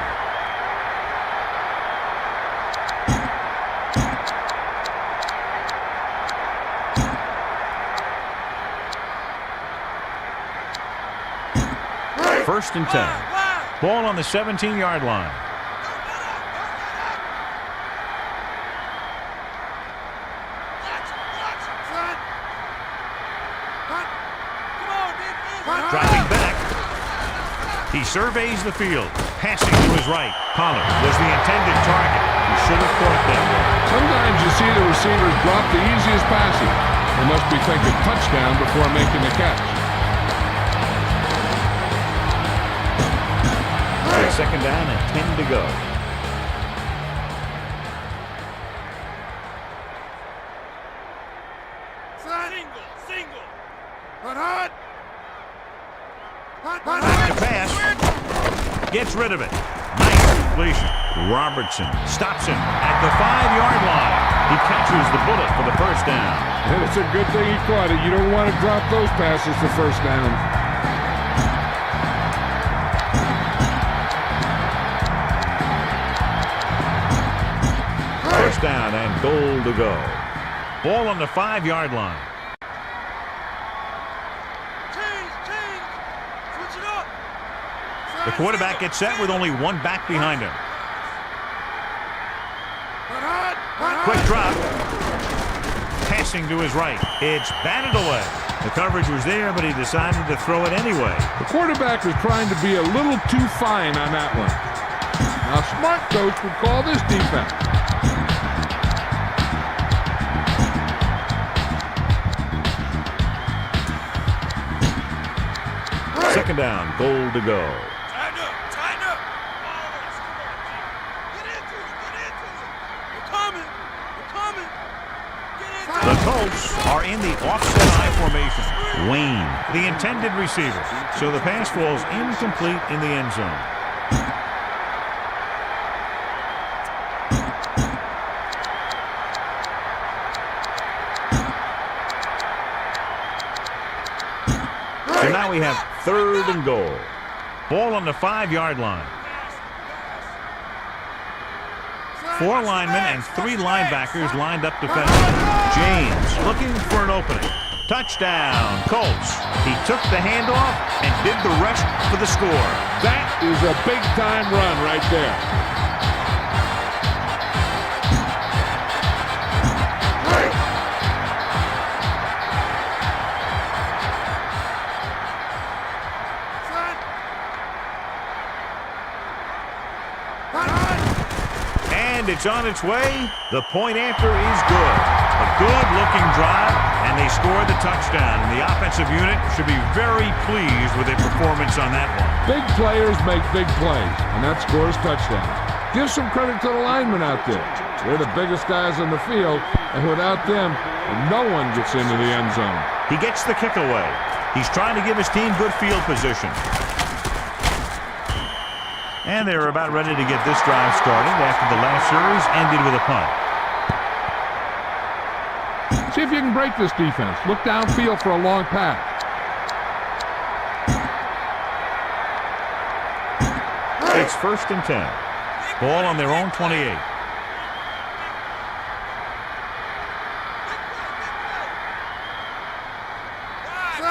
First and 10. Ball on the 17-yard line. Driving back. He surveys the field. Passing to his right. Pollard was the intended target. He should have caught that one. Sometimes you see the receivers drop the easiest passes. They must be thinking touchdown before making the catch. Second down and 10 to go. Single. Back to pass. Gets rid of it. Nice completion. Robertson stops him at the 5-yard line. He catches the bullet for the first down. And it's a good thing he caught it. You don't want to drop those passes for first down. First down and goal to go. Ball on the 5-yard line. Switch it up. The quarterback gets set with only 1 back behind him. Quick drop. Passing to his right. It's batted away. The coverage was there, but he decided to throw it anyway. The quarterback was trying to be a little too fine on that one. Now, a smart coach would call this defense. Second down, goal to go. Tighten up. Always, come on, G. Get into it. We're coming. Get into it. The Colts are in the offset I formation. Wayne, the intended receiver. So the pass falls incomplete in the end zone. So now we have 3rd and goal. Ball on the 5-yard line. 4 linemen and 3 linebackers lined up defensively. James looking for an opening. Touchdown, Colts. He took the handoff and did the rest for the score. That is a big-time run right there. And it's on its way. The point after is good. A good-looking drive, and they score the touchdown. And the offensive unit should be very pleased with their performance on that one. Big players make big plays, and that scores touchdowns. Give some credit to the linemen out there. They're the biggest guys on the field, and without them, no one gets into the end zone. He gets the kick away. He's trying to give his team good field position. And they're about ready to get this drive started after the last series ended with a punt. See if you can break this defense. Look downfield for a long pass. It's 1st and 10. Ball on their own 28.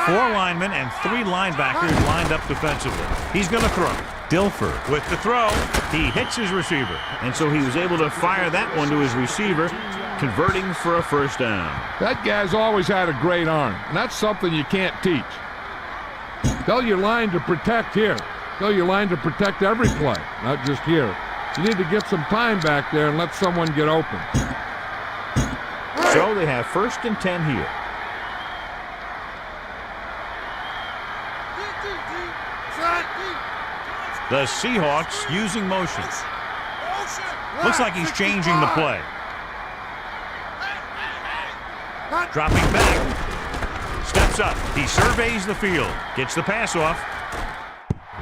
Four linemen and 3 linebackers lined up defensively. He's going to throw. Dilfer with the throw. He hits his receiver. And so he was able to fire that one to his receiver, converting for a 1st down. That guy's always had a great arm, and that's something you can't teach. Tell your line to protect here. Tell your line to protect every play, not just here. You need to get some time back there and let someone get open. So they have 1st and 10 here. The Seahawks using motion. Looks like he's changing the play. Dropping back. Steps up. He surveys the field. Gets the pass off.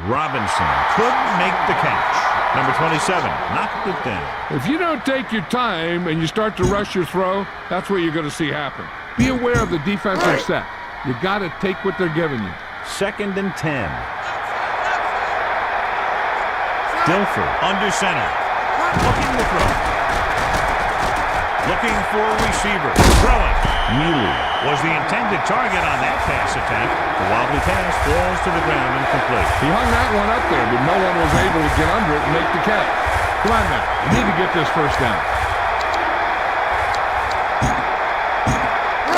Robinson couldn't make the catch. Number 27 knocked it down. If you don't take your time and you start to rush your throw, that's what you're going to see happen. Be aware of the defensive set. You got to take what they're giving you. 2nd and 10. Dilfer under center. Looking to throw. Looking for a receiver. Throwing. Mealy was the intended target on that pass attempt. The wobbly pass falls to the ground incomplete. He hung that one up there, but no one was able to get under it and make the catch. Come on now. You need to get this 1st down.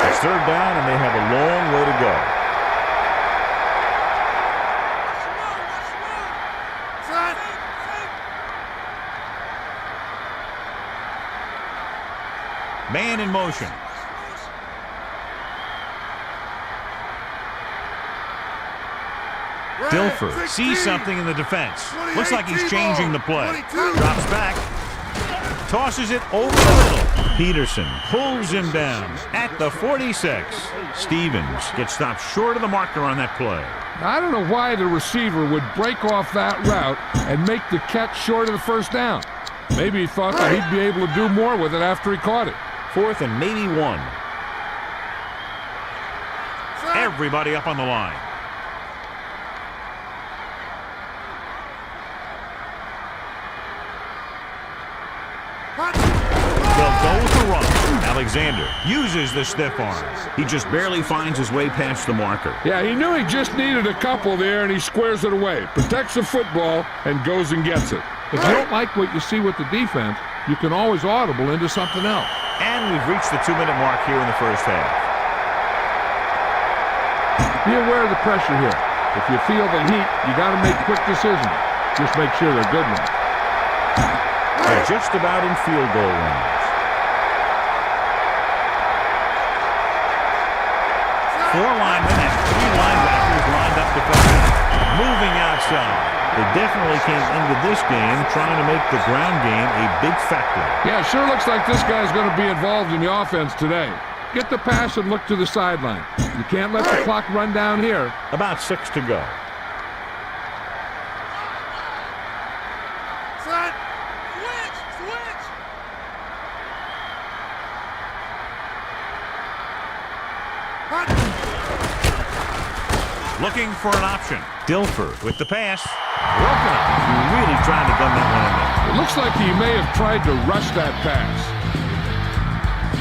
It's 3rd down, and they have a long way to go. Man in motion. Dilfer sees something in the defense. Looks like he's changing the play. Drops back. Tosses it over the middle. Peterson pulls him down at the 46. Stevens gets stopped short of the marker on that play. I don't know why the receiver would break off that route and make the catch short of the 1st down. Maybe he thought that he'd be able to do more with it after he caught it. 4th and maybe 1. Everybody up on the line. They'll go with the run. Alexander uses the stiff arm. He just barely finds his way past the marker. Yeah, he knew he just needed a couple there, and he squares it away. Protects the football and goes and gets it. If you don't like what you see with the defense, you can always audible into something else. And we've reached the 2-minute mark here in the 1st half. Be aware of the pressure here. If you feel the heat, you got to make quick decisions. Just make sure they're good ones. They're just about in field goal range. 4 linemen and 3 linebackers lined up defensively. Moving outside. They definitely came into this game trying to make the ground game a big factor. Yeah, sure looks like this guy's going to be involved in the offense today. Get the pass and look to the sideline. You can't let the clock run down here. About 6 to go. Set. Switch. Looking for an option. Dilfer with the pass. Broken up. Really trying to gun that one in there. It looks like he may have tried to rush that pass.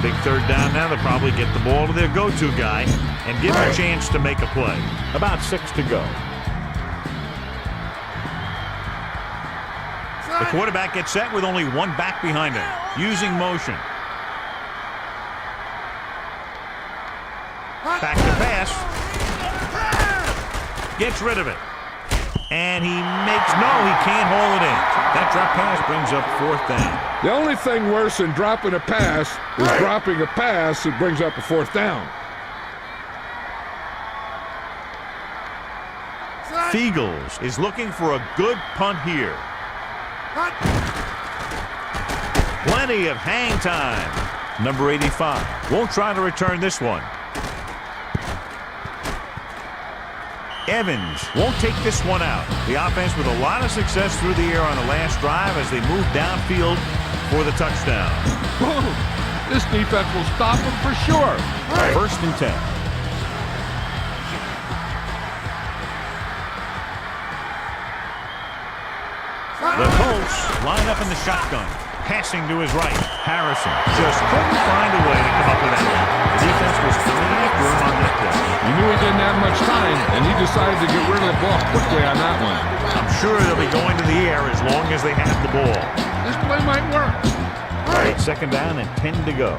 Big 3rd down now. They'll probably get the ball to their go-to guy and give him a chance to make a play. About 6 to go. The quarterback gets set with only 1 back behind him. Using motion. Back to pass. Gets rid of it. And he makes, no, he can't haul it in. That drop pass brings up 4th down. The only thing worse than dropping a pass is dropping a pass that brings up a fourth down. Fiegels is looking for a good punt here. Plenty of hang time. Number 85 won't try to return this one. Evans won't take this one out. The offense with a lot of success through the air on the last drive as they move downfield for the touchdown. Boom! This defense will stop them for sure. First and 10. The Colts line up in the shotgun. Passing to his right. Harrison just couldn't find a way to come up with that one. The defense was coming after him on that play. He knew he didn't have much time, and he decided to get rid of the ball quickly on that one. I'm sure they'll be going to the air as long as they have the ball. This play might work. It's second down and 10 to go.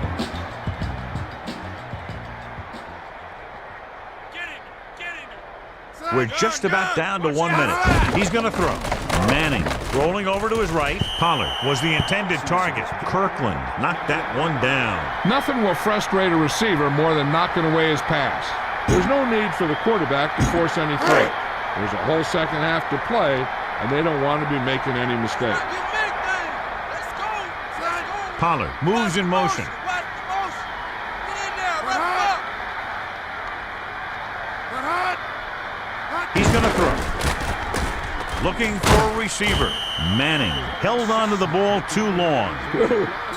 We're just about down to 1 minute. He's going to throw. Manning rolling over to his right. Pollard was the intended target. Kirkland knocked that one down. Nothing will frustrate a receiver more than knocking away his pass. There's no need for the quarterback to force any throw. There's a whole second half to play, and they don't want to be making any mistakes. Pollard moves in motion. He's going to throw. Looking for a receiver. Manning held onto the ball too long.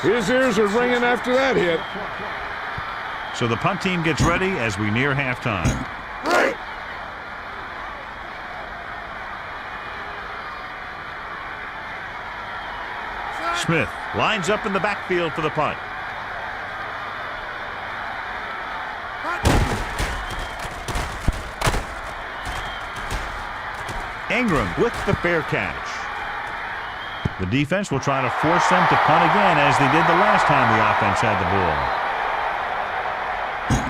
His ears are ringing after that hit. So the punt team gets ready as we near halftime. Smith lines up in the backfield for the punt. Ingram with the fair catch. The defense will try to force them to punt again as they did the last time the offense had the ball.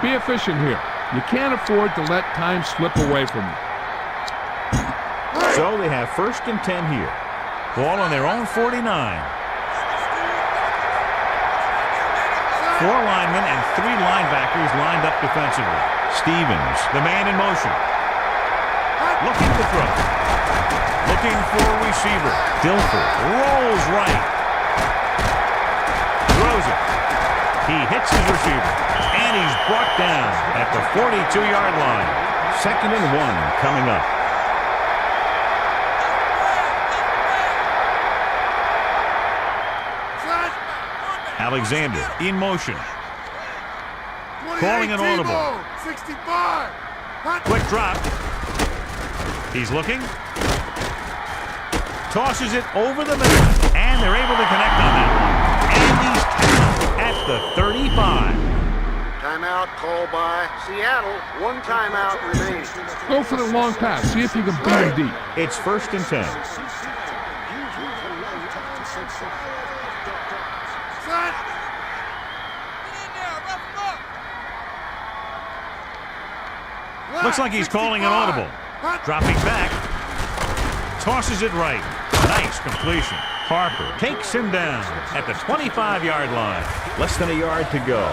Be efficient here. You can't afford to let time slip away from you. So they have first and 10 here. Ball on their own 49. 4 linemen and 3 linebackers lined up defensively. Stevens, the man in motion. Looking to throw. Looking for a receiver. Dilfer rolls right. Throws it. He hits his receiver. And he's brought down at the 42-yard line. Second and 1 coming up. Alexander in motion. Calling an audible. 65. Quick drop. He's looking. Tosses it over the middle. And they're able to connect on that one. And he's at the 35. Timeout called by Seattle. 1 timeout remains. Go for the long pass. See if you can beat him deep. It's first and 10. Looks like he's calling an audible. Dropping back. Tosses it right. Nice completion. Harper takes him down at the 25-yard line. Less than a yard to go.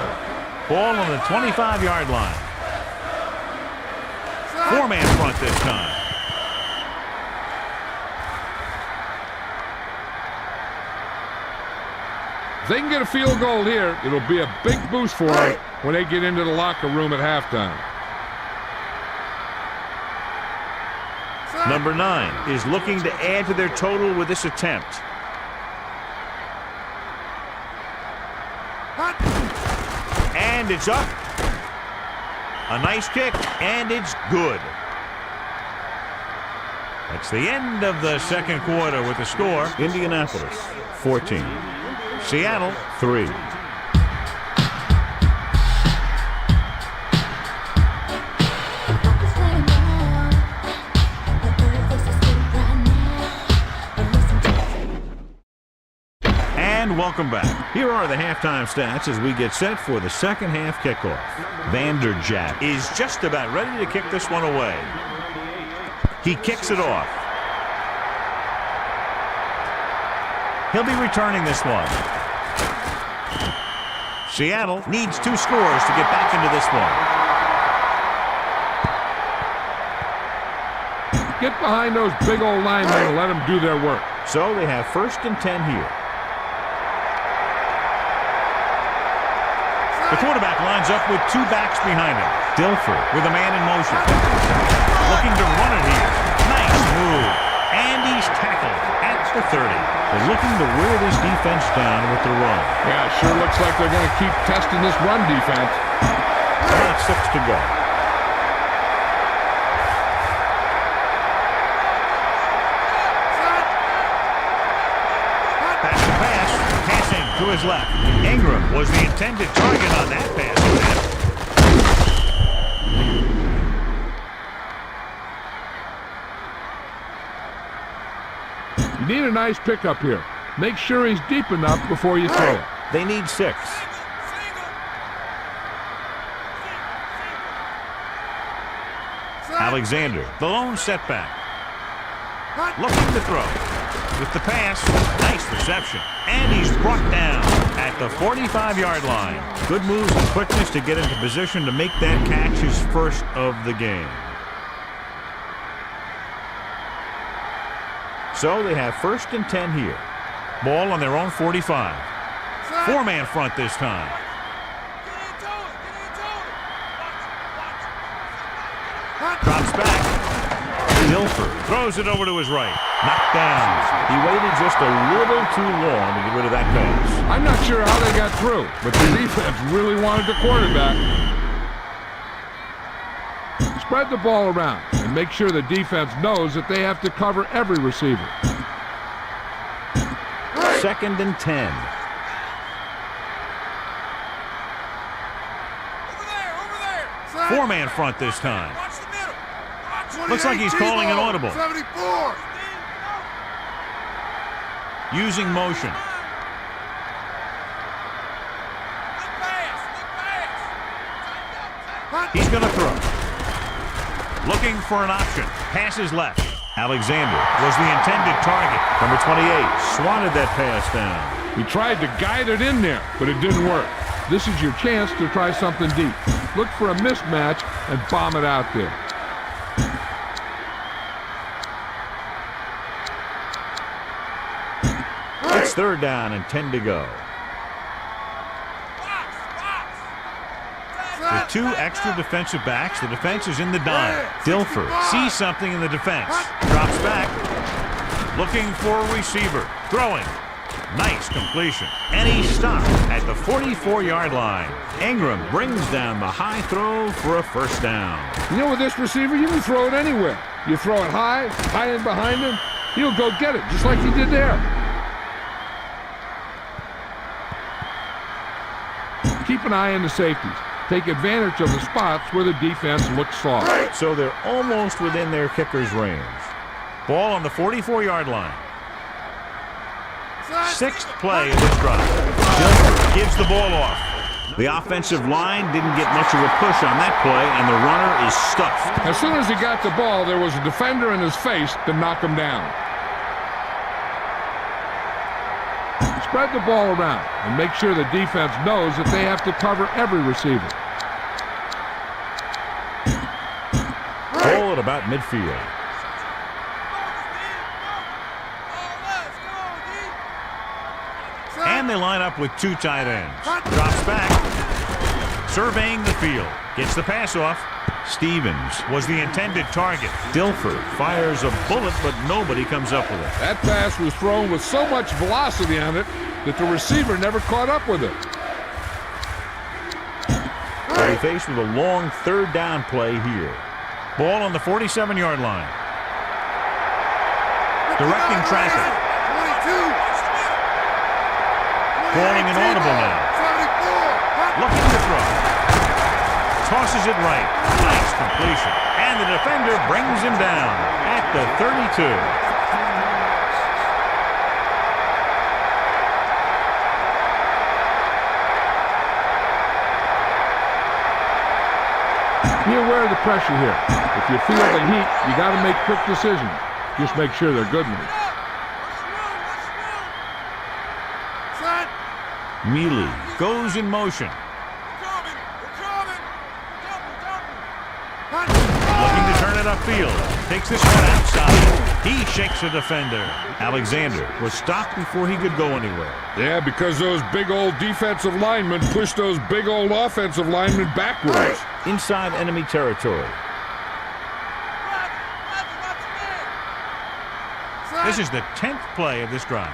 Ball on the 25-yard line. 4-man front this time. If they can get a field goal here, it'll be a big boost for them when they get into the locker room at halftime. Number 9 is looking to add to their total with this attempt. And it's up. A nice kick, and it's good. That's the end of the second quarter with the score. Indianapolis 14. Seattle 3. And welcome back. Here are the halftime stats as we get set for the second half kickoff. Vanderjagt is just about ready to kick this one away. He kicks it off. He'll be returning this one. Seattle needs 2 scores to get back into this one. Get behind those big old linemen and let them do their work. So they have 1st and 10 here. The quarterback lines up with 2 backs behind him. Dilfer with a man in motion. Looking to run it here. Nice move. And he's tackled at the 30. They're looking to wear this defense down with the run. Yeah, sure looks like they're going to keep testing this run defense. About 6 to go. Back to pass. Passing to his left. Ingram was the intended target on that pass attempt. You need a nice pickup here. Make sure he's deep enough before you throw it. They need 6. Alexander, the lone setback. Looking to throw. With the pass, nice reception. And he's brought down at the 45-yard line. Good moves and quickness to get into position to make that catch his first of the game. So they have 1st and 10 here. Ball on their own 45. 4-man front this time. Drops back. Dilfer throws it over to his right. Knocked down. He waited just a little too long to get rid of that pass. I'm not sure how they got through, but the defense really wanted the quarterback. Spread the ball around and make sure the defense knows that they have to cover every receiver. 2nd and 10. Over there. 4-man front this time. Watch the middle. Looks like he's calling an audible. 74. Using motion. Look pass. He's going to throw. Looking for an option. Passes left. Alexander was the intended target. Number 28 swatted that pass down. He tried to guide it in there, but it didn't work. This is your chance to try something deep. Look for a mismatch and bomb it out there. It's 3rd down and 10 to go. With 2 extra defensive backs, the defense is in the dime. Dilfer sees something in the defense. Drops back. Looking for a receiver. Throwing. Nice completion. And he stopped at the 44-yard line. Ingram brings down the high throw for a 1st down. You know, with this receiver, you can throw it anywhere. You throw it high and behind him, he'll go get it, just like he did there. Keep an eye on the safeties. Take advantage of the spots where the defense looks soft. So they're almost within their kicker's range. Ball on the 44-yard line. 6th play of this drive. Dilfer gives the ball off. The offensive line didn't get much of a push on that play, and the runner is stuffed. As soon as he got the ball, there was a defender in his face to knock him down. Spread the ball around and make sure the defense knows that they have to cover every receiver. Ball at about midfield. And they line up with 2 tight ends. Drops back. Surveying the field. Gets the pass off. Stevens was the intended target. Dilfer fires a bullet, but nobody comes up with it. That pass was thrown with so much velocity on it that the receiver never caught up with it. They'll be faced with a long 3rd down play here. Ball on the 47-yard line. Directing traffic. 22. Calling an audible now. 74. Looking to throw. Tosses it right. Nice completion. And the defender brings him down at the 32. Be aware of the pressure here. If you feel the heat, you got to make quick decisions. Just make sure they're good ones. Mealy goes in motion. Coming. We're coming. Double. Looking to turn it upfield. Takes this one outside. He shakes a defender. Alexander was stopped before he could go anywhere. Yeah, because those big old defensive linemen pushed those big old offensive linemen backwards. Inside enemy territory. This is the 10th play of this drive.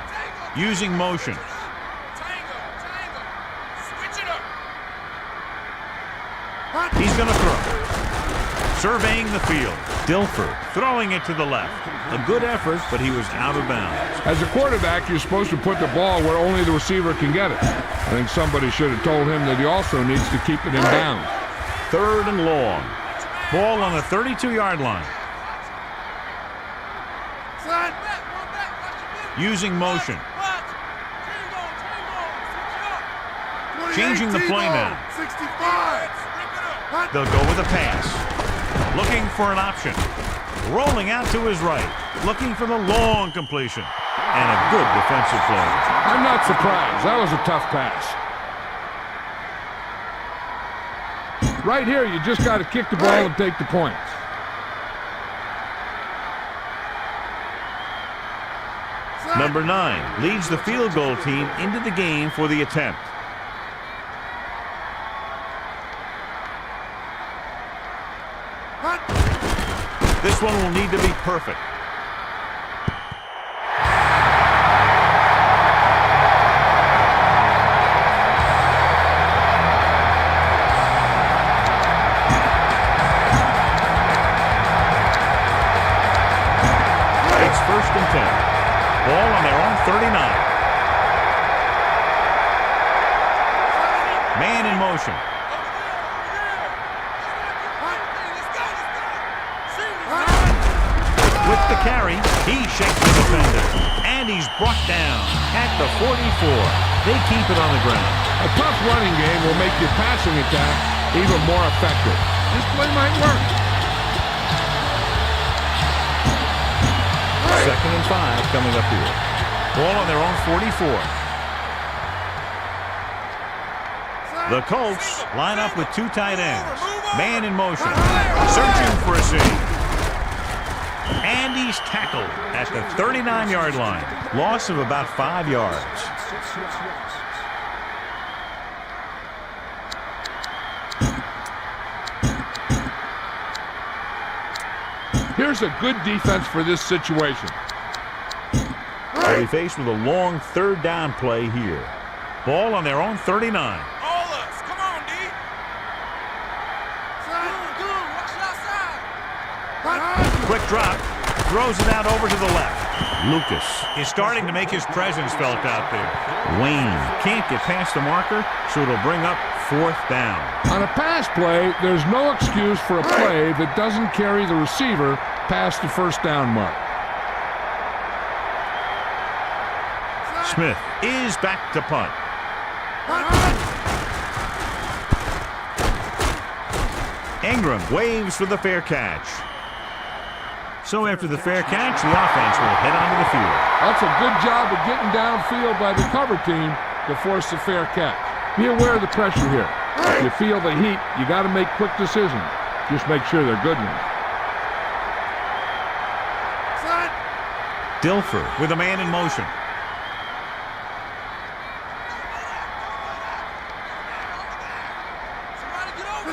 Using motion. Tango. Switch it up. He's going to throw. Surveying the field. Dilfer throwing it to the left. A good effort, but he was out of bounds. As a quarterback, you're supposed to put the ball where only the receiver can get it. I think somebody should have told him that he also needs to keep it in bounds. 3rd and long. Ball on the 32-yard line. Using motion. Changing the play now. 65. They'll go with a pass. Looking for an option. Rolling out to his right. Looking for the long completion. And a good defensive play. I'm not surprised. That was a tough pass. Right here, you just got to kick the ball and take the points. Number 9 leads the field goal team into the game for the attempt. This one will need to be perfect. It's 1st and 10. Ball on their own 39. Man in motion. With the carry, he shakes the defender. And he's brought down at the 44. They keep it on the ground. A tough running game will make your passing attack even more effective. This play might work. 2nd and 5 coming up here. Ball on their own 44. The Colts line up with 2 tight ends. Man in motion. Searching for a save. And he's tackled at the 39-yard line. Loss of about 5 yards. Here's a good defense for this situation. They'll be faced with a long 3rd down play here. Ball on their own 39. All us. Come on, D. Good. Watch it outside. Quick drop. Throws it out over to the left. Lucas is starting to make his presence felt out there. Wayne can't get past the marker, so it'll bring up 4th down. On a pass play, there's no excuse for a play that doesn't carry the receiver past the 1st down mark. Smith is back to punt. Ingram waves for the fair catch. So after the fair catch, the offense will head onto the field. That's a good job of getting downfield by the cover team to force the fair catch. Be aware of the pressure here. If you feel the heat, you got to make quick decisions. Just make sure they're good ones. Dilfer with a man in motion.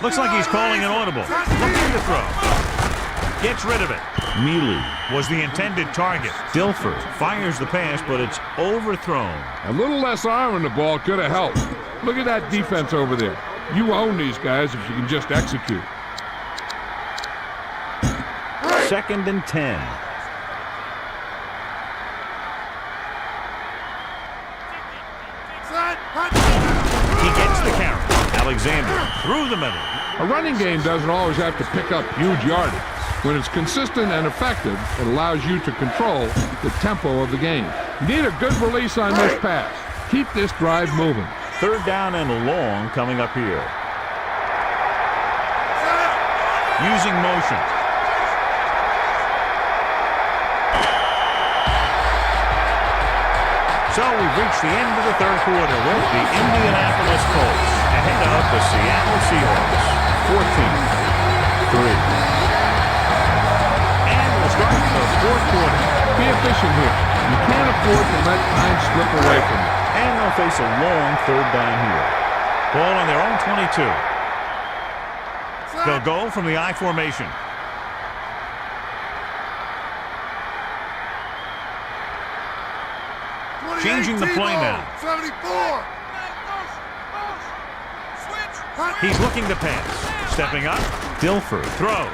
Looks like he's calling an audible. Looking to throw. Gets rid of it. Mealy was the intended target. Dilfer fires the pass, but it's overthrown. A little less arm on the ball could have helped. Look at that defense over there. You own these guys if you can just execute. 2nd and 10. He gets the carry. Alexander through the middle. A running game doesn't always have to pick up huge yardage. When it's consistent and effective, it allows you to control the tempo of the game. You need a good release on this pass. Keep this drive moving. 3rd down and long coming up here. Using motion. So we've reached the end of the third quarter with the Indianapolis Colts ahead of the Seattle Seahawks, 14-3. And we'll start the fourth quarter. Be efficient here. You can't afford to let time slip away from you. And they'll face a long third down here. Ball on their own 22. They'll go from the I formation. Changing the play now. 74. He's looking to pass. Stepping up, Dilfer throws.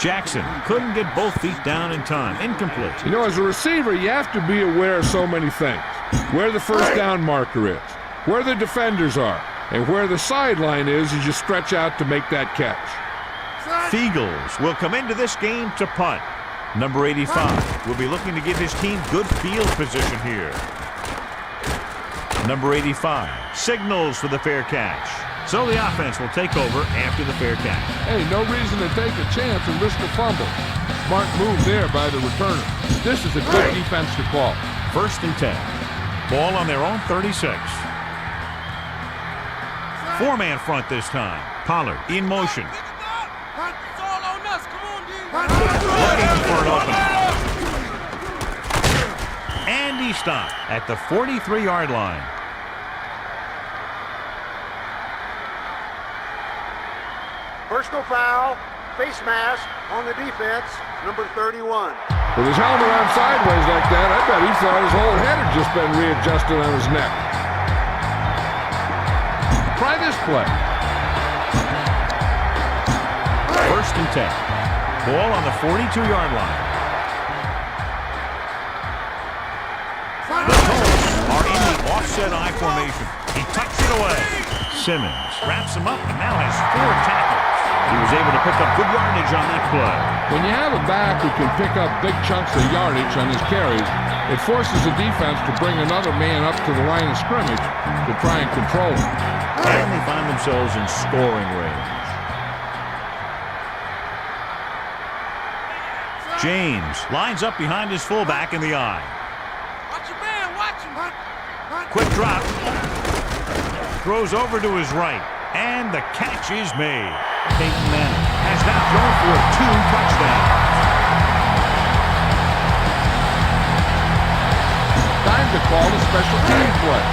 Jackson couldn't get both feet down in time. Incomplete. You know, as a receiver, you have to be aware of so many things. Where the first down marker is, where the defenders are, and where the sideline is as you stretch out to make that catch. Fiegels will come into this game to punt. Number 85 will be looking to give his team good field position here. Number 85 signals for the fair catch. So the offense will take over after the fair catch. Hey, no reason to take a chance and risk a fumble. Smart move there by the returner. This is a good defense to call. 1st and 10. Ball on their own 36. Four-man front this time. Pollard in motion. It's all on us. Come on, D. Looking for an opening. And he stopped at the 43-yard line. Personal foul, face mask on the defense, number 31. With his helmet on sideways like that, I bet he thought his whole head had just been readjusted on his neck. Try this play. 1st and 10. Ball on the 42-yard line. The Colts are in the offset I formation. He tucks it away. Simmons wraps him up and now has 4 tackles. He was able to pick up good yardage on that play. When you have a back who can pick up big chunks of yardage on his carries, it forces the defense to bring another man up to the line of scrimmage to try and control him. And they find themselves in scoring range. James lines up behind his fullback in the I. Watch your man. Watch him. Quick drop. Throws over to his right. And the catch is made. Peyton Manning has now thrown for 2 touchdowns. Time to call a special team play.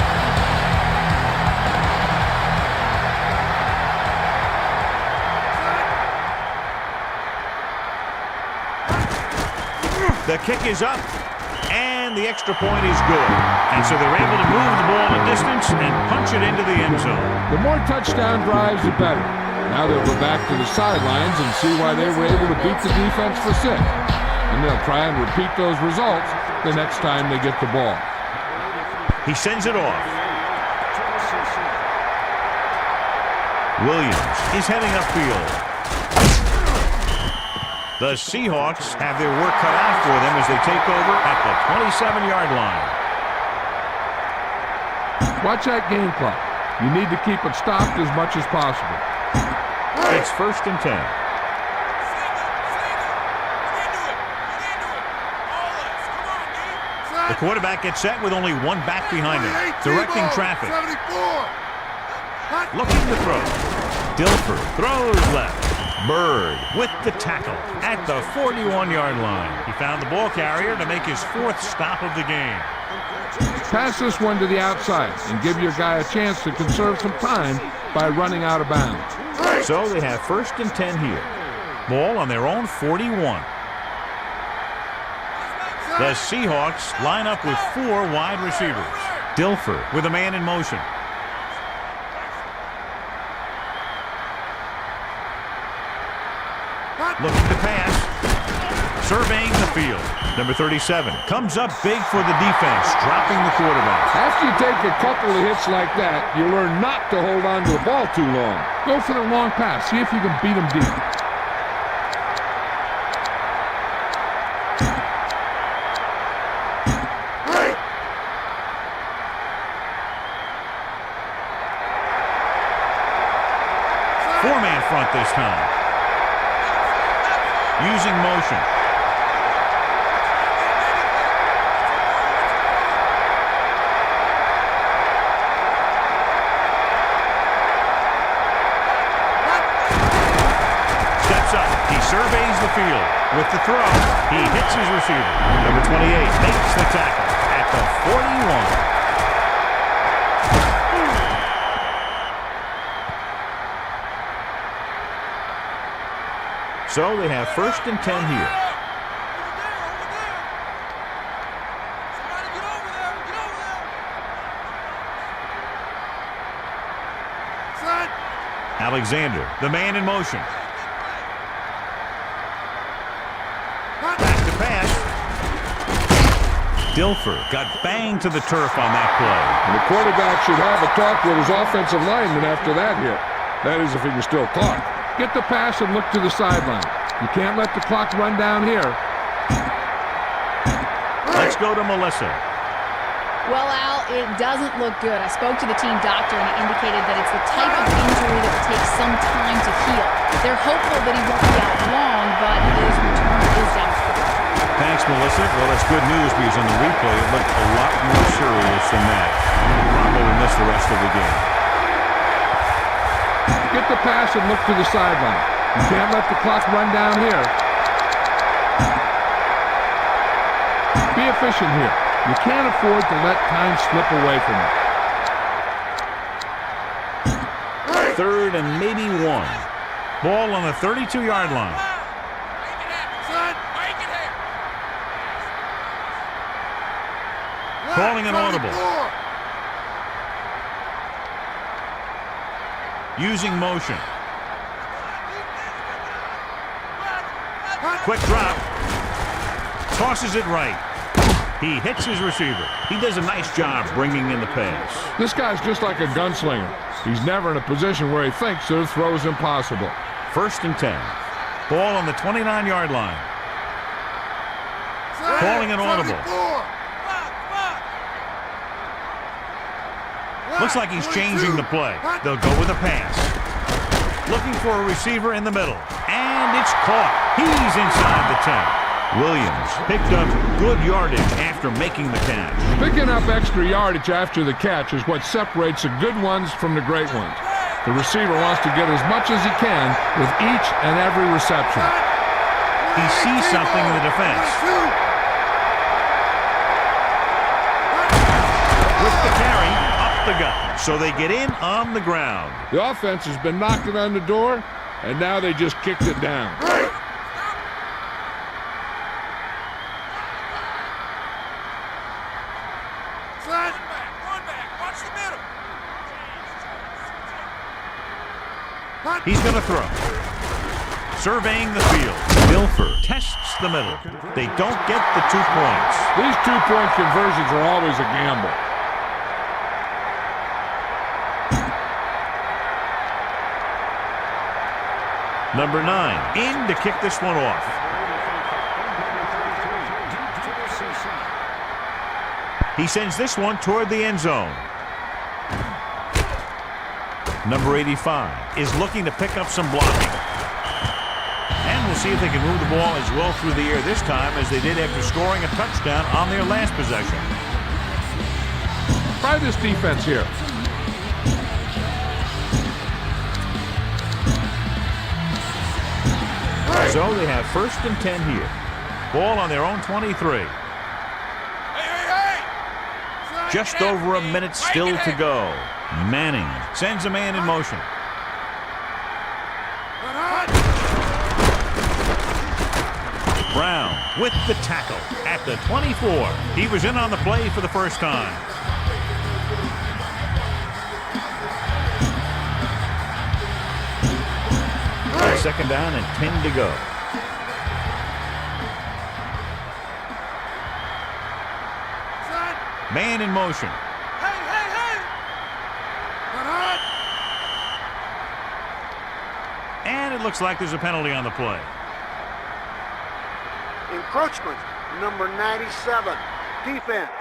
The kick is up, and the extra point is good. And so they're able to move the ball a distance and punch it into the end zone. The more touchdown drives, the better. Now they'll go back to the sidelines and see why they were able to beat the defense for 6. And they'll try and repeat those results the next time they get the ball. He sends it off. Williams is heading upfield. The Seahawks have their work cut out for them as they take over at the 27-yard line. Watch that game clock. You need to keep it stopped as much as possible. It's 1st and 10. The quarterback gets set with only one back behind him, directing traffic. 74. Looking to throw. Dilfer throws left. Bird with the tackle at the 41-yard line. He found the ball carrier to make his 4th stop of the game. Pass this one to the outside and give your guy a chance to conserve some time by running out of bounds. So they have 1st and 10 here. Ball on their own 41. The Seahawks line up with 4 wide receivers. Dilfer with a man in motion. Looking to pass. Surveying the field. Number 37 comes up big for the defense, dropping the quarterback. After you take a couple of hits like that, you learn not to hold on to the ball too long. Go for the long pass. See if you can beat them deep. Four-man front this time. Using motion. field with the throw. He hits his receiver. Number 28 makes the tackle at the 41. So they have 1st and 10 here. Somebody get over there. Get over there. Set. Alexander, the man in motion. Back to pass. Dilfer got banged to the turf on that play. And the quarterback should have a talk with his offensive lineman after that hit. That is, if he can still talk. Get the pass and look to the sideline. You can't let the clock run down here. Let's go to Melissa. Well, Al, it doesn't look good. I spoke to the team doctor, and he indicated that it's the type of injury that will take some time to heal. They're hopeful that he won't be out long, but his return is doubtful. Thanks, Melissa. Well, that's good news because on the replay it looked a lot more serious than that. Probably miss the rest of the game. Get the pass and look to the sideline. You can't let the clock run down here. Be efficient here. You can't afford to let time slip away from you. 3rd and maybe 1. Ball on the 32-yard line. Make it happen, son. Make it happen. Calling an audible. Using motion. Quick drop. Tosses it right. He hits his receiver. He does a nice job bringing in the pass. This guy's just like a gunslinger. He's never in a position where he thinks that a throw is impossible. 1st and 10. Ball on the 29-yard line. Calling an audible. Looks like he's changing the play. They'll go with a pass. Looking for a receiver in the middle. And it's caught. He's inside the 10. Williams picked up good yardage after making the catch. Picking up extra yardage after the catch is what separates the good ones from the great ones. The receiver wants to get as much as he can with each and every reception. He sees something in the defense. With the carry, up the gut. So they get in on the ground. The offense has been knocking on the door, and now they just kicked it down. He's going to throw. Surveying the field. Dilfer tests the middle. They don't get the 2 points. These 2-point conversions are always a gamble. Number 9 in to kick this one off. He sends this one toward the end zone. Number 85 is looking to pick up some blocking. And we'll see if they can move the ball as well through the air this time as they did after scoring a touchdown on their last possession. Try this defense here. So they have 1st and 10 here. Ball on their own 23. Just over a minute still to go. Manning sends a man in motion. Brown with the tackle at the 24. He was in on the play for the first time. Second down and 10 to go. Man in motion. And it looks like there's a penalty on the play. Encroachment, number 97, defense.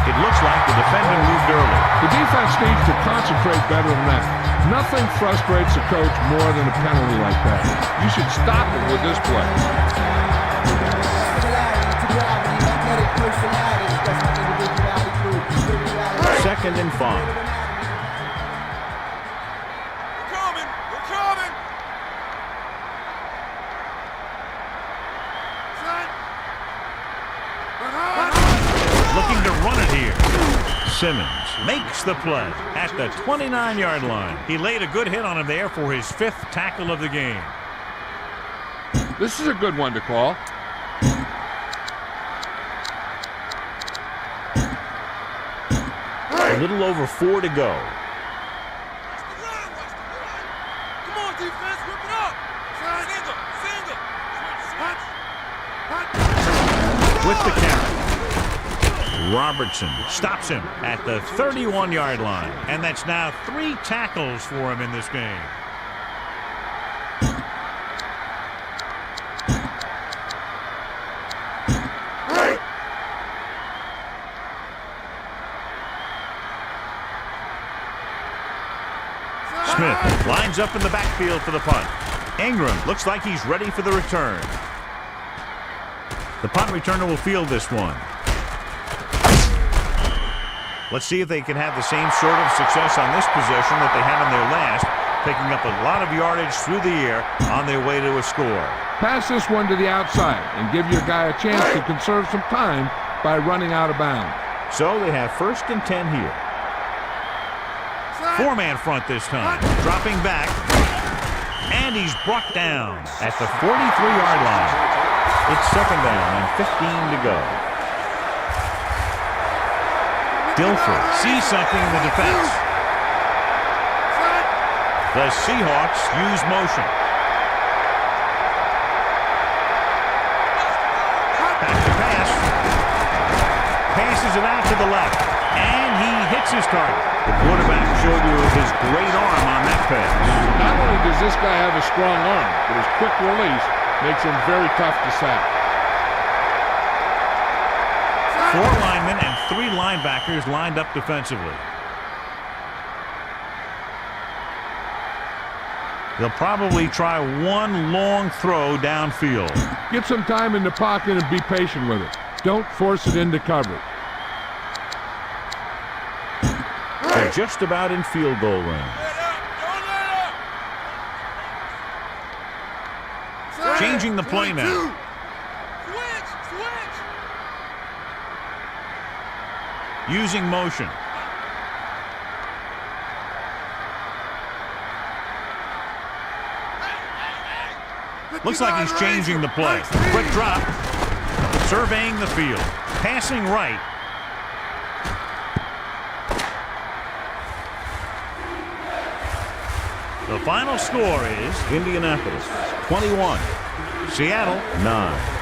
It looks like the defender moved early. The defense needs to concentrate better than that. Nothing frustrates a coach more than a penalty like that. You should stop it with this play. 2nd and 5. We're coming. Simmons makes the play at the 29-yard line. He laid a good hit on him there for his 5th tackle of the game. This is a good one to call. A little over 4 to go. Come on, defense, whip it up. Single. With the carry. Robertson stops him at the 31-yard line. And that's now 3 tackles for him in this game. Smith lines up in the backfield for the punt. Ingram looks like he's ready for the return. The punt returner will field this one. Let's see if they can have the same sort of success on this possession that they had on their last, picking up a lot of yardage through the air on their way to a score. Pass this one to the outside and give your guy a chance to conserve some time by running out of bounds. So they have 1st and 10 here. 4-man front this time. Dropping back. And he's brought down at the 43-yard line. It's 2nd down and 15 to go. Dilfer sees something in the defense. The Seahawks use motion. Back to pass. Passes it out to the left. And he hits his target. The quarterback showed you his great arm on that pass. Not only does this guy have a strong arm, but his quick release makes him very tough to sack. 4 linemen and 3 linebackers lined up defensively. They'll probably try one long throw downfield. Get some time in the pocket and be patient with it. Don't force it into coverage. They're just about in field goal range. Changing the play now. Using motion. Looks like he's changing the play. Quick drop. Surveying the field. Passing right. The final score is Indianapolis 21, Seattle 9.